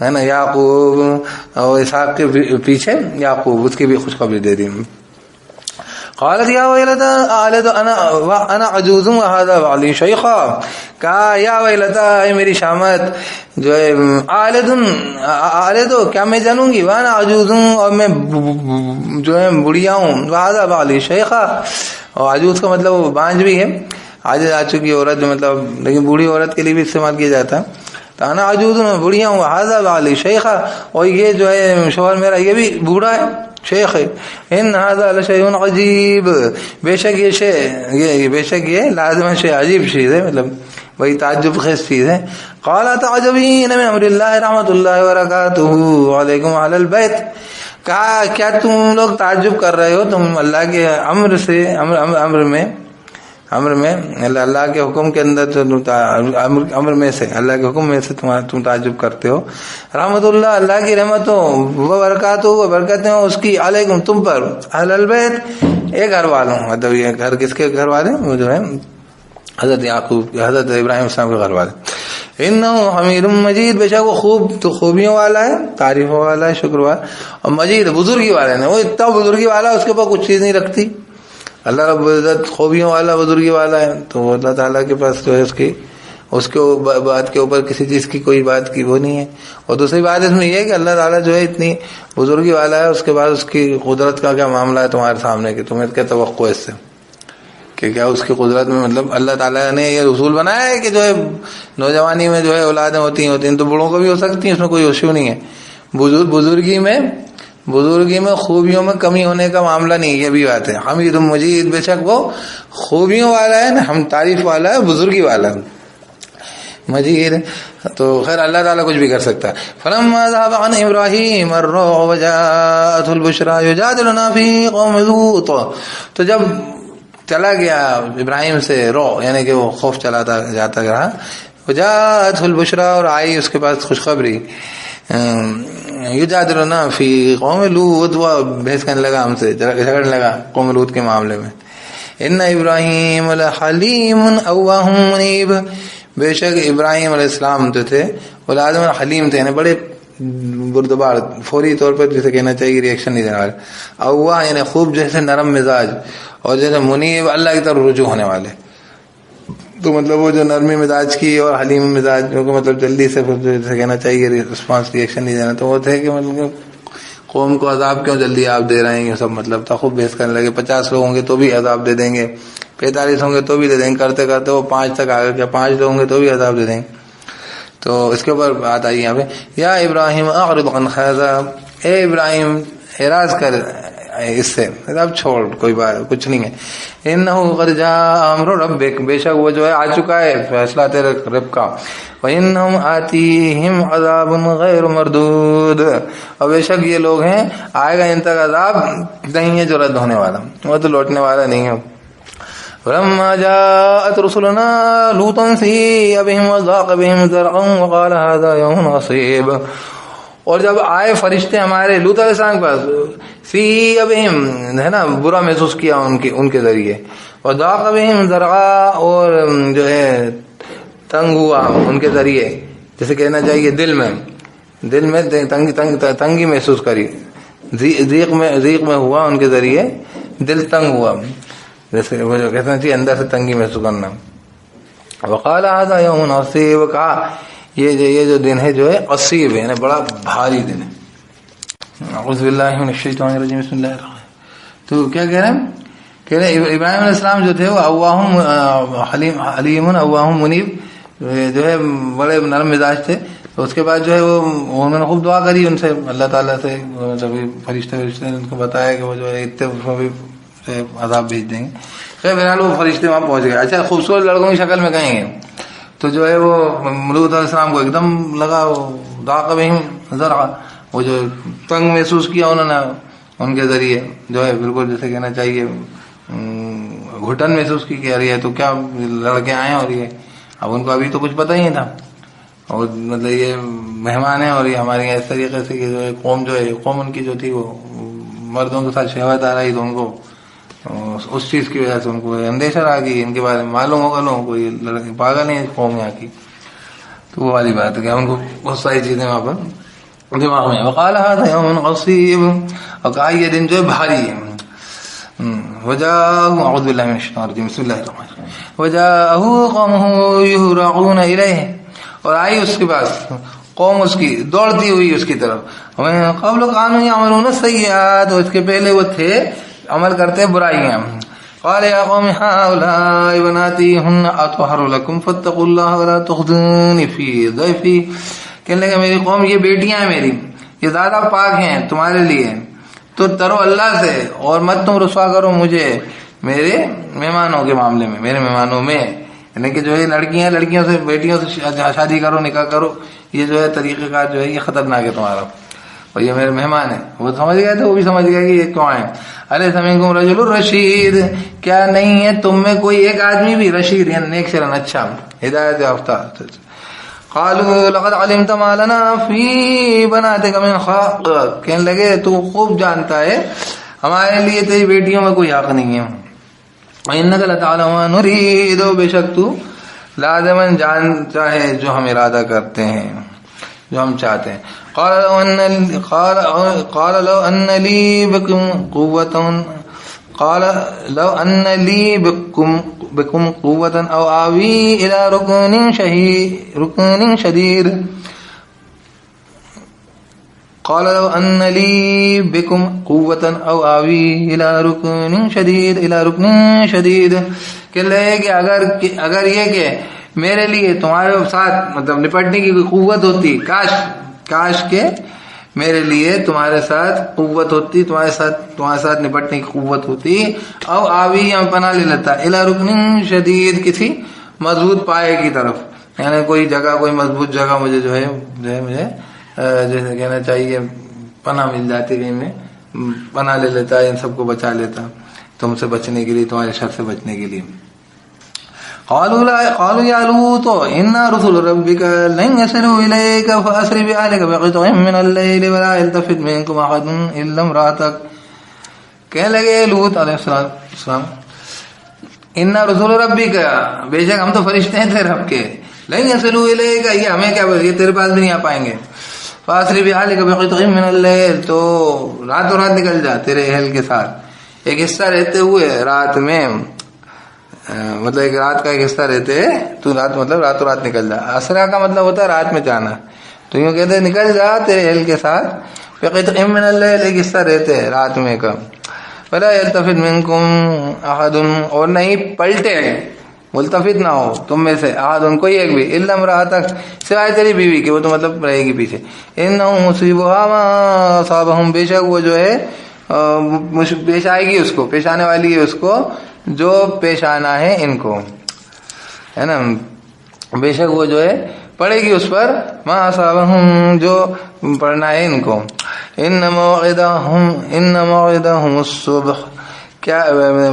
ہے نا. یعقوب، اور اسحاق کے پیچھے یعقوب، اس کی بھی خوشخبری دے دی. قالت یا ویلتا آلد انا عجوز وهذا بعلی شیخا، کہا یا ویلتا، اے میری شامت، جو ہے آلد کیا میں جانوں گی، وانا عجوز، اور میں جو ہے بڑھیا ہوں، وهذا بعلی شیخا، اور عجوز کا مطلب وہ بانج بھی ہے، آج آ چکی عورت جو مطلب، لیکن بوڑھی عورت کے لیے بھی استعمال کیا جاتا ہے. تو انا عجوز، میں بڑھیا ہوں، وهذا بعلی شیخا، اور یہ جو ہے شوہر میرا یہ بھی بوڑھا ہے، شیخ ہے. ان هذا لشیء عجیب، بے شک یہ شے، بے شک یہ لازم شے، عجیب چیز ہے، مطلب وہی تعجب خیز چیز ہے. قال تعجبین من امر اللہ رحمۃ اللہ وبرکاتہ علیکم اہل البیت، کہا کیا تم لوگ تعجب کر رہے ہو تم اللہ کے امر سے، امر میں اللہ کے حکم کے اندر، امر میں سے، اللہ کے حکم میں سے تم تعجب کرتے ہو. رحمت اللہ، اللہ کی رحمت ہو، وہ برکات ہو، وہ برکتیں ہو اس کی، علیکم تم پر، اہل البیت، ایک گھر والوں، مطلب یہ گھر کس کے گھر والے، وہ جو ہے حضرت یعقوب، حضرت ابراہیم السلام کے گھر والے. انہ حمید مجید، بے شک وہ خوب تو خوبیوں والا ہے، تعریفوں والا ہے، شکر والا، اور مجید بزرگی والا ہے. وہ اتنا بزرگی والا، اس کے اوپر کچھ چیز نہیں رکھتی. اللہ رب العزت خوبیوں والا، بزرگی والا ہے، تو اللہ تعالیٰ کے پاس جو ہے اس کے بات کے اوپر کسی چیز کی کوئی بات کی وہ نہیں ہے. اور دوسری بات اس میں یہ ہے کہ اللہ تعالیٰ جو ہے اتنی بزرگی والا ہے، اس کے بعد اس کی قدرت کا کیا معاملہ ہے تمہارے سامنے، کہ تمہیں کیا توقع ہے اس سے، کہ کیا اس کی قدرت میں، مطلب اللہ تعالیٰ نے یہ رسول بنایا ہے کہ جو ہے نوجوانی میں جو ہے اولادیں ہوتی ہیں تو بوڑھوں کو بھی ہو سکتی ہیں، اس میں کوئی ایشو نہیں ہے. بزرگی میں خوبیوں میں کمی ہونے کا معاملہ نہیں، یہ بھی بات ہے. حمید مجید، بے شک وہ خوبیوں والا ہے نا، ہم تعریف والا ہے، بزرگی والا ہے، مجید. تو خیر اللہ تعالیٰ کچھ بھی کر سکتا ہے. فلما ذهب عن ابراہیم الروع وجاءته البشرى يجادلنا في قوم لوط، تو جب چلا گیا ابراہیم سے روع، یعنی کہ وہ خوف چلاتا جاتا رہا، وجاءته البشرى، اور آئی اس کے پاس خوشخبری، یجادلنا فی قوم لوط، وہ بحث کرنے لگا ہم سے، جھگڑنے لگا قوم لوط کے معاملے میں. ان ابراہیم لحلیم اواہ منیب، بے شک ابراہیم علیہ السلام جو تھے وہ لازم حلیم تھے، یعنی بڑے بردبار، فوری طور پر جسے کہنا چاہیے ریئیکشن نہیں دینے والے. اواہ یعنی خوب جیسے نرم مزاج، اور جیسے منیب اللہ کی طرف رجوع ہونے والے. تو مطلب وہ جو نرمی مزاج کی اور حلیم مزاج جو کہ مطلب جلدی سے جیسے کہنا چاہیے رسپانس ریئیکشن نہیں دینا، تو وہ تھے کہ مطلب قوم کو عذاب کیوں جلدی آپ دے رہے ہیں، یہ سب مطلب تھا. خوب بحث کرنے لگے. 50 لوگ ہوں گے تو بھی عذاب دے دیں گے، 45 ہوں گے تو بھی دے دیں گے، کرتے کرتے وہ 5 تک آ گئے، کیا 5 لوگ ہوں گے تو بھی عذاب دے دیں گے. تو اس کے اوپر بات آئی یہاں پہ، یا ابراہیم اعرض عن هذا، اے ابراہیم اعراض کر اس سے، اب چھوڑ، کوئی بات کچھ نہیں ہے. انہ قد جاء امر ربک، بے شک وہ جو ہے آ چکا ہے فیصلہ تیرے رب کا. وانہم آتیہم عذاب غیر مردود، اور بے شک یہ لوگ ہیں آئے گا ان تک عذاب نہیں ہے جو رد ہونے والا، وہ تو لوٹنے والا نہیں ہے. فلما جاءت رسلنا لوطا سیء بهم وضاق بهم ذرعا وقال هذا يوم عصیب، اور جب آئے فرشتے ہمارے لوط علیہ السلام کے پاس، سیء بهم ہے نا برا محسوس کیا ان کے ذریعے، وضاق بهم ذرعا اور جو ہے تنگ ہوا ان کے ذریعے، جیسے کہنا چاہیے دل میں تنگی محسوس کری، ضیق میں ہوا ان کے ذریعے، دل تنگ ہوا، جیسے وہ جو کہنا چاہیے اندر سے تنگی محسوس کرنا. وقال هذا يوم عصیب، کہا یہ جو دن ہے جو ہے عصیب ہے، یعنی بڑا بھاری دن ہے. اعوذ باللہ من الشیطان الرجیم، بسم اللہ الرحمن الرحیم. تو کیا کہہ رہے ہیں؟ کہہ رہے ابراہیم علیہ السلام جو تھے وہ اواہم حلیم اواہم منیب، جو ہے بڑے نرم مزاج تھے. تو اس کے بعد جو ہے وہ انہوں نے خوب دعا کری ان سے، اللہ تعالیٰ سے، سبھی فرشتے نے ان کو بتایا کہ وہ جو ہے اتنے بھی عذاب بھیج دیں گے. خیر بہرحال وہ فرشتے وہاں پہنچ گئے. اچھا خوبصورت لڑکوں کی شکل میں کہیں گے، تو جو ہے وہ لوط علیہ السلام کو ایک دم لگا ضاق بہم ذرعا، وہ جو تنگ محسوس کیا انہوں نے ان کے ذریعے، جو ہے بالکل جیسے کہنا چاہیے گھٹن محسوس کی کہ ہے تو کیا لڑکے آئے اور یہ، اب ان کو ابھی تو کچھ پتہ ہی نہیں تھا، اور مطلب یہ مہمان ہیں اور یہ ہمارے یہاں اس طریقے سے کہ جو ہے قوم ان کی جو تھی وہ مردوں کے ساتھ شہوت آ رہی، تو ان کو اس چیز کی وجہ سے ان کو اندیشہ آ گئی، ان کے بارے میں معلوم ہوگا لوگوں کو یہ لڑکے پاگل ہیں قوم یہاں کی. تو وہ والی بات ہے کہ ان کو بہت ساری چیزیں وہاں پر دماغ میں. وقال هذا يوم عصیب، اور کہا یہ دن جو ہے بھاری ہے. وجاءه اعوذ باللہ من الشیطان الرجیم بسم اللہ الرحمن الرحیم. وجاءه قومه يهرعون الیہ، اور آئی اس کے پاس قوم اس کی دوڑتی ہوئی اس کی طرف. قبل كانوا يعملون السیئات، اور اس کے پہلے وہ تھے عمل کرتے برائیاں. قال يا قوم هؤلاء بناتي هن اطهر لكم فاتقوا الله ولا تخزوني في ضيفي، کہنے لگے میری قوم یہ بیٹیاں ہیں میری، یہ زیادہ پاک ہیں تمہارے لیے، تو ڈرو اللہ سے اور مت تم رسوا کرو مجھے میرے مہمانوں کے معاملے میں، میرے مہمانوں میں. یعنی کہ جو ہے لڑکیوں سے بیٹیوں سے شادی کرو، نکاح کرو، یہ جو ہے طریقہ کار جو ہے یہ خطرناک ہے تمہارا، اور یہ میرے مہمان ہیں. وہ سمجھ گئے تو وہ بھی سمجھ گیا کہ یہ کون ہے. الیس منکم رجل رشید، کیا نہیں ہے تم میں کوئی ایک آدمی بھی رشید، یعنی نیک چلن، اچھا ہدایت یافتہ. قالوا لقد علمت ما لنا في بناتك من حق، کہنے لگے تو خوب جانتا ہے ہمارے لیے تیری بیٹیوں میں کوئی حق نہیں ہے. وانك لتعلم ما نريد، بے شک تو لازماً جانتا ہے جو ہم ارادہ کرتے ہیں، جو ہم چاہتے ہیں. قال لو ان لي بكم قوة او آوي الى ركن شديد. قال لو ان لي بكم قوة او آوي الى ركن شديد، کہ لے کہ اگر یہ کہ میرے لیے تمہارے ساتھ مطلب نپٹنے کی کوئی قوت ہوتی، کاش کہ میرے لیے تمہارے ساتھ قوت ہوتی، تمہارے ساتھ نپٹنے کی قوت ہوتی، او آوی یا پناہ لے لیتا الی رکن شدید، کسی مضبوط پائے کی طرف، یعنی کوئی جگہ، کوئی مضبوط جگہ مجھے جو ہے مجھے جیسے کہنا چاہیے پناہ مل جاتی، میں پناہ لے لیتا، ان سب کو بچا لیتا تم سے بچنے کے لیے، تمہارے شر سے بچنے کے لیے. قالوا يا لوط إنا رسل ربك لن يصلوا إليك فأسر بأهلك بقطع من الليل ولا يلتفت منكم أحد إلا امرأتك. کہنے لگے لوط علیہ السلام انا رسول ربک، بے شک ہم تو فرشتے ہیں تیرے رب کے، لن يصلوا إليك، یہ ہمیں کیا، یہ تیرے پاس بھی نہیں آ پائیں گے. فأسر بأهلك بقطع من الليل، تو راتوں رات نکل جا تیرے اہل کے ساتھ ایک حصہ رہتے ہوئے رات میں، مطلب ایک رات کا ایک حصہ رہتے تو رات مطلب راتوں رات نکل جا. اسرا کا مطلب ہوتا ہے رات میں جانا، تو یوں کہتے ہیں نکل جا تیرے اہل کے ساتھ بقطع من الليل، ایک حصہ رہتے رات میں کا. ولا يلتفت منكم احد، اور نہیں پلٹے ملتفت نہ ہو تم میں سے احد کوئی ایک بھی، الا امرأتک، سوائے تیری بیوی کے، وہ تو مطلب رہے گی پیچھے. انه مصیبها ما اصابهم، بے شک وہ جو ہے پیش آئے گی اس کو، پیش آنے والی ہے اس کو جو پیش آنا ہے ان کو، ہے نا. بے شک وہ جو ہے پڑے گی اس پر ما اصابهم، جو پڑھنا ہے ان کو. ان موعدهم الصبح، کیا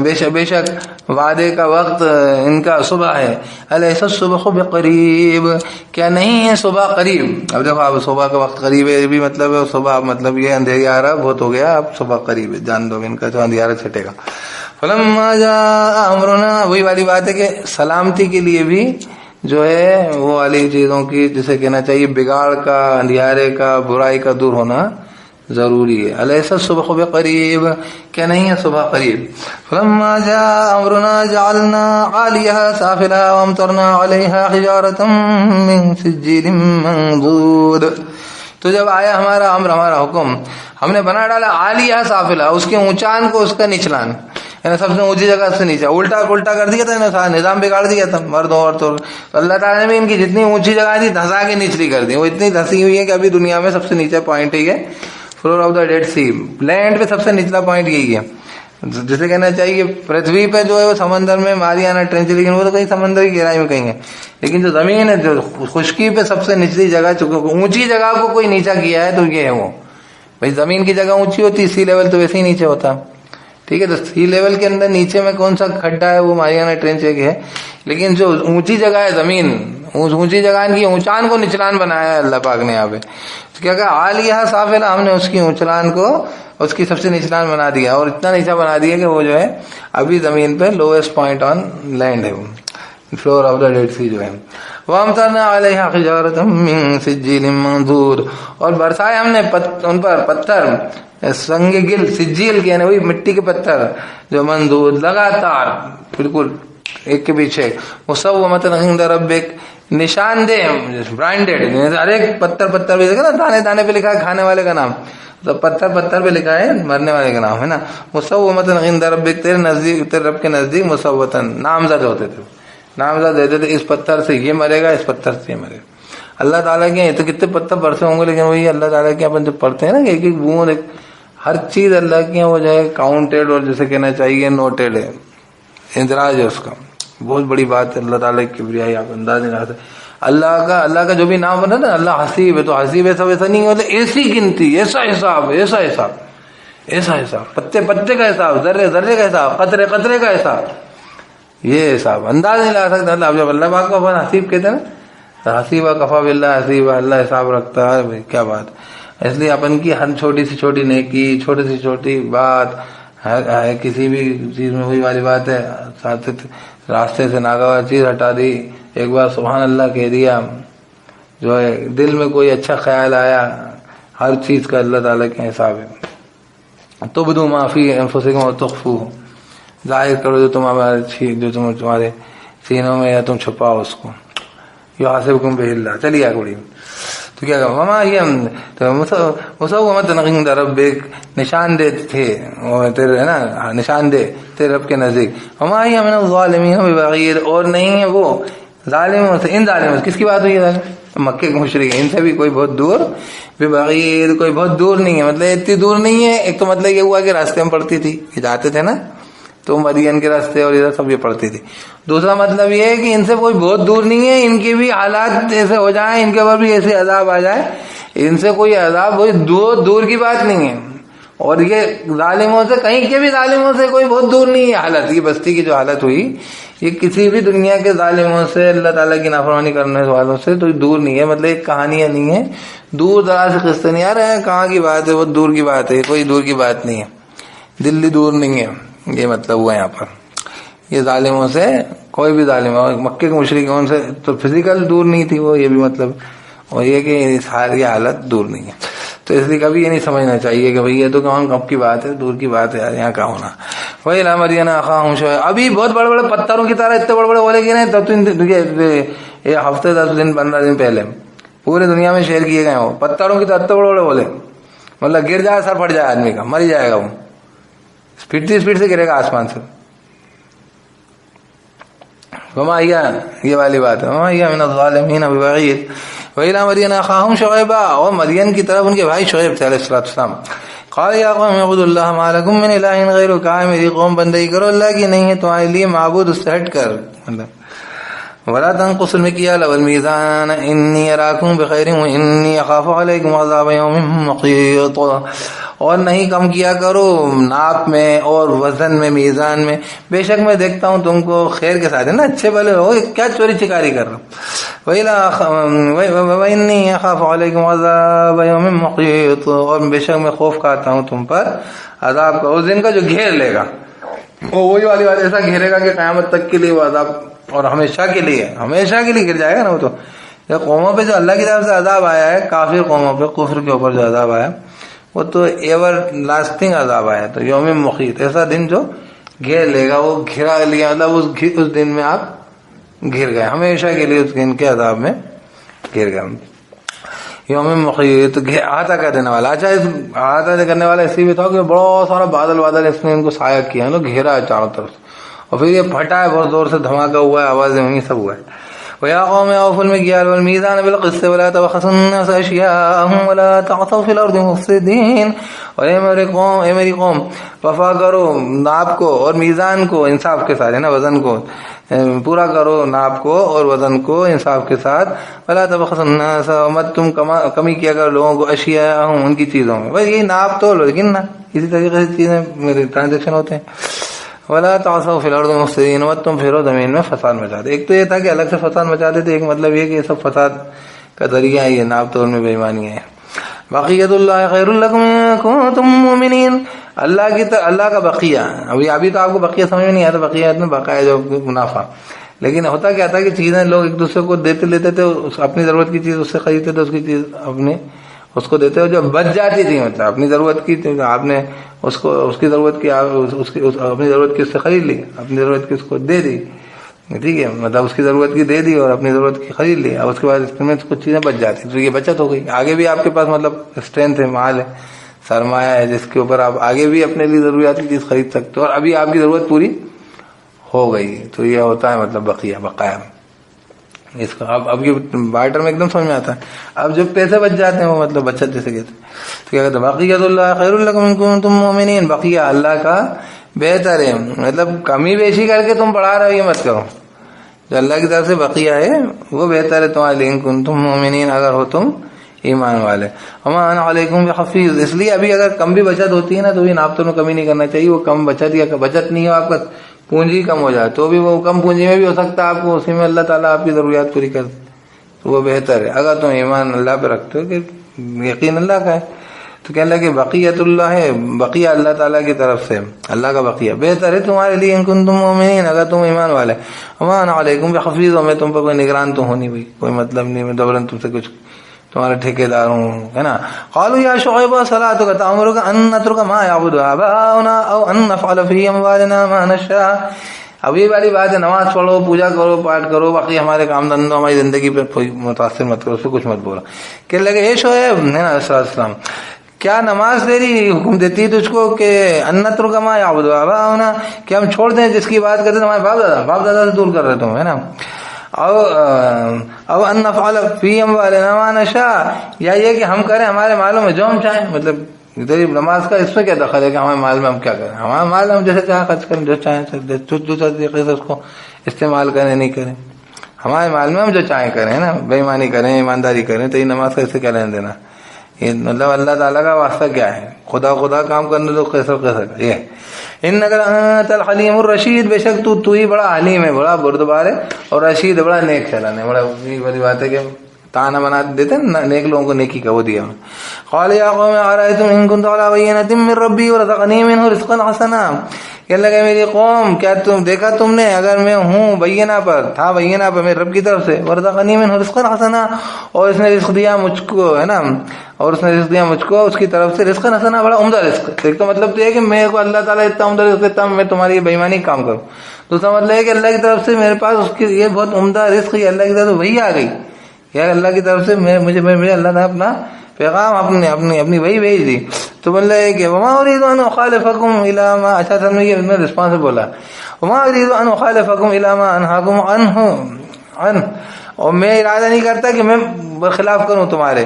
بے شک وعدے کا وقت ان کا صبح ہے. الیس الصبح بقریب، کیا نہیں ہے صبح قریب. اب دیکھو اب صبح کا وقت قریب ہے، یہ بھی مطلب ہے صبح، مطلب یہ اندھیرا آ رہا بہت ہو گیا، اب صبح قریب ہے، جان دو ان کا جو اندھیرا چھٹے گا. فلما جاء امرنا، وہی والی بات ہے کہ سلامتی کے لیے بھی جو ہے وہ والی چیزوں کی جسے کہنا چاہیے بگاڑ کا، اندھیارے کا، برائی کا دور ہونا ضروری ہے. الیس الصبح بقریب، کیا نہیں ہے صبح قریب. فلما جاء امرنا جعلنا عالیہا سافلہا وامطرنا علیہا حجارۃ من سجیل منضود. تو جب آیا ہمارا امر، ہمارا حکم، ہم نے بنا ڈالا عالیہ سافلہ، اس کے اونچان کو، اس کا نچلان، یعنی سب سے اونچی جگہ سے نیچے الٹا کر دیا تھا، سارا نظام بگاڑ دیا تھا مردوں عورتوں. تو اللہ تعالیٰ نے بھی ان کی جتنی اونچی جگہ تھی دھسا کے نچلی کر دی. وہ اتنی دھسی ہوئی ہے کہ ابھی دنیا میں سب سے نیچے پوائنٹ ہی ہے floor of the Dead Sea, land پہ سب سے نچلا پوائنٹ یہی ہے. جسے کہنا چاہیے پرتھوی پہ جو ہے وہ سمندر میں ماریانا ٹرینچ، لیکن وہ تو کہیں سمندر کی گہرائی میں کہیں ہے. لیکن جو زمین ہے، جو خشکی پہ سب سے نچلی جگہ، اونچی جگہ کو کوئی نیچا کیا ہے تو یہ ہے وہ. بھائی زمین کی جگہ اونچی ہوتی، سی لیول تو ویسے ہی نیچے ہوتا، ٹھیک ہے. تو سی لیول کے اندر نیچے میں کون سا کھڈا ہے، وہ ماریانا ٹرینچ ایک ہے. لیکن جو اونچی جگہ ہے زمین، اونچی جگہ ان کی اونچان کو نچلان بنایا ہے اللہ پاک نے یہاں پہ. کیا کہا عالیہ سافلہ، ہم نے اس کی اونچلان کو اس کی سب سے نچلان بنا دیا، اور اتنا نیچا بنا دیا کہ وہ جو ہے ابھی زمین پہ لوئسٹ پوائنٹ آن لینڈ ہے، فلور آف دا ڈیڈ سی جو ہے. وامطرنا علیہا حجارۃ من سجیل منضود، اور برسائے ہم نے ان پر پتھر سنگ گل، سجیل کے یعنی وہی مٹی کے پتھر جو منضود لگاتار بالکل ایک کے پیچھے. مسومۃ عند ربک، نشان دہ، برانڈیڈ، ہر ایک پتھر پہ دیکھا نا، دانے دانے پہ لکھا ہے کھانے والے کا نام، تو پتھر پہ لکھا ہے مرنے والے کا نام، ہے نا. مسومۃ عند ربک، تیرے نزدیک، تیرے رب کے نزدیک مسومۃ، نامزد ہوتے تھے، نامزد دیتے تھے، اس پتھر سے یہ مرے گا، اس پتھر سے یہ مرے گا. اللہ تعالیٰ کے تو کتنے پتھر برسے ہوں گے، لیکن وہی اللہ تعالیٰ کے اپن جو پڑھتے ہیں نا کہ ایک ایک بوند، ہر چیز اللہ کی وہ جو ہے کاؤنٹیڈ، اور جیسے کہنا چاہیے نوٹیڈ ہے، اندراج ہے اس کا. بہت بڑی بات ہے اللہ تعالیٰ کی کبریائی، آپ انداز نہیں لگاتے. اللہ کا جو بھی نام بنا نا، اللہ حسیب ہے، تو حسیب ایسا ویسا نہیں ہوتا، ایسی گنتی، ایسا حساب، ایسا حساب، ایسا حساب، پتے کا حساب، ذرے کا حساب، قطرے کا حساب، یہ حساب انداز نہیں لگا سکتا. اللہ جب اللہ پاک کو حسیب کہتے ہیں نا، حسیبہ کفا باللہ حسیبہ، اللہ حساب رکھتا ہے، کیا بات. اس لیے اپن کی ہر چھوٹی سی چھوٹی نیکی، چھوٹی سی چھوٹی بات ہے، کسی بھی چیز میں وہی والی بات ہے، راستے سے ناگوار چیز ہٹا دی، ایک بار سبحان اللہ کہہ دیا، جو ہے دل میں کوئی اچھا خیال آیا، ہر چیز کا اللہ تعالیٰ کے حساب ہے. تبدو ما فی انفسکم وتخفوہ، ظاہر کرو جو تمہارے سینوں میں، یا تم چھپاؤ اس کو. یحاسبکم بہ اللہ. چلیے آگے. تو کیا کہا وما یہ مسومۃ عند ربک، نشان دے تھے تیرے، ہے نا، نشان دے تیرے رب کے نزدیک. وما ہی من الظالمین ببعید، اور نہیں ہے وہ ظالموں سے، ان ظالموں سے کس کی بات ہوئی ہے؟ مکے کے مشرک، ان سے بھی کوئی بہت دور، ببعید کوئی بہت دور نہیں ہے، مطلب اتنی دور نہیں ہے. ایک تو مطلب یہ ہوا کہ راستے میں پڑتی تھی، جاتے تھے نا تو مدین کے راستے اور ادھر سب یہ پڑتی تھی. دوسرا مطلب یہ ہے کہ ان سے کوئی بہت دور نہیں ہے، ان کے بھی حالات ایسے ہو جائیں، ان کے اوپر بھی ایسے عذاب آ جائے، ان سے کوئی عذاب کوئی دور کی بات نہیں ہے. اور یہ ظالموں سے, کہیں کے بھی ظالموں سے کوئی بہت دور نہیں ہے حالت. یہ بستی کی جو حالت ہوئی یہ کسی بھی دنیا کے ظالموں سے, اللہ تعالیٰ کی نافرمانی کرنے والوں سے تو دور نہیں ہے. مطلب ایک کہانیاں نہیں ہے, دور دراز سے قصے نہیں آ رہے ہیں. کہاں کی بات ہے, بہت دور کی بات ہے, کوئی دور کی بات نہیں ہے. دلی دور نہیں ہے, یہ مطلب ہوا یہاں پر. یہ ظالموں سے کوئی بھی ظالم ہو, مکے کے مشرکین سے تو فزیکل دور نہیں تھی وہ, یہ بھی مطلب, اور یہ کہ یہ حالت دور نہیں ہے. تو اس لیے کبھی یہ نہیں سمجھنا چاہیے کہ بھئی یہ تو کب کی بات ہے, دور کی بات ہے, یہاں کا ہونا. وہی لا مدین اخاہم شعیب, ابھی بہت بڑے بڑے پتھروں کی طرح اتنے بڑے بڑے بولے گئے نہیں, تب تو یہ ہفتے 10 دن 15 دن پہلے پورے دنیا میں شیئر کیے گئے وہ پتھروں کی طرح اتنے بڑے بڑے بولے, مطلب گر جائے, سر پھٹ جائے آدمی کا, مر جائے گا وہ, اسپیڈ سے گرے گا آسمان سے. وما یہ والی بات ہے, وما من الظالمین ببعید. وإلى مدین اخاہم شعیبا, اور مدین کی طرف ان کے بھائی شعیب تھے علیہ السلام. قال یا قوم اعبدوا اللہ ما لکم من الہ غیرہ, کہا میری قوم بندگی کرو اللہ کی نہیں ہے تمہارے لیے معبود اس سے ہٹ کر. ولا تنقصوا المکیال والمیزان انی اراکم بخیر وانی اخاف علیکم عذاب یوم محیط, اور نہیں کم کیا کرو ناپ میں اور وزن میں, میزان میں, بے شک میں دیکھتا ہوں تم کو خیر کے ساتھ, ہے نا, اچھے بھلے ہو, کیا چوری چکاری کر رہا ہوں. وانی اخاف علیکم عذاب یوم محیط, اور بے شک میں خوف کھاتا ہوں تم پر عذاب کا, اس دن کا جو گھیر لے گا, وہی والی بات, ایسا گھیرے گا کہ قیامت تک کے لیے وہ عذاب, اور ہمیشہ کے لیے گر جائے گا نا. وہ تو یہ قوموں پہ جو اللہ کی طرف سے عذاب آیا ہے, کافر قوموں پہ کفر کے اوپر جو عذاب آیا وہ تو ایور لاسٹنگ عذاب آیا. تو یوم محیط, ایسا دن جو گھیر لے گا, وہ گھرا لیا, مطلب اس دن میں آپ گر گئے, ہمیشہ کے لیے اس دن کے عذاب میں گر گئے. یوم محیط, احاطہ کر دینے والا. اچھا, اس احاطہ کرنے والا اسی بھی تھا کہ بڑا سارا بادل اس نے ان کو سایہ کیا, گھیرا ہے چاروں طرف, اور پھر یہ پھٹا ہے, بہت زور سے دھماکہ ہوا ہے, آوازیں ہوئی, سب ہوا ہے. وَيَا قَوْمِ أَوْفُوا الْمِكْيَالَ وَالْمِيزَانَ بِالْقِسْطِ وَلَا تَبْخَسُوا النَّاسَ أَشْيَاءَهُمْ وَلَا تَعْثَوْا فِي الْأَرْضِ مُفْسِدِينَ. اور اے میری قوم, وفا کرو ناپ کو اور میزان کو انصاف کے ساتھ, ہے نا, وزن کو پورا کرو, ناپ کو اور وزن کو انصاف کے ساتھ. وَلَا تَبْخَسُوا النَّاسَ, مت تم کمی کیا کرو لوگوں کو, أشياءهم, ان کی چیزوں میں, بس یہی ناپ تو, لیکن نا اسی طریقے سے چیزیں میرے ٹرانزیکشن ہوتے ہیں. ولا تعصوا فی الارض مفسدین, مت تم پھرو زمین میں فساد مچاتے. ایک تو یہ تھا کہ الگ سے فساد مچاتے تھے, ایک مطلب یہ کہ یہ سب فساد کا ذریعہ ہے, یہ ناپ تول میں بے ایمانی ہے. بقیت اللہ خیر لکم ان کنتم مؤمنین, اللہ کا بقیہ. ابھی تو آپ کو بقیہ سمجھ میں نہیں آتا, بقیہ اتنا بقایا جو منافع, لیکن ہوتا کیا تھا کہ چیزیں لوگ ایک دوسرے کو دیتے لیتے تھے, اپنی ضرورت کی چیز اس سے خریدتے تھے, اس کی چیز اپنے اس کو دیتے ہو جو بچ جاتی تھی, مطلب اپنی ضرورت کی آپ نے اس کی ضرورت کی, اپنی ضرورت کی اس سے خرید لی, اپنی ضرورت کی اس کو دے دی, ٹھیک ہے, مطلب اس کی ضرورت کی دے دی اور اپنی ضرورت کی خرید لی, اور اس کے بعد اس میں کچھ چیزیں بچ جاتی, تو یہ بچت ہو گئی. آگے بھی آپ کے پاس مطلب اسٹرینتھ ہے, مال ہے, سرمایہ ہے, جس کے اوپر آپ آگے بھی اپنے لیے ضروریات کی چیز خرید سکتے ہو, اور ابھی آپ کی ضرورت پوری ہو گئی. تو یہ ہوتا ہے مطلب بقایا. اس کو اب یہ بارٹر میں ایک دم سمجھ میں آتا ہے. اب جب پیسے بچ جاتے ہیں وہ مطلب بچت جیسے کہتے ہیں, تو کیا کہتے ہیں, بقیت اللہ خیر لکم ان کنتم مؤمنین, بقیہ اللہ کا بہتر ہے, مطلب کمی بیشی کر کے تم بڑھا رہے ہو, یہ مت کرو. جو اللہ کی طرف سے بقیہ ہے وہ بہتر ہے تمہارے لیے, ان کنتم مؤمنین, اگر ہو تم ایمان والے. وما انا علیکم بحفیظ, اس لیے ابھی اگر کم بھی بچت ہوتی ہے نا, تو بھی ناپ تو میں کمی نہیں کرنا چاہیے. وہ کم بچت یا بچت نہیں ہو, آپ کا پونجی کم ہو جائے تو بھی وہ کم پونجی میں بھی ہو سکتا ہے, آپ کو اسی میں اللہ تعالیٰ آپ کی ضروریات پوری کر دے, تو وہ بہتر ہے اگر تم ایمان اللہ پہ رکھتے ہو کہ یقین اللہ کا ہے. تو کہنے لگے بقیت اللہ ہے, بقیہ اللہ تعالیٰ کی طرف سے, اللہ کا بقیہ بہتر ہے تمہارے لیے, ان کنتم مؤمنین, اگر تم ایمان والے. وما انا علیکم بحفیظ, میں تم پر کوئی نگران تو ہونی بھائی, کوئی مطلب نہیں, میں دورن تم سے کچھ تمہارا ٹھیکیدار ہوں, ہے نا. قالوا یا شعیب صلاتک تأمرک ان نترک ما یعبد آباؤنا او ان نفعل فی اموالنا ما نشاء. اب یہ والی بات ہے, نماز پڑھو, پوجا کرو, پاٹ کرو, باقی ہمارے کام دھندوں, ہماری زندگی پہ کوئی متاثر مت کرو, اس پہ کچھ مت بولا. کہ لگے اے شعیب, ہے نا علیہ السلام, کیا نماز تیری حکم دیتی ہے تجھ کو کہ ان نترک ما یعبد آباؤنا, کہ ہم چھوڑ دیں جس کی بات کرتے ہمارے باپ دادا سے دور کر رہے تم, ہے نا. او ان نفعل فی اموالنا ما نشاء, یا یہ کہ ہم کریں ہمارے مالوں میں جو ہم چاہیں. مطلب تیری نماز کا اس میں کیا دخل ہے کہ ہمارے مال میں ہم کیا کریں, ہمارا مال ہم جیسے چاہیں خرچ کریں, جو چاہیں دوسرے طریقے سے اس کو استعمال کریں, نہیں کریں, ہمارے مال میں ہم جو چاہیں کریں, نا, بے ایمانی کریں, ایمانداری کریں, تو یہ نماز کا اس سے کیا لینا دینا, مطلب اللہ تعالیٰ کا واسطہ کیا ہے؟ خدا کام کرنے دو، کیسا یہ انک انت الحلیم الرشید، بے شک تو ہی بڑا حلیم ہے، بڑا بردبار ہے، اور رشید بڑا نیک چلن ہے۔ بڑا بڑی بات ہے کہ تانا بنا دیتے ہیں نیک لوگوں کو، نیکی کا وہ دیا۔ قال یا قوم ارأیتم ان کنت علی بینۃ من ربی ورزقنی منہ رزقا حسنا، کہنے لگا میری قوم کیا تم دیکھا تم نے اگر میں ہوں بینہ پر، تھا بینہ پر میرے رب کی طرف سے، ورزقنی منہ رزقا حسنا، اور اس نے رزق دیا مجھ کو، ہے نا، اور اس نے رزق دیا مجھ کو اس کی طرف سے رزقا حسنا، بڑا عمدہ رزق۔ ایک تو مطلب تو یہ کہ میرے کو اللہ تعالیٰ اتنا عمدہ رزق دیتا میں تمہاری بےایمانی کام کروں، دوسرا مطلب ہے کہ اللہ کی طرف سے میرے پاس اس کی یہ بہت عمدہ رزق، یہ اللہ کی طرف سے وہی آ گئی، یا اللہ کی طرف سے مجھے اللہ نے اپنا پیغام اپنی وہی بھیج دی۔ تو بولے کہ وما اريد ان اخالفكم الى ما، اچھا سر میں رسپانس بولا، وما اريد ان اخالفكم الى ما انهاكم عنه، اور میں ارادہ نہیں کرتا کہ میں برخلاف کروں تمہارے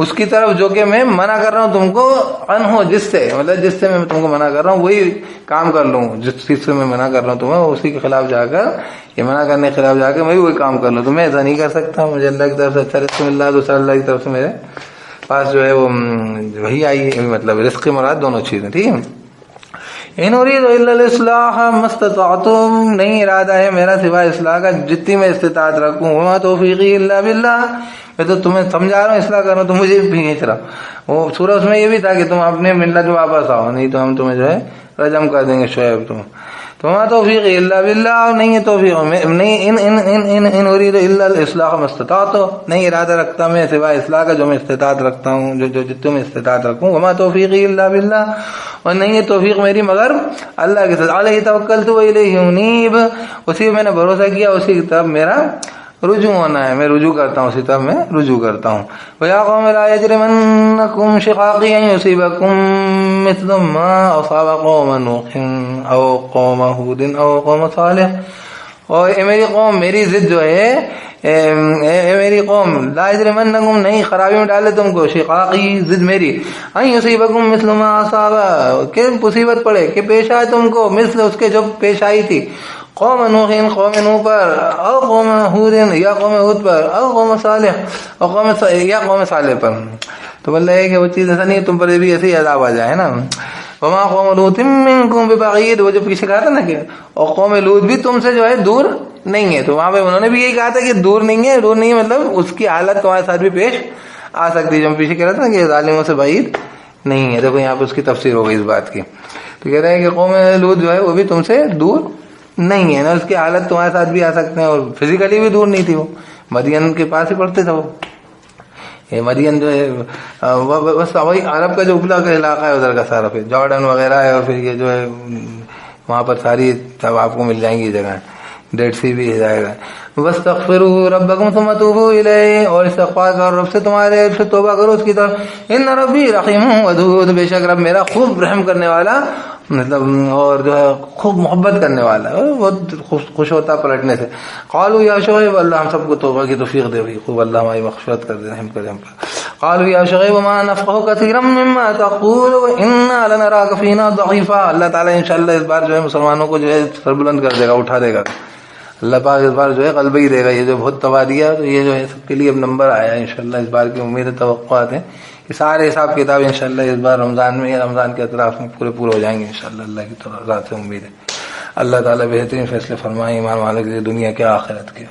اس کی طرف جو کہ میں منع کر رہا ہوں تم کو، عنہ جس سے، مطلب جس سے میں تم کو منع کر رہا ہوں وہی کام کر لوں، جس چیز سے میں منع کر رہا ہوں تمہیں اسی کے خلاف جا کر، یہ منع کرنے کے خلاف جا کر میں وہی کام کر لوں، تو میں ایسا نہیں کر سکتا۔ مجھے اللہ کی طرف سے اچھا رزق مل رہا ہے، دوسرا اللہ کی طرف سے میرے پاس جو ہے وہ وہی آئی ہے، مطلب رزق مراد دونوں چیزیں، ٹھیک ہے۔ ان اريد الا الاصلاح ما استطعت، نہیں ارادہ ہے میرا سوائے اصلاح کا جتنی میں استطاعت رکھوں، وما توفیقی الا باللہ، میں تو تمہیں سمجھا رہا ہوں اصلاح کرنا، تم مجھے بھی کھینچ رہا۔ وہ سورہ اس میں یہ بھی تھا کہ تم اپنے ملت میں واپس آؤ، نہیں تو ہم تمہیں جو ہے رجم کر دیں گے شعیب تم۔ تو وما توفیق الا باللہ، نہیں ہے توفیق نہیں، ان اريد الا الاصلاح ما استطعت، نہیں ارادہ رکھتا میں سوائے اصلاح کا جو میں استطاعت رکھتا ہوں، جو جتنے میں استطاعت رکھوں، وما توفیقی الا باللہ، اور نہیں ہے توفیق میری مگر اللہ کے ساتھ، علیہ توکلت و الیہ انیب، اسی میں نے بھروسہ کیا، اسی کی طرف میرا رجوع ہونا ہے، میں رجوع کرتا ہوں، اسی طرح میں رجوع کرتا ہوں۔ وَيَا قَوْمِ لَا يَجْرِمَنَّكُمْ شِقَاقِي أَن يُصِيبَكُم مِّثْلُ مَا أَصَابَ قَوْمَ نُوحٍ أَوْ قَوْمَ هُودٍ أَوْ قَوْمَ صَالِحٍ، اور اے میری قوم، میری ضد جو ہے، اے میری قوم، لا یجرمنکم، نہیں خرابی میں ڈالے تم کو، شقاقی ضد میری، ان یصیبکم مثل ما اصاب، کہ مصیبت پڑے، کہ پیش آئے تم کو مثل اس کے جو پیش آئی تھی، قوم نوح، قوم نوح پر، او قوم ہود، یا قوم ہود پر، او قوم صالح، یا قوم صالح پر۔ تو بولے ہے کہ وہ چیز ایسا نہیں ہے تم پر بھی ایسے ہی عذاب آ جائے نا۔ وما قوم لوط منکم ببعید، وہ جو پیچھے کہا تھا نا کہ اور قوم لوط بھی تم سے جو ہے دور نہیں ہے، تو وہاں پہ انہوں نے بھی یہی کہا تھا کہ دور نہیں ہے، دور نہیں ہے مطلب اس کی حالت تمہارے ساتھ بھی پیش آ سکتی ہے، جو ہم پیچھے کہہ رہے تھے نا کہ ظالموں سے بعید نہیں ہے۔ دیکھو یہاں پہ اس کی تفسیر ہو گئی اس بات کی، تو کہہ رہے ہیں کہ قوم لوط جو ہے وہ بھی تم سے دور نہیں ہے نا، اس کی حالت تمہارے ساتھ بھی آ سکتے ہیں، اور فزیکلی بھی دور نہیں تھی، وہ مدین کے پاس ہی پڑتے تھے وہ، یہ مدین جو ہے بس وہی عرب کا جو ابلا کا علاقہ ہے ادھر کا سارا، پھر جارڈن وغیرہ ہے، اور پھر یہ جو ہے وہاں پر ساری سب آپ کو مل جائیں گی جگہ، ڈیڈ سی بھی جائے گا۔ وَاسْتَغْفِرُوا رَبَّكُمْ ثُمَّ تُوبُوا إِلَيْهِ، اور استغفار کرو رب سے تمہارے، سے توبہ کرو اس کی طرف، ان ربی رحیم ودود، بے شک رب میرا خوب رحم کرنے والا، مطلب اور جو ہے خوب محبت کرنے والا ہے، بہت خوش ہوتا پلٹنے سے۔ قالوا یا شعیب، اللہ ہم سب کو توبہ کی توفیق دے، خوب اللہ ہماری مغفرت کر دے، رحم کرے ہم پر۔ قالوا یا شعیب ما نفقه كثيرا مما تقول وانا لنراك فينا ضعيفا، اللہ تعالیٰ انشاءاللہ اس بار جو ہے مسلمانوں کو جو ہے سربلند کر دے گا، اٹھا دے گا، اللہ پاک اس بار جو ہے غلبہ ہی دے گا، یہ جو بہت تباہ دیا، تو یہ جو ہے سب کے لیے اب نمبر آیا ہے انشاءاللہ، اس بار کی امید توقعات ہیں کہ سارے حساب کتاب انشاءاللہ اس بار رمضان میں، رمضان کے اطراف میں پورے ہو جائیں گے انشاءاللہ، اللہ کی طرف سے امید ہے۔ اللہ تعالیٰ بہترین فیصلے فرمائے ایمان والوں کے لیے، دنیا کے آخرت کے،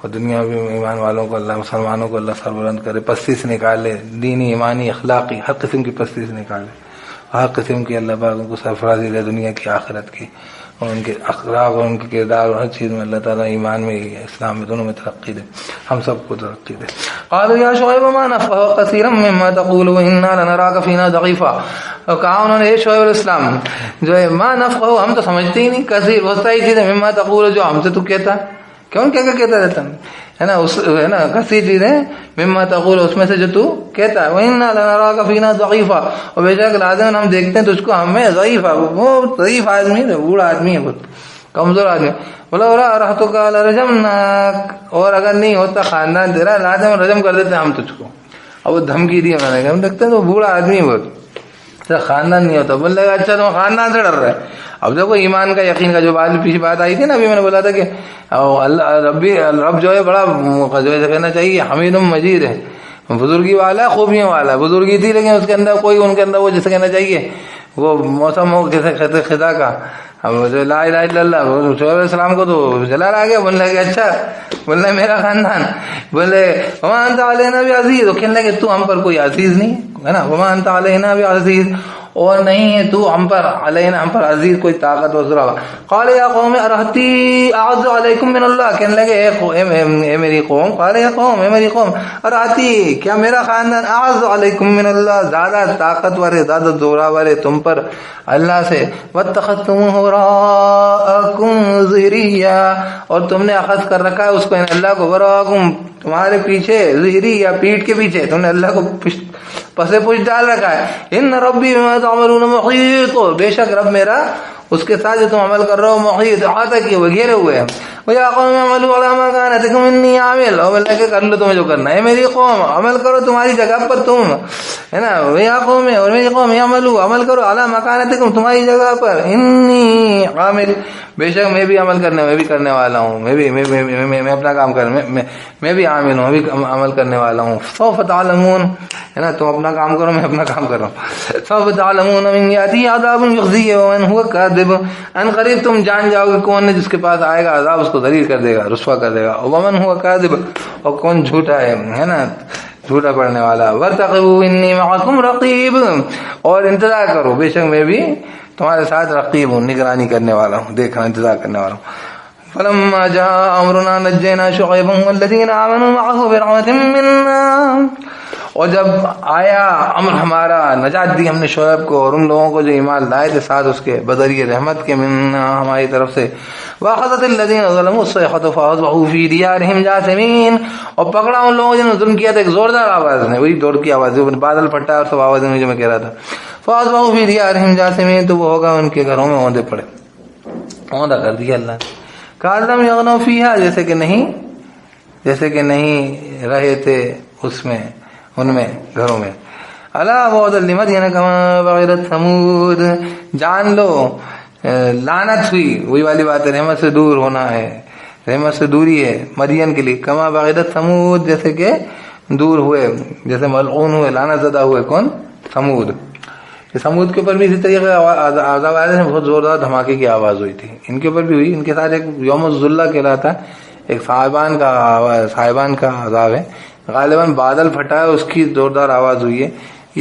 اور دنیا میں ایمان والوں کو اللہ، مسلمانوں کو اللہ سربلند کرے، پستی سے نکالے، دینی ایمانی اخلاقی ہر قسم کی پستی سے نکالے، ہر قسم کی اللہ پاک ان کو سرفرازی دے دنیا کی آخرت کی، اور ان کے اخلاق اور ان کے کردار اور ہر چیز میں اللہ تعالیٰ ایمان میں، اسلام میں، دونوں میں ترقی دے، ہم سب کو ترقی دے۔ قالوا یا شعیب ما نفقه كثيرا مما تقول وانا لنراك فينا ضعيفا، اور کہا انہوں نے، اے شعیب علیہ السلام جو ہے ما نفقه، ہم تو سمجھتے ہی نہیں، کثیر بہت ساری چیزیں، مما تقول جو ہم سے تو کہتا کیوں کیا کہتا رہتا ہے نا، اس ہے نا کثیر چیزیں، مما تقول اس میں سے جو تو کہتا ہے، وَإِنَّا لَنَرَاكَ فِينَا ضَعِيفًا، اور بے شک لازم ہم دیکھتے ہیں تجھ کو ہم میں ضعیفہ، وہ ضعیف آدمی ہے، بوڑھا آدمی ہے، بہت کمزور آدمی، بولا رَحْتُكَ لَرَجَمْنَاكَ، اور اگر نہیں ہوتا خاندان تیرا لازم رجم کر دیتے ہم تجھ کو، اب وہ دھمکی دی انہوں نے، ہم دیکھتے ہیں تو بوڑھا آدمی ہے بہت، خاندان نہیں ہوتا، بولے گا اچھا تم خاندان سے ڈر رہے۔ اب دیکھو ایمان کا یقین کا جو پیچھے بات آئی تھی نا، ابھی میں نے بولا تھا کہ اللہ رب جو ہے بڑا جو ہے کہنا چاہیے حمید مجید ہے، بزرگی والا ہے، خوبیوں والا ہے، بزرگی تھی لیکن اس کے اندر کوئی ان کے اندر وہ جسے کہنا چاہیے وہ موسم ہو کسی خدا کا. اب جو لا الہ الا اللہ شعیب علیہ السلام کو تو جلال آ گیا، بولنے لگے اچھا، بولنے میرا خاندان، بولے وما انت علینا بعزیز، وہ کہنے لگے تو ہم پر کوئی عزیز نہیں ہے نا، وما انت علینا بعزیز، اور نہیں ہے تو ہم پر علینا ہم پر عزیز کوئی طاقت وزرا. قال یا قوم ارہتی اعز علیکم من اللہ، کہنے لگے اے میری قوم، قال یا قوم اے میری قوم، ارہتی کیا میرا خاندان اعز علیکم من اللہ زیادہ طاقتور ہے، زیادہ زوراور ہے تم پر اللہ سے. واتخذتموہ وراءکم ظہریہ، اور تم نے اخذ کر رکھا ہے اس کو یعنی اللہ کو، وراءکم تمہارے پیچھے، ظہری یا پیٹھ کے پیچھے، تم نے اللہ کو پسے پوچھ ڈال رکھا ہے. ان ربی بما تعملون محیط، بے شک رب میرا اس کے ساتھ جو تم عمل کر رہے ہو محیط، احاطہ کیے ہوئے، گھیرے ہوئے ہیں. وَيَا قَوْمِ اعْمَلُوا عَلَىٰ مَا كَانَتِكُمْ إِنِّي عَامِلٌ، اور اللہ کہ کر لو تمہیں جو کرنا ہے. میری قوم عمل کرو تمہاری جگہ پر تم ہے نا. وَيَا قَوْمِ، اور میری قوم اعْمَلُوا عمل کرو عَلَىٰ مَا كَانَتِكُمْ تمہاری جگہ پر، إِنِّي عَامِلٌ بے شک میں بھی عمل میں بھی کرنے والا ہوں، میں اپنا کام میں بھی عامل ہوں، میں بھی عمل کرنے والا ہوں. سوف تعلمون ہے نا، تم اپنا کام کرو میں اپنا کام کر رہا ہوں. سوف تعلمون من یاتی عذاب یخزیہ ومن هو کاذب، ان قریب تم جان جاؤ گے کون ہے جس کے پاس آئے گا عذاب اس کو ذلیل کر دے گا، رسوا کر دے گا. ومن هو کاذب، اور کون جھوٹا ہے نا، جھوٹا پڑھنے والا. وارتقبوا انی معکم رقیب، اور انتظار کرو بے شک میں بھی تمہارے ساتھ رقیب ہوں، نگرانی کرنے والا ہوں، دیکھنا انتظار کرنے والا ہوں. فلما جاء امرنا نجینا شعیبا والذین آمنوا معه برحمۃ منا، اور جب آیا امر ہمارا نجات دی ہم نے شعیب کو اور ان لوگوں کو جو ایمان لائے تھے ساتھ اس کے بذریعہ رحمت کے، منا ہماری طرف سے. واخذت الذین ظلموا الصیحۃ فاصبحوا فی دیارہم جاثمین، اور پکڑا ان لوگوں جنہوں نے ظلم کیا تھا ایک زوردار آواز نے، وہی دوڑ کی آواز، بادل پھٹا اور سب آوازیں جو میں کہہ رہا تھا. فاصبحوا فی دیارہم جاثمین، تو وہ ہوگا ان کے گھروں میں اوندے پڑے، اوندا کر دیا اللہ نے. کان لم یغنوا فیہا، جیسے کہ نہیں رہے تھے اس میں ان میں گھروں میں. الا بعدا لمدین کما بعدت ثمود، جان لو لعنت ہوئی، وہی والی بات ہے، رحمت سے دور ہونا ہے، رحمت سے دوری ہے مدین کے لیے. کما بعدت ثمود، جیسے کہ دور ہوئے، جیسے ملعون ہوئے، لعنت زدہ ہوئے کون؟ ثمود. سمود کے اوپر بھی اسی طریقے عذاب آئے تھے، بہت زوردار دھماکے کی آواز ہوئی تھی، ان کے اوپر بھی ہوئی. ان کے ساتھ ایک یوم الذلہ کہلاتا ہے، ایک صاحبان کا عذاب ہے، غالباً بادل پھٹا ہے اس کی زوردار آواز ہوئی ہے،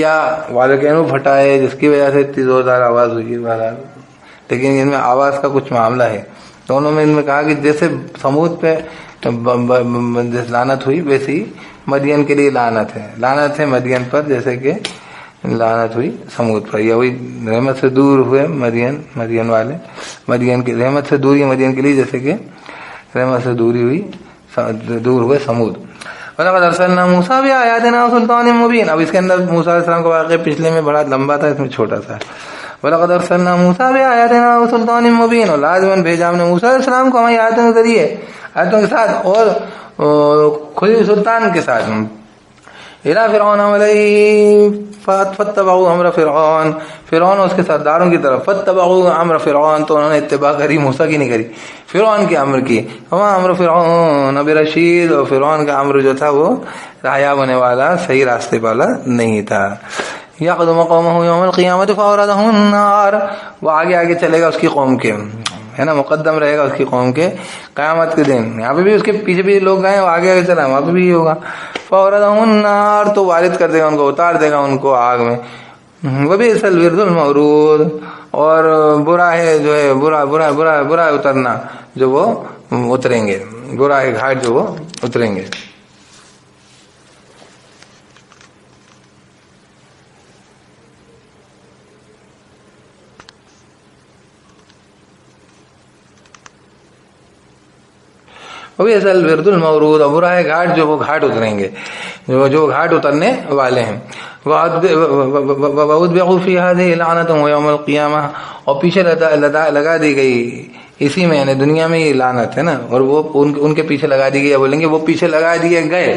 یا والکینو پھٹا ہے جس کی وجہ سے اتنی زوردار آواز ہوئی ہے بہرحال. لیکن ان میں آواز کا کچھ معاملہ ہے. دونوں میں ان میں کہا کہ جیسے سمود پہ لعنت ہوئی ویسے ہی مدین کے لیے لعنت ہے مدین پر، جیسے کہ لعنت ہوئی سمود پر، یا وہی رحمت سے دور ہوئے مدین والے، مدین کی رحمت سے دوری مدین کے لیے، جیسے کہ رحمت سے دور ہوئے سمود. وَلَقَدْ أَرْسَلْنَا مُوسَىٰ بِآيَاتِنَا وَسُلْطَانٍ مُّبِينٍ، اب اس کے اندر موسیٰ علیہ السلام کا واقعہ پچھلے میں بڑا لمبا تھا، اس میں چھوٹا سا ہے. وَلَقَدْ أَرْسَلْنَا مُوسَىٰ بِآيَاتِنَا وَسُلْطَانٍ مُّبِينٍ، اور لازماً بھیجا ہم نے موسیٰ علیہ السلام کو ہماری آیتوں کے ذریعے، آیتوں کے ساتھ اور کھلی سلطان کے ساتھ. إِلَىٰ فِرْعَوْنَ وَمَلَئِهِ فَاتَّبَعُوا أَمْرَ فرعون اور اس کے سرداروں کی طرف، فَاتَّبَعُوا أَمْرَ فرعون، تو انہوں نے اتباع کری، موسیٰ کی نہیں کری، فرعون کے امر کی. وَمَا أَمْرُ فِرْعَوْنَ بِرَشِيدٍ، اور فرعون کا امر جو تھا وہ راہیاب ہونے والا، صحیح راستے والا نہیں تھا. يَقْدُمُ قَوْمَهُ يَوْمَ الْقِيَامَةِ فَأَوْرَدَهُمُ النَّارَ، وہ آگے چلے گا اس کی قوم کے، ہے نا، مقدم رہے گا اس کی قوم کے قیامت کے دن. یہاں پہ بھی اس کے پیچھے لوگ گئے، وہ آگے چلا، وہاں پہ بھی یہ ہوگا. فَأَوْرَدَهُمُ النَّارَ، تو وارد کر دے گا ان کو، اتار دے گا ان کو آگ میں. وَبِئْسَ الْوِرْدُ الْمَوْرُودُ، اور برا ہے جو ہے برا اترنا جو وہ اتریں گے، برا ہے گھاٹ جو وہ اتریں گے. وَبِئْسَ الْوِرْدُ الْمَوْرُودُ، اور برا ہے گھاٹ جو وہ گھاٹ اتریں گے، جو گھاٹ اترنے والے ہیں. وَأُتْبِعُوا فِي هَٰذِهِ لَعْنَةٌ وَيَوْمَ الْقِيَامَةِ، اور پیچھے لگا دی گئی اسی میں، یعنی دنیا میں ہی لعنت ہے نا، اور وہ ان کے پیچھے لگا دی گئی. بولیں گے وہ پیچھے لگا دیے گئے،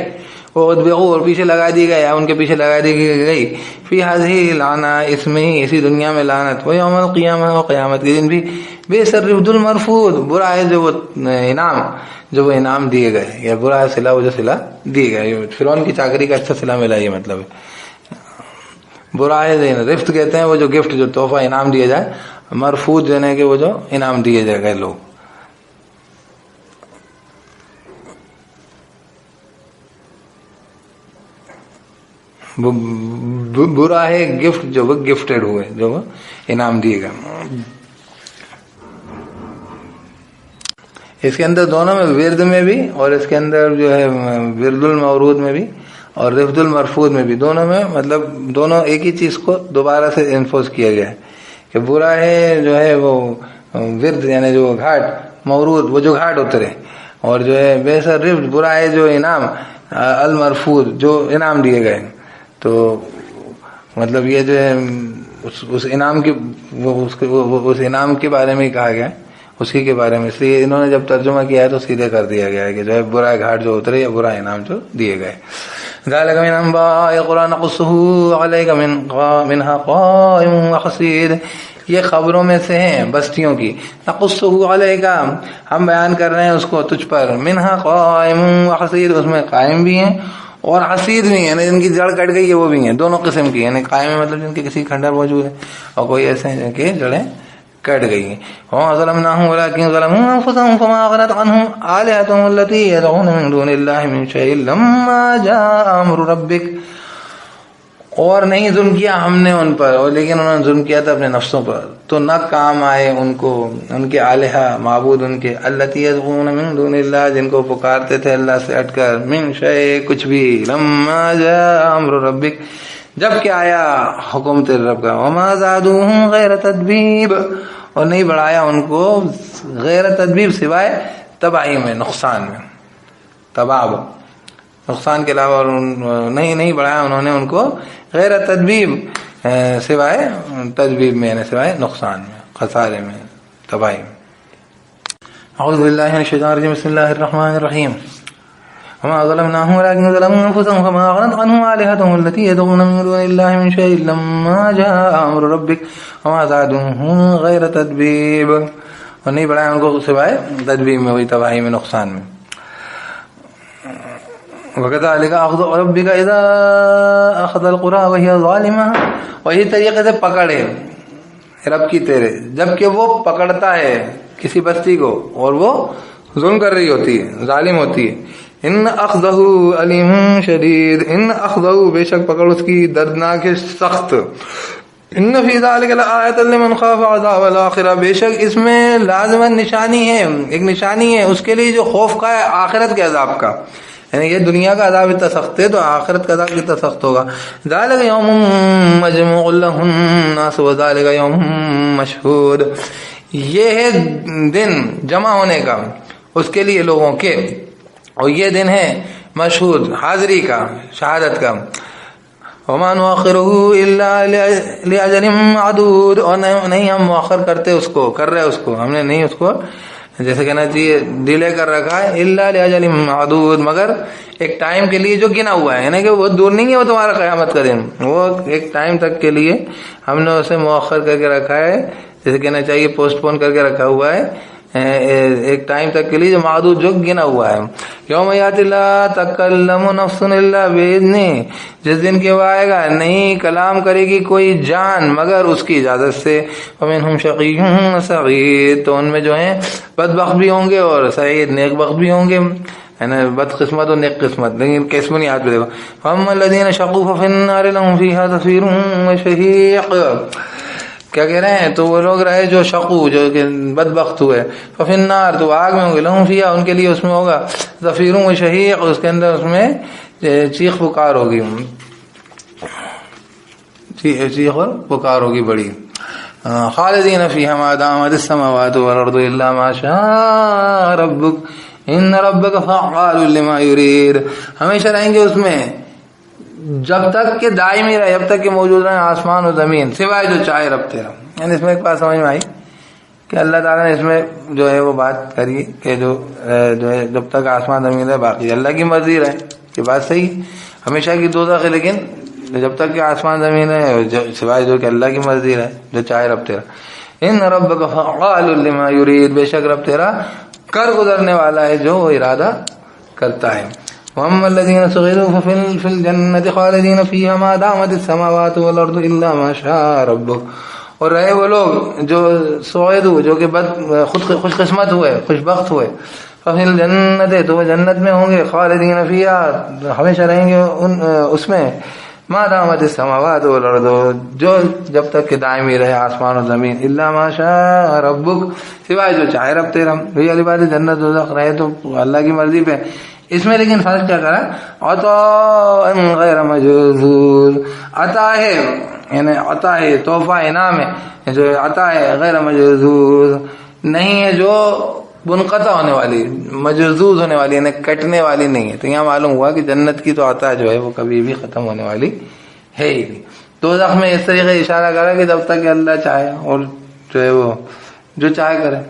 اور پیچھے لگا دی گئے، ان کے پیچھے لگا دی گئی، فی ہذہ لانا، اس میں ہی اسی دنیا میں لعنت، و یوم القیامہ، و قیامت کے دن بھی، بئس الرفد المرفود، برا ہے جو وہ انعام دیے گئے، یا برا ہے صلہ وہ جو صلہ دیے گئے. فرعون کی چاکری کا اچھا صلہ ملا، یہ مطلب ہے. برا ہے رفت کہتے ہیں وہ جو گفٹ، جو تحفہ انعام دیا جائے، مرفوض دینے کے وہ جو انعام دیے جائے گئے لوگ. برا ہے گفٹ جو وہ گفٹڈ ہوئے، جو وہ انعام دیے گئے. اس کے اندر دونوں میں، ورد میں بھی اور اس کے اندر جو ہے ورد المورود میں بھی اور رفد المرفوض میں بھی، دونوں میں مطلب دونوں ایک ہی چیز کو دوبارہ سے انفوز کیا گیا ہے کہ برا ہے جو ہے وہ ورد یعنی جو گھاٹ، مورود وہ جو گھاٹ اترے، اور جو ہے بئس الرفد برا ہے جو انعام، المرفوض جو انعام دیے گئے. تو مطلب یہ جو ہے اس انعام کی اس انعام کے بارے میں ہی کہا گیا ہے، اسی کے بارے میں. اس لیے انہوں نے جب ترجمہ کیا ہے تو سیدھے کر دیا گیا ہے کہ جو ہے برا گھاٹ جو اترے یا برا انعام جو دیے گئے. ذالک من انباء القرى نقصه عليك منها قائم وحصيد، یہ خبروں میں سے ہیں بستیوں کی. نقصه عليك، ہم بیان کر رہے ہیں اس کو تجھ پر. منها قائم وحصيد، اس میں قائم بھی ہیں اور حسید بھی ہیں، یعنی جن کی جڑ کٹ گئی ہے وہ بھی ہیں، دونوں قسم کی. یعنی قائم مطلب جن کے کسی کھنڈر موجود ہے، اور کوئی ایسے ہیں جن کی جڑیں کٹ گئی ہیں. وما ظلمناهم ولكن ظلموا انفسهم فما اغنت عنهم آلهتهم التي يدعون من دون الله من شيء لما جاء امر ربك، اور نہیں ظلم کیا ہم نے ان پر، اور لیکن انہوں نے ظلم کیا تھا اپنے نفسوں پر، تو نہ کام آئے ان کو ان کے آلہہ معبود ان کے، التی يدعون من دون اللہ جن کو پکارتے تھے اللہ سے ہٹ کر، من شیء کچھ بھی، لما جاء امر ربک جب کہ آیا حکم تیرے رب کا. وما زادوہم غیر تدبیب، اور نہیں بڑھایا ان کو غیر تدبیب سوائے تباہی میں، نقصان میں. تباہ نقصان کے علاوہ نہیں بڑھایا انہوں نے ان کو غیر تدبیب، سوائے تدبیب میں یعنی سوائے نقصان میں، خسارے میں، تباہی میں. اعوذ باللہ من الشیطان الرجیم، بسم اللہ الرحمن الرحیم. وما ظلمناهم ولكن ظلموا انفسهم فما اغنت عنهم آلهتهم التي يدعون من دون الله من شيء لما جاء امر ربك وما زادوهم غير تدبیب، اور نہیں بڑھایا ان کو سوائے تدبیب میں، وہی تباہی میں، نقصان میں. وكذلك اخذ ربك اذا اخذ القرى وهي ظالمه، وہی طریقے سے پکڑے رب کی تیرے جب کہ وہ پکڑتا ہے کسی بستی کو اور وہ ظلم کر رہی ہوتی ہے، ظالم ہوتی ہے. ان اخذہ علیم شدید، ان اخذہ بے شک پکڑ اس کی دردناک ہے، سخت. ان فی ذلک لآیۃ لمن خاف عذاب الآخرہ، بے شک اس میں لازماً نشانی ہے، ایک نشانی ہے اس کے لیے جو خوف کا ہے آخرت کے عذاب کا. یعنی یہ دنیا کا عذاب اتنا سخت ہے تو آخرت کا عذاب کتنا سخت ہوگا. ذالک یوم مجموع لہ الناس وذالک یوم مشہود، یہ ہے دن جمع ہونے کا اس کے لیے لوگوں کے، اور یہ دن ہے مشہود حاضری کا، شہادت کا. وما نؤخره الا لاجل معدود، اور نہیں ہم مؤخر کرتے اس کو، کر رہے اس کو، ہم نے نہیں اس کو جیسے کہنا چاہیے ڈیلے کر رکھا ہے، الا لاجل معدود مگر ایک ٹائم کے لیے جو گنا ہوا ہے، یعنی کہ وہ دور نہیں ہے وہ تمہارا قیامت کا دن، وہ ایک ٹائم تک کے لیے ہم نے اسے مؤخر کر کے رکھا ہے، جیسے کہنا چاہیے پوسٹ پون کر کے رکھا ہوا ہے ایک ٹائم تک کے لیے جو معدود جو گنا ہوا ہے. یوم یاتی لا تکلم نفس الا باذنہ، جس دن کے وہ آئے گا نہیں کلام کرے گی کوئی جان مگر اس کی اجازت سے. ومنہم شقی وسعید، تو ان میں جو ہیں بدبخت بھی ہوں گے اور سعید نیک بخت بھی ہوں گے، یعنی بد قسمت اور نیک قسمت، لیکن قسم نہیں ہاتھ پہ دیکھو. فاما الذین شقوا ففی النار لهم فیہا زفیر وشہیق، کیا کہہ رہے ہیں؟ تو وہ لوگ رہے جو شقو، جو کہ بدبخت ہوئے، ففی النار تو آگ میں ہوں گے، لہم فیہا ان کے لیے اس میں ہوگا زفیر و شہیق، اس کے اندر اس میں چیخ پکار ہوگی، چیخ اور پکار ہوگی بڑی. خالدین فیہا ما دامت السماوات والارض الا ما شاء ربک ان ربک فعال لما یرید، ہمیشہ رہیں گے اس میں جب تک کہ دائمی رہے، جب تک کہ موجود رہے آسمان و زمین، سوائے جو چاہے رب تیرا. یعنی اس میں ایک بات سمجھ میں آئی کہ اللہ تعالیٰ نے اس میں جو ہے وہ بات کری کہ جو ہے جب تک آسمان زمین رہے باقی اللہ کی مرضی رہے. یہ بات صحیح ہے، ہمیشہ کی دوزخ ہے، لیکن جب تک کہ آسمان زمین ہے سوائے جو کہ اللہ کی مرضی ہے، جو چاہے رب تیرا. ان ربک فعال لما یرید، بے شک رب تیرا کر گزرنے والا ہے جو وہ ارادہ کرتا ہے. واما الذين سعدوا ففي الجنة خالدين فيها ما دامت السماوات والارض الا ما شاء ربك. اور رہے وہ لوگ جو سعدوا، جو کہ خوش قسمت ہوئے، خوش بخت ہوئے، ففي الجنة، تو وہ جنت میں ہوں گے، خالدین فیہا، ہمیشہ رہیں گے اس میں، ما دامت السماوات والارض، جو جب تک کہ دائمی رہے آسمان اور زمین، الا ما شاء ربک، سوائے جو چاہے رب تیرا. وہی والی بات ہے، جنت دوزخ رہے تو اللہ کی مرضی پہ. اس میں لیکن فرق کیا کرا، عطاء غیر مجذوذ، عطا ہے یعنی عطا ہے، تحفہ انعام ہے، جو عطا ہے غیر مجذوذ، نہیں ہے جو منقطع ہونے والی، مجذوذ ہونے والی یعنی کٹنے والی نہیں ہے. تو یہاں معلوم ہوا کہ جنت کی تو عطا جو ہے وہ کبھی بھی ختم ہونے والی ہے ہی نہیں. دوزخ میں اس طریقے اشارہ کرا کہ جب تک کہ اللہ چاہے اور جو ہے وہ جو چاہے کرے،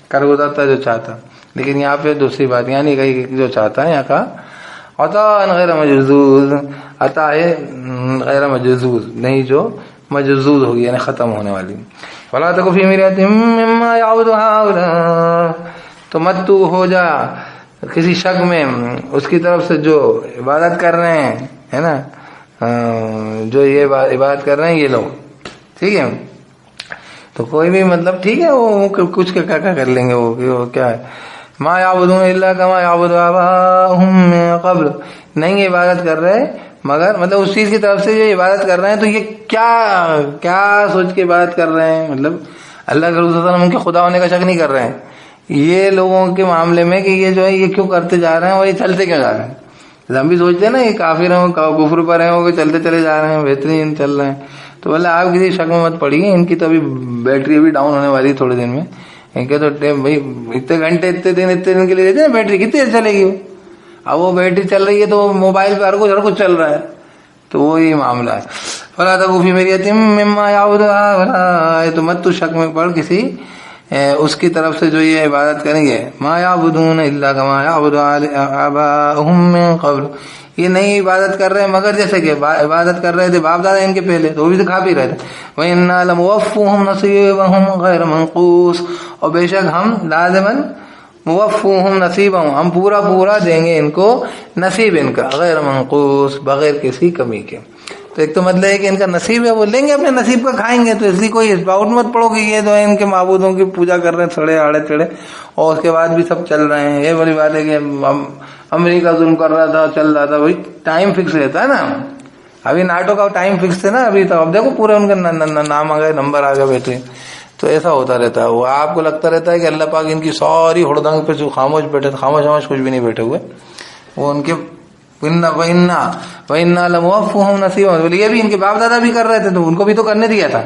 کر گزرتا جو چاہتا. لیکن یہاں پہ دوسری بات یہاں نہیں کہی کہ جو چاہتا ہے، یہاں کہا عطاء غیر مجذوذ، عطا ہے غیر مجذوذ، نہیں جو مجذوذ ہوگی یعنی ختم ہونے والی. فلا تک فی مرية مما يعبد هؤلاء، تو مت تو ہو جا کسی شک میں اس کی طرف سے جو عبادت کر رہے ہیں، ہے نا، جو یہ عبادت کر رہے ہیں یہ لوگ، ٹھیک ہے. تو کوئی بھی مطلب ٹھیک ہے، وہ کچھ کیا کر لیں گے، وہ کیا ہے، ما یعبدون الا کما یعبد آباؤہم من قبل، نہیں عبادت کر رہے مگر مطلب اس چیز کی طرف سے جو عبادت کر رہے ہیں. تو یہ کیا سوچ کے عبادت کر رہے ہیں، مطلب اللہ کے رسول صلی اللہ علیہ وسلم کے خدا ہونے کا شک نہیں کر رہے ہیں یہ لوگوں کے معاملے میں کہ یہ جو ہے یہ کیوں کرتے جا رہے ہیں اور یہ چلتے کیوں جا رہے ہیں. ہم بھی سوچتے ہیں نا یہ کافر ہیں، کفر پر ہیں، وہ چلتے چلے جا رہے ہیں، بہترین چل رہے ہیں. تو بولے آپ کسی شک میں مت پڑیے، ان کی تو ابھی بیٹری ابھی ڈاؤن ہونے والی ہے تھوڑے دن میں. ان کے تو بھائی اتنے گھنٹے اتنے دن کے لیے دیتے ہیں، بیٹری کتنی دیر چلے گی وہ. اب وہ بیٹری چل رہی ہے تو موبائل پہ ہر کچھ چل رہا ہے. تو وہی معاملہ ہے. فلا تک فی مرية مما يعبد هؤلاء، تو مت تو شک میں پڑ کسی اس کی طرف سے جو یہ عبادت کریں گے. ما يعبدون الا كما يعبد آباؤهم من قبل، یہ نہیں عبادت کر رہے مگر جیسے کہ عبادت کر رہے تھے باپ دادا ان کے پہلے، تو وہ بھی تو کھا پی رہے تھے. وَإِنَّا لَمُوَفُّوهُمْ نَصِيبَهُمْ غَيْرَ مَنْقُوصٍ، اور بے شک ہم لازماً موفوہم نصیبہم، ہم پورا دیں گے ان کو نصیب ان کا، غیر منقوص، بغیر کسی کمی کے. تو ایک تو مطلب ہے کہ ان کا نصیب ہے، وہ لیں گے اپنے نصیب کا، کھائیں گے. تو اس لیے کوئی اس باؤٹ مت پڑو کہ یہ جو ہے ان کے معبودوں کی پوجا کر رہے ہیں سڑے آڑے چڑے، اور اس کے بعد بھی سب چل رہے ہیں. یہ بڑی بات ہے کہ امریکہ ظلم کر رہا تھا، چل رہا تھا، وہی ٹائم فکس رہتا ہے نا. ابھی ناٹو کا ٹائم فکس تھا نا ابھی، تو اب دیکھو پورے ان کا نام آ گئے، نمبر آ گئے بیٹھے. تو ایسا ہوتا رہتا ہے. وہ آپ کو لگتا رہتا ہے کہ اللہ پاک ان کی ساری ہڑدنگ پہ جو خاموش بیٹھے، خاموش کچھ بھی نہیں بیٹھے ہوئے، وہ ان کے وَإِنَّا لَمُوَفُّوهُمْ نَصِيبَهُمْ، بولے یہ بھی ان کے باپ دادا بھی کر رہے تھے تو ان کو بھی تو کرنے دیا تھا.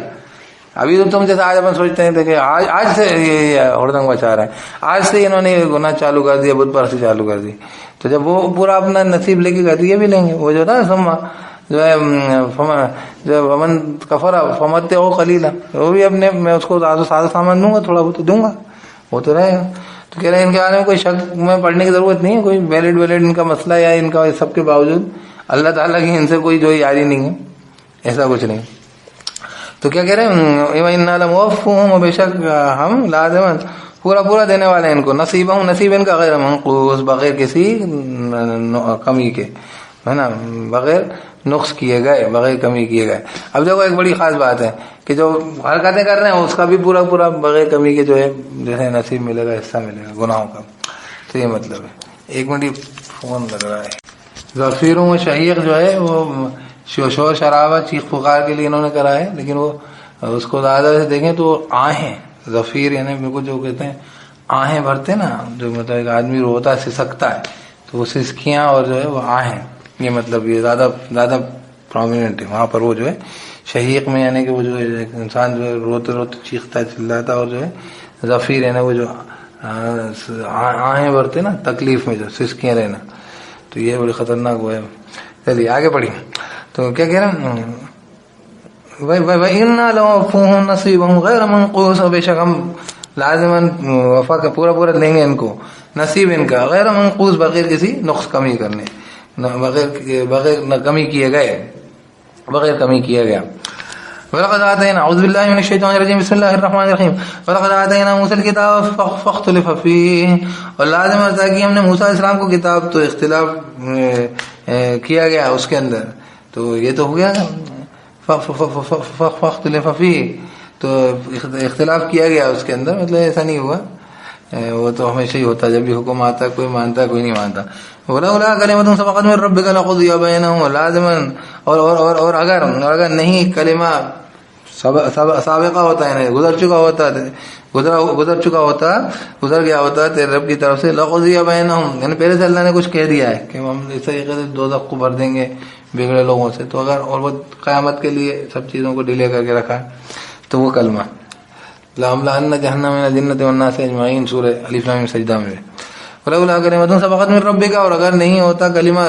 ابھی تو تم جیسے آج اپن سوچتے ہیں کہ آج سے یہ ہڑدنگ مچا رہے ہیں، آج سے انہوں نے گناہ چالو کر دیا، بت پرستی چالو کر دی. تو جب وہ پورا اپنا نصیب لے کے گئے یہ بھی لیں گے. وہ جو تھا سما جو ہے جو ومن کفر فمتعوا قلیلا، وہ بھی اپنے میں اس کو سادہ سامان دوں گا، تھوڑا بہت دوں گا، وہ تو رہے گا. تو کہہ رہے ہیں ان کے بارے میں کوئی شک میں پڑھنے کی ضرورت نہیں ہے، کوئی ویلڈ ان کا مسئلہ یا ان کا سب کے باوجود اللہ تعالیٰ کی ان سے کوئی جو یاری نہیں ہے، ایسا کچھ نہیں. تو کیا کہہ رہے ہیں، وَإِنَّا لَمُوَفُّوهُمْ، بے شک ہم لازماً پورا دینے والے ہیں ان کو، نصیبہم، نصیب ان کا، غیر منقوص، بغیر کسی کمی کے، ہے نا، بغیر نقص کیے گئے، بغیر کمی کیے گئے. اب دیکھو ایک بڑی خاص بات ہے کہ جو حرکتیں کر رہے ہیں اس کا بھی پورا بغیر کمی کے جو ہے جیسے نصیب ملے گا، حصہ ملے گا گناہوں کا. تو یہ مطلب ہے. ایک منٹ فون لگ رہا ہے. ظفیروں و شہیق جو ہے وہ شور شرابہ چیخ پکار کے لیے انہوں نے کرا ہے، لیکن وہ اس کو زیادہ سے دیکھیں تو آہیں، ظفیر یعنی میرے کو جو کہتے ہیں آہیں بھرتے نا، جو مطلب ایک آدمی روتا سسکتا ہے تو وہ سسکیاں اور جو ہے وہ آہیں، یہ مطلب یہ زیادہ پرومیننٹ ہے وہاں پر. وہ جو ہے شہیق میں یعنی کہ وہ جو ہے انسان جو ہے روتے چیختا چلاتا، اور جو ہے ظفیر یعنی وہ جو آہیں بھرتے نا تکلیف میں، جو سسکیاں رہنا. تو یہ بڑی خطرناک وہ ہے. چلیے آگے پڑھیں. تو کیا کہہ رہے ہیں، وَإِنَّا لَمُوَفُّوهُمْ نَصِيبَهُمْ غَيْرَ مَنْقُوصٍ، بے شک ہم لازماً وفا کا پورا دیں گے ان کو، نصیب ان کا، غیر منقوص، بغیر کسی نقص کمی کرنے. بغیر کمی کیے گئے، بغیر کمی کیے گیا. وَلَقَدْ آتَيْنَا اعوذ باللہ من الشیطان الرجیم بسم اللہ الرحمن الرحیم وَلَقَدْ آتَيْنَا مُوسَى الْكِتَابَ فَاخْتَلَفَ فِيهِ. اور لازم تھا کہ ہم نے موسیٰ علیہ السلام کو کتاب، تو اختلاف کیا گیا اس کے اندر. تو یہ تو ہو گیا فَاخْتَلَفَ فِيهِ، تو اختلاف کیا گیا اس کے اندر، مطلب ایسا نہیں ہوا. وہ تو ہمیشہ ہی ہوتا، جب بھی حکم آتا کوئی مانتا کوئی نہیں مانتا. وَلَوْلَا كَلِمَةٌ سَبَقَتْ مِن رَّبِّكَ لَقُضِيَ بَيْنَهُمْ. لازماً اور اگر نہیں کلمہ سابقہ ہوتا ہے، گزر گیا ہوتا تیرے رب کی طرف سے، لَقُضِيَ بَيْنَهُمْ، یعنی پہلے سے اللہ نے کچھ کہہ دیا ہے کہ ہم اس طریقے سے دوزخ کو بھر دیں گے بگڑے لوگوں سے. تو اگر اور وہ قیامت کے لیے سب چیزوں کو ڈیلے کر کے رکھا ہے تو وہ کلمہ لَأَمْلَأَنَّ جَهَنَّمَ مِنَ الْجِنَّةِ وَالنَّاسِ أَجْمَعِينَ سورہ الف لام میم سجدہ میں. وَلَوْلَا كَلِمَةٌ سَبَقَتْ مِن رَّبِّكَ، اور اگر نہیں ہوتا کلمہ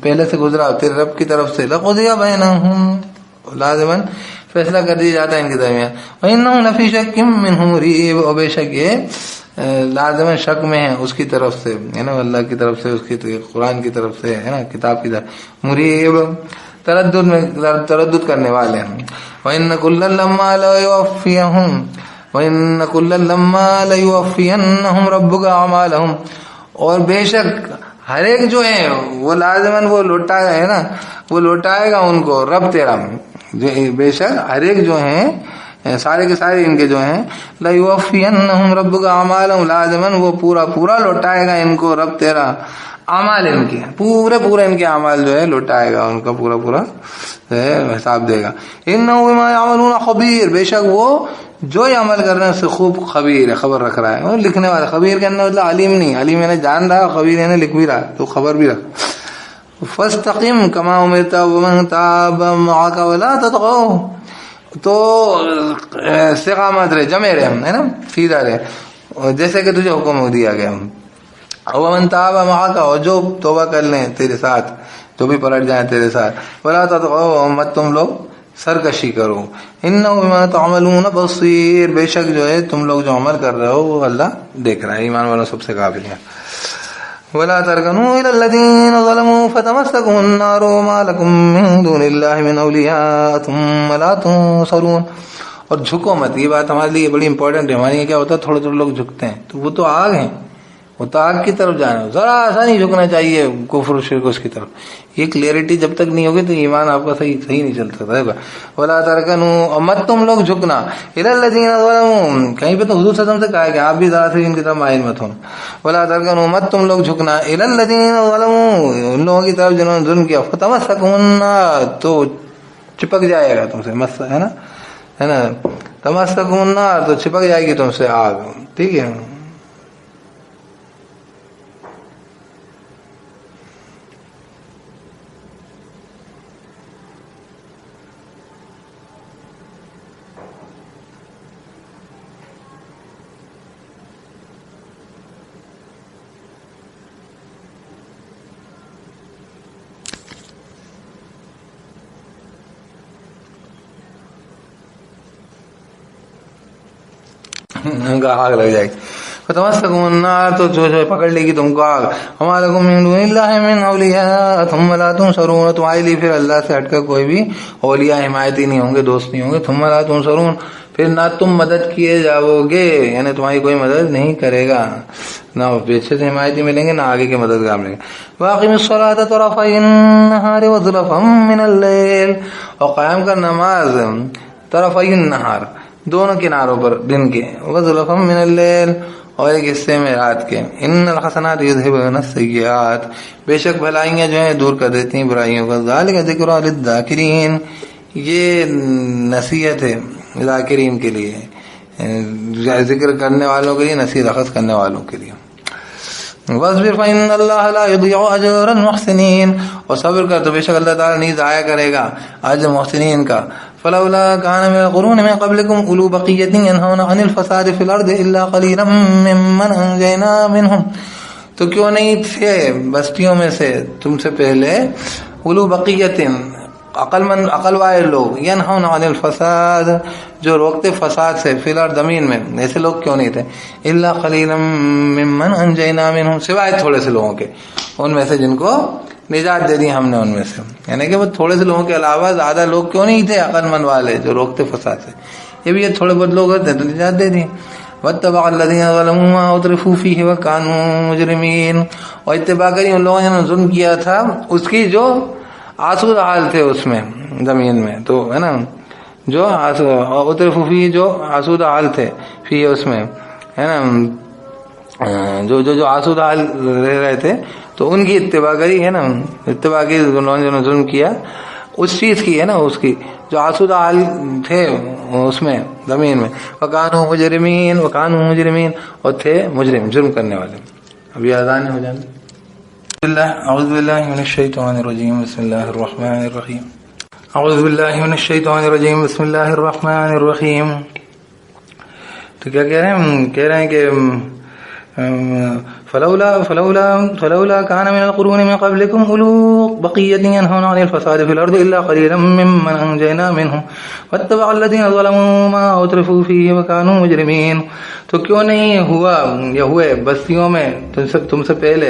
پہلے سے گزرا تیرے رب کی طرف سے، لَقُضِيَ بَيْنَهُمْ، لازماً فیصلہ کر دیا جاتا ہے ان کے درمیان. وَإِنَّهُمْ لَفِي شَكٍّ مِّنْهُ مُرِيبٍ، اور بے شک یہ لازماً شک میں ہے اس کی طرف سے، ہے نا، اللہ کی طرف سے، اس کی قرآن کی طرف سے، ہے نا، کتاب کی طرف. مریب تردد کرنے والے ہیں. وَإِنَّ كُلًّا لَمَّا لَيُوَفِّيَنَّهُمْ رَبُّكَ أَعْمَالَهُمْ، اور بے شک ہر ایک جو ہے وہ لازماً وہ لوٹائے ہے نا، وہ لوٹائے گا ان کو رب تیرا. بے شک ہر ایک جو ہیں سارے کے سارے ان کے جو ہیں لَيُوَفِّيَنَّهُمْ رَبُّكَ أَعْمَالَهُمْ، لازماً وہ پورا لوٹائے گا ان کو رب تیرا اعمال، ان کے پورے ان کے اعمال جو ہے لوٹائے گا، ان کا پورا حساب دے گا. إِنَّهُ بِمَا يَعْمَلُونَ خَبِيرٌ، بے شک وہ جو یہ عمل کر رہے ہیں اس سے خوب خبیر ہے، خبر رکھ رہا ہے. اور لکھنے والا، خبیر کہنا مطلب علیم نہیں، علیم یعنی جان رہا، خبیر یعنی لکھ بھی رہا، تو خبر بھی رکھ. فَاسْتَقِمْ كَمَا أُمِرْتَ وَمَنْ تَابَ مَعَكَ وَلَا تَطْغَوْا، تو استقامت رہے، جمع رہے، ہے نا، سیدھا رہے جیسے کہ تجھے حکم دیا گیا. وَمَنْ تَابَ مَعَكَ، اور جو توبہ کر لیں تیرے ساتھ، جو بھی پلٹ جائیں تیرے ساتھ. وَلَا تَطْغَوْا، مت تم لوگ سرکشی کرو. إِنَّهُ بِمَا تَعْمَلُونَ بَصِيرٌ، بے شک جو ہے تم لوگ جو عمل کر رہے ہو وہ اللہ دیکھ رہا ہے. ایمان والوں سب سے قابل ہے. وَلَا تَرْكَنُوا إِلَى الَّذِينَ ظَلَمُوا فَتَمَسَّكُمُ النَّارُ وَمَا لَكُم مِّن دُونِ اللَّهِ مِنْ أَوْلِيَاءَ ثُمَّ لَا تُنصَرُونَ. اور جھکو مت، یہ بات ہمارے لیے بڑی امپورٹنٹ ہے. ہمارے کیا ہوتا ہے، تھوڑے لوگ جھکتے ہیں، تو وہ تو آگ ہیں، وہ تو آگ کی طرف جانا ہے، ذرا سا نہیں جھکنا چاہیے کفر و شرک اس کی طرف. یہ کلیئرٹی جب تک نہیں ہوگی تو ایمان آپ کا صحیح نہیں چل سکتا ہے. وَلَا تَرْكَنُوا، اور مت تم لوگ جھکنا، إِلَى الَّذِينَ ظَلَمُوا، کہیں پہ تو حضور صلی اللہ علیہ وسلم سے کہا ہے کہ آپ بھی ذرا سے ان کی طرف مائل مت ہو. وَلَا تَرْكَنُوا، مت تم لوگ جھکنا، إِلَى الَّذِينَ ظَلَمُوا، ان لوگوں کی طرف جنہوں نے ظلم کیا، فَتَمَسَّكُمُ النَّارُ، تو چپک جائے گا تم سے، مس ہے نا، تَمَسَّكُمُ النَّارُ، تو چپک جائے گی تم سے آگ. ٹھیک ہے. آگ لگ جائے گی. فتمسکم النار، تو جو پکڑ لے گی تم کو آگ. وما لکم من دون اللہ من اولیاء ثم لا تنصرون، تمہارے لیے پھر اللہ سے ہٹ کر کوئی بھی اولیاء حمایتی نہیں ہوں گے، دوست نہیں ہوں گے. ثم لا تنصرون، پھر نہ تم مدد کیے جاؤ گے، یعنی تمہاری کوئی مدد نہیں کرے گا، نہ پیچھے سے حمایتی ملیں گے نہ آگے کے مددگار ملیں گے. واقم الصلاۃ طرفی النہار وزلفا من اللیل، اور قائم کر نماز طرفی النہار، دونوں کناروں پر دن کے، وزلفا من اللیل، اور ایک حصے میں رات کے. ان الحسنات یذهبن السیئات، بے شک بھلائیاں جو ہیں دور کر دیتی ہیں برائیوں کا. ذالک ذکر للذاکرین، یہ نصیحت ہے ذاکرین کے لیے، ذکر کرنے والوں کے لیے، نصیحت اخذ کرنے والوں کے لیے. وَاصْبِرْ فَإِنَّ اللَّهَ لَا يُضِيعُ أَجْرَ الْمُحْسِنِينَ، اور صبر کر تو بے شک اللہ تعالیٰ نہیں ضائع کرے گا اجر محسنین کا. فلولا كان من القرون من قبلكم اولو بقية ينهون عن الفساد في الارض الا قليلا ممن انجينا منهم، تو کیوں نہیں تھے بستیوں میں سے تم سے پہلے اولو بقیت، عقل والے لوگ، ینہون عن الفساد، جو روکتے فساد سے، فی الارض زمین میں، ایسے لوگ کیوں نہیں تھے؟ الا قلیلا ممن انجینا منہم، سوائے تھوڑے سے لوگوں کے، ان میں سے جن کو نجات دے دی ہم نے ان میں سے. یعنی کہ وہ تھوڑے سے لوگوں کے علاوہ زیادہ لوگ کیوں نہیں تھے عقل مند والے جو روکتے فساد سے, یہ بھی یہ تھوڑے بہت لوگ ہوتے ہیں تو نجات دے دی. واتبع الذين ظلموا ما اترفوا فيه وكانوا مجرمين, اور اتباع کری ان لوگوں نے ظلم کیا تھا اس کی جو آسود حال تھے اس میں زمین میں, تو ہے نا جو اترفوا فيه جو آسود حال تھے فيه اس میں ہے نا, جو آسود حال رہ رہے تھے تو ان کی اتباع کری ہے نا, اتباع کی انہوں نے ظلم کیا اس چیز کی ہے نا, اس کی جو آسودہ حال تھے اس میں زمین میں. وکانوا مجرمین, وکانوا مجرمین, اور تھے مجرم جرم کرنے والے. ابھی اذان ہو جانے. اعوذ باللہ من الشیطان الرجیم بسم اللہ الرحمن الرحیم. اعوذ باللہ من الشیطان الرجیم بسم اللہ الرحمن الرحیم. تو کیا کہہ رہے ہیں کہ فلولا كان من القرون من قبلكم أولو بقية ينهون عن الفساد في الأرض إلا قليلا ممن أنجينا منهم واتبع الذين ظلموا ما أترفوا فيه وكانوا مجرمين. تو کیوں نہیں ہوا یا ہوئے بستیوں میں تم سے پہلے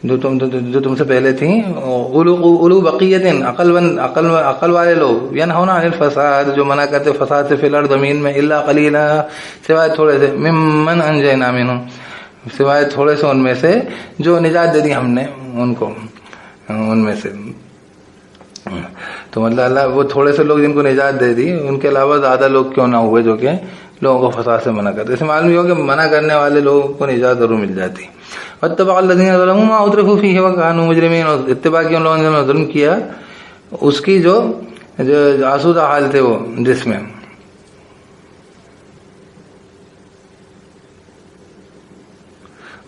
جو تم سے پہلے تھیں اولو بقیت عقل والے لوگ ینہون عن الفساد جو منع کرتے فساد سے فی الارض زمین میں الا قلیلا سوائے تھوڑے سے ممن انجینا منہم سوائے تھوڑے سے ان میں سے جو نجات دے دی ہم نے ان کو ان میں سے. تو مطلب اللہ وہ تھوڑے سے لوگ جن کو نجات دے دی ان کے علاوہ زیادہ لوگ کیوں نہ ہوئے جو کہ لوگوں کو فساد سے منع کرتے. اس سے معلوم یہ ہو کہ منع کرنے والے لوگوں کو نجات ضرور مل جاتی. واتبع الذين ظلموا ما اترفوا فيه وكانوا مجرمين, اور اتباع کی ان لوگوں نے ظلم کیا اس کی جو آسودہ حال تھے وہ جس میں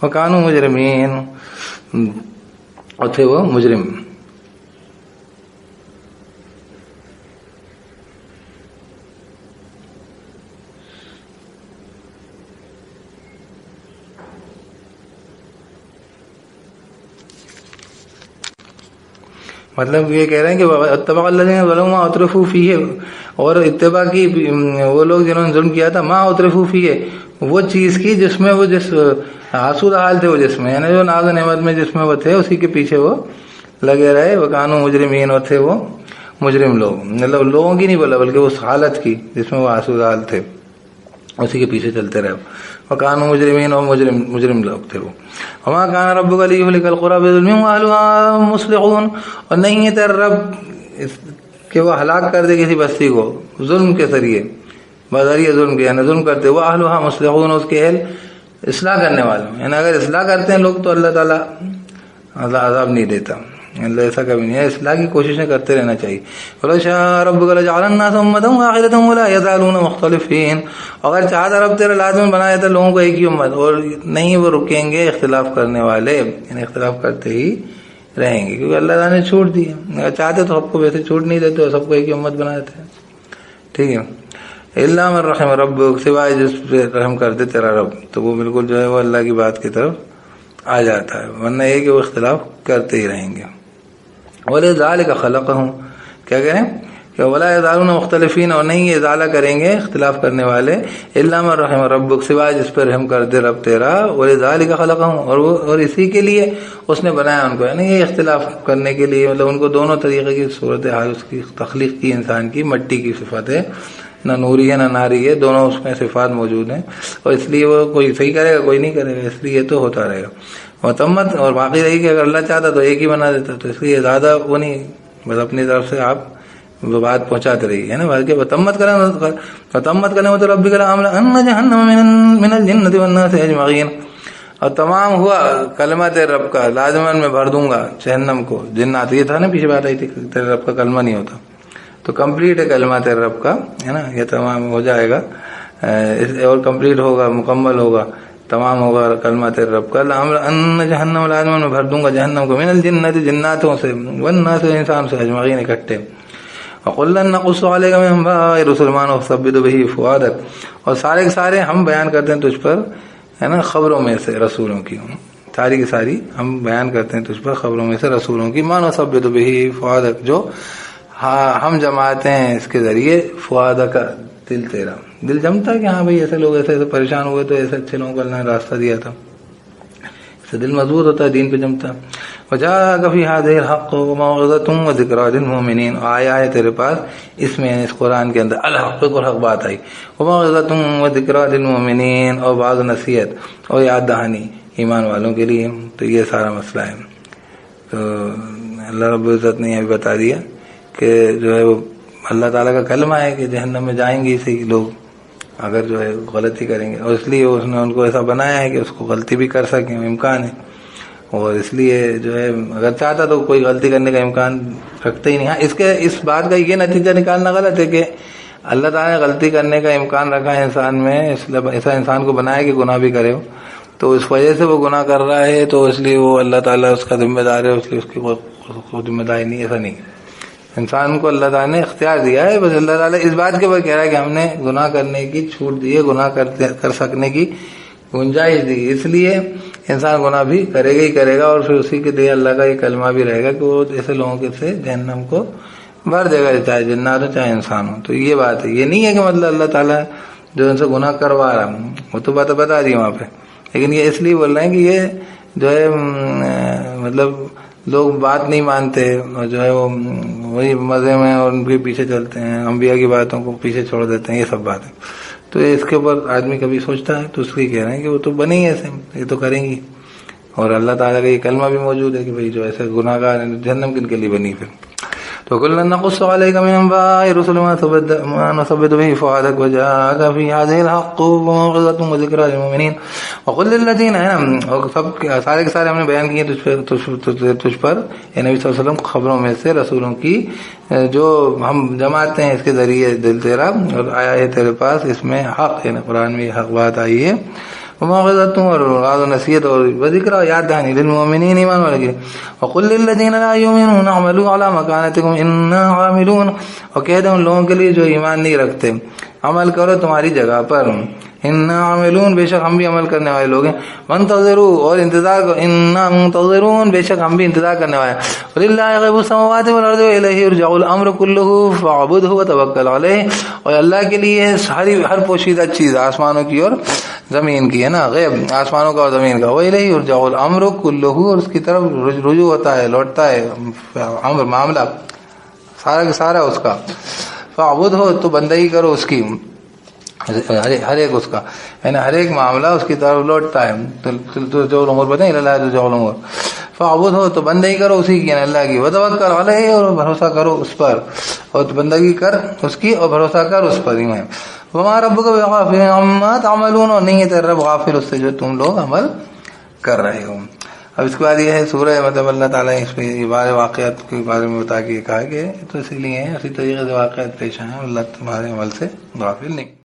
وکانوا مجرمین, اور تھے وہ مجرم. مطلب یہ کہہ رہے ہیں کہ اتبع الذین ظلموا ما اترفوا فیہ, اور اتباع کی وہ لوگ جنہوں نے ظلم کیا تھا ما اترفوا فیہ وہ چیز کی جس میں وہ جس آسودہ حال تھے وہ جس میں یعنی جو ناز و نعمت میں جس میں وہ تھے اسی کے پیچھے وہ لگے رہے. وکانوا مجرمین, اور تھے وہ مجرم لوگ, مطلب لوگوں کی نہیں بولا بلکہ اس حالت کی جس میں وہ آسودہ حال تھے اسی کے پیچھے چلتے رہے. وکانوا مجرمین, اور مجرم لوگ تھے وہ. وما كان ربك ليهلك القرى بظلم واهلها مصلحون, اور نہیں ہے تیرا رب کہ وہ ہلاک کر دے کسی بستی کو ظلم کے ذریعے بذریعہ ظلم کے یعنی ظلم کرتے وہ اہلها مصلحون, اس کے اہل اصلاح کرنے والے یعنی اگر اصلاح کرتے ہیں لوگ تو اللہ تعالیٰ عذاب نہیں دیتا. اللہ ایسا کبھی نہیں ہے, اصلاح کی کوششیں کرتے رہنا چاہیے. وَلَوْ شَاءَ رَبُّكَ لَجَعَلَ النَّاسَ أُمَّةً وَاحِدَةً وَلَا يَزَالُونَ مُخْتَلِفِينَ, اگر چاہتا رب تیرا لازم بنا دیتا لوگوں کو ایک ہی امت اور نہیں وہ رکیں گے اختلاف کرنے والے یعنی اختلاف کرتے ہی رہیں گے کیونکہ اللہ تعالیٰ نے چھوٹ دی. اگر چاہتے تو سب کو ویسے چھوٹ نہیں دیتے اور سب کو ایک ہی امت بنا دیتے. ٹھیک ہے. الا من رحم ربک, سوائے جس پہ رحم کرتے تیرا رب تو وہ بالکل جو ہے وہ اللہ کی بات کی طرف آ جاتا ہے, ورنہ یہ کہ وہ اختلاف کرتے ہی رہیں گے. وَلِذَلِكَ خَلَقَهُمْ, کیا کہیں کہ وَلَا يَزَالُونَ مُخْتَلِفِينَ, اور نہیں یہ ازالہ کریں گے اختلاف کرنے والے الا من رحم ربک, سوائے جس پہ رحم کر دے رب تیرا. وَلِذَلِكَ خَلَقَهُمْ, اور اسی کے لیے اس نے بنایا ان کو یعنی یہ اختلاف کرنے کے لیے, مطلب ان کو دونوں طریقے کی صورت حال اس کی تخلیق کی انسان کی مٹی کی صفت ہے, نہ نوری ہے نہ ناری ہے, دونوں اس میں صفات موجود ہیں اور اس لیے وہ کوئی صحیح کرے گا کوئی نہیں کرے گا, اس لیے تو ہوتا رہے گا. وتمت, اور باقی رہی کہ اگر اللہ چاہتا تو ایک ہی بنا دیتا, تو اس لیے زیادہ وہ نہیں, بس اپنی طرف سے آپ وہ بات پہنچاتے رہیے ہے نا. بلکہ وتمت کریں وہ تو رب بھی کرا جہنم من الجنۃ والناس اجمعین, اور تمام ہوا کلمہ تیرے رب کا لازمن میں بھر دوں گا جہنم کو جنات. یہ تھا نا پیچھے بات آئی تھی تیرے رب کا کلمہ نہیں ہوتا تو کمپلیٹ ہے کلمہ تیرے رب کا ہے نا, یہ تمام ہو جائے گا اور کمپلیٹ ہوگا مکمل ہوگا تمام ہوگا کلمہ تیرے رب کا. ان جہنم لازمن میں بھر دوں گا جہنم کو من الجنۃ جناتوں سے والناس انسان سے اجمعین اکٹھے. وَقُلًّا نَقُصُّ عَلَيْكَ مِنْ أَنْبَاءِ الرُّسُلِ مَا نُثَبِّتُ بِهِ فُؤَادَكَ, اور سارے کے سارے ہم بیان کرتے ہیں تجھ پر ہے نا خبروں میں سے رسولوں کی, ساری کی ساری ہم بیان کرتے ہیں تجھ پر خبروں میں سے رسولوں کی. مَا نُثَبِّتُ بِهِ فُؤَادَكَ, جو ہم جماتے ہیں اس کے ذریعے فؤادک دل تیرا, دل جمتا ہے کہ ہاں بھائی ایسے لوگ ایسے پریشان ہوئے تو ایسے اچھے لوگوں کو اللہ نے راستہ دیا تھا, اس سے دل مضبوط ہوتا ہے، دین پہ جمتا ہے۔ وجاءک فی ھذہ الحق وموعظۃ وذکریٰ للمؤمنین، آیا ہے تیرے پاس اس میں اس قرآن کے اندر الحق بالکل حق بات آئی، وموعظۃ وذکریٰ للمؤمنین، اور بعض نصیحت اور یاد دہانی ایمان والوں کے لیے۔ تو یہ سارا مسئلہ ہے۔ تو اللہ رب العزت نے یہ بھی بتا دیا کہ جو ہے وہ اللہ تعالیٰ کا کلمہ ہے کہ جہنم میں جائیں گے اسی لوگ اگر جو ہے غلطی کریں گے، اور اس لیے اس نے ان کو ایسا بنایا ہے کہ اس کو غلطی بھی کر سکیں، امکان ہے، اور اس لیے جو ہے اگر چاہتا تو کوئی غلطی کرنے کا امکان رکھتا ہی نہیں۔ ہاں اس بات کا یہ نتیجہ نکالنا غلط ہے کہ اللہ تعالیٰ نے غلطی کرنے کا امکان رکھا ہے انسان میں، اس لیے ایسا انسان کو بنایا کہ گناہ بھی کرے ہو، تو اس وجہ سے وہ گناہ کر رہا ہے تو اس لیے وہ اللہ تعالیٰ اس کا ذمہ دار ہے، اس لیے اس کی کوئی ذمہ داری نہیں، ایسا نہیں۔ انسان کو اللہ تعالیٰ نے اختیار دیا ہے، بس اللہ تعالیٰ اس بات کے اوپر کہہ رہا ہے کہ ہم نے گناہ کرنے کی چھوٹ دی ہے، گناہ کر سکنے کی گنجائش دی، اس لیے انسان گناہ بھی کرے گا ہی کرے گا، اور پھر اسی کے لیے اللہ کا یہ کلمہ بھی رہے گا کہ وہ ایسے لوگوں کے سے جہنم کو بھر دے گا، چاہے جنات ہو چاہے انسان ہو۔ تو یہ بات ہے، یہ نہیں ہے کہ مطلب اللہ تعالیٰ جو ان سے گناہ کروا رہا، وہ تو بات بتا دی وہاں پہ، لیکن یہ اس لیے بول رہے ہیں کہ یہ جو ہے مطلب لوگ بات نہیں مانتے، اور جو ہے وہ وہی مزے میں اور ان کے پیچھے چلتے ہیں، انبیاء کی باتوں کو پیچھے چھوڑ دیتے ہیں، یہ سب باتیں۔ تو اس کے اوپر آدمی کبھی سوچتا ہے تو اس لیے کہہ رہے ہیں کہ وہ تو بنے ہی ایسے، یہ تو کریں گی، اور اللہ تعالیٰ کا یہ کلمہ بھی موجود ہے کہ بھئی جو ایسے گناہ گار جہنم کن کے لیے بنی۔ پھر تو کُلًا نقص علیک من انباء الرسل ما نثبت به فؤادک وجاءک فی ھذہ الحق وموعظۃ وذکریٰ للمؤمنین وقل للذین، اور سب سارے کے سارے ہم نے بیان کیے تجھ پر اے نبی صلی اللہ علیہ وسلم، خبروں میں سے رسولوں کی جو ہم جماتے ہیں اس کے ذریعے دل تیرا، اور آیا ہے تیرے پاس اس میں حق، یعنی قرآن میں حق بات آئی ہے، وموعظۃ اور وعظ و نصیحت اور وذکر یاد دہانی للمؤمنین، ایمان والے کے، وقل للذین لا یؤمنون اعملوا علی مکانتکم انا عاملون، اور کہہ دیں ان لوگوں کے لیے جو ایمان نہیں رکھتے عمل کرو تمہاری جگہ پر، انا عاملون بے شک ہم بھی عمل کرنے والے لوگ ہیں، وانتظروا اور انتظار کرو، انا منتظرون بے شک ہم بھی انتظار کرنے والے ہیں، وللہ غیب السماوات والارض والیہ یرجع الامر کلہ فاعبدہ وتوکل علیہ، اور اللہ کے لیے ہر پوشیدہ چیز آسمانوں کی اور زمین کی ہے نا، غیب آسمانوں کا اور زمین کا، وَإِلَيْهِ يُرْجَعُ الْأَمْرُ كُلُّهُ، اور اس کی طرف رجوع ہوتا ہے، لوٹتا ہے امر، معاملہ سارا کا سارا اس کا، فَاعْبُدْهُ تو بندگی کرو اس کی، ہر ایک اس کا، یعنی ہر ایک معاملہ اس کی طرف لوٹتا ہے، تو جو الامور بتائیں اللہ جو الامور، فَاعْبُدْهُ تو بندگی کرو اسی کی، یعنی اللہ کی، وَتَوَكَّلْ عَلَيْهِ اور بھروسہ کرو اس پر، اور بندگی کر اس کی اور بھروسہ کر اس پر ہی میں، وَمَا رَبُّكَ بِغَافِلٍ عَمَّا تَعْمَلُونَ، اور نہیں ہے تیرا رب غافل اس سے جو تم لوگ عمل کر رہے ہو۔ اب اس کے بعد یہ ہے سورہ، مطلب اللہ تعالیٰ نے اس پہ بارے واقعات کے بارے میں بتا کے کہا کہ تو اسی لیے اسی طریقے سے واقعات پیش آئے، اللہ تمہارے عمل سے غافل نہیں۔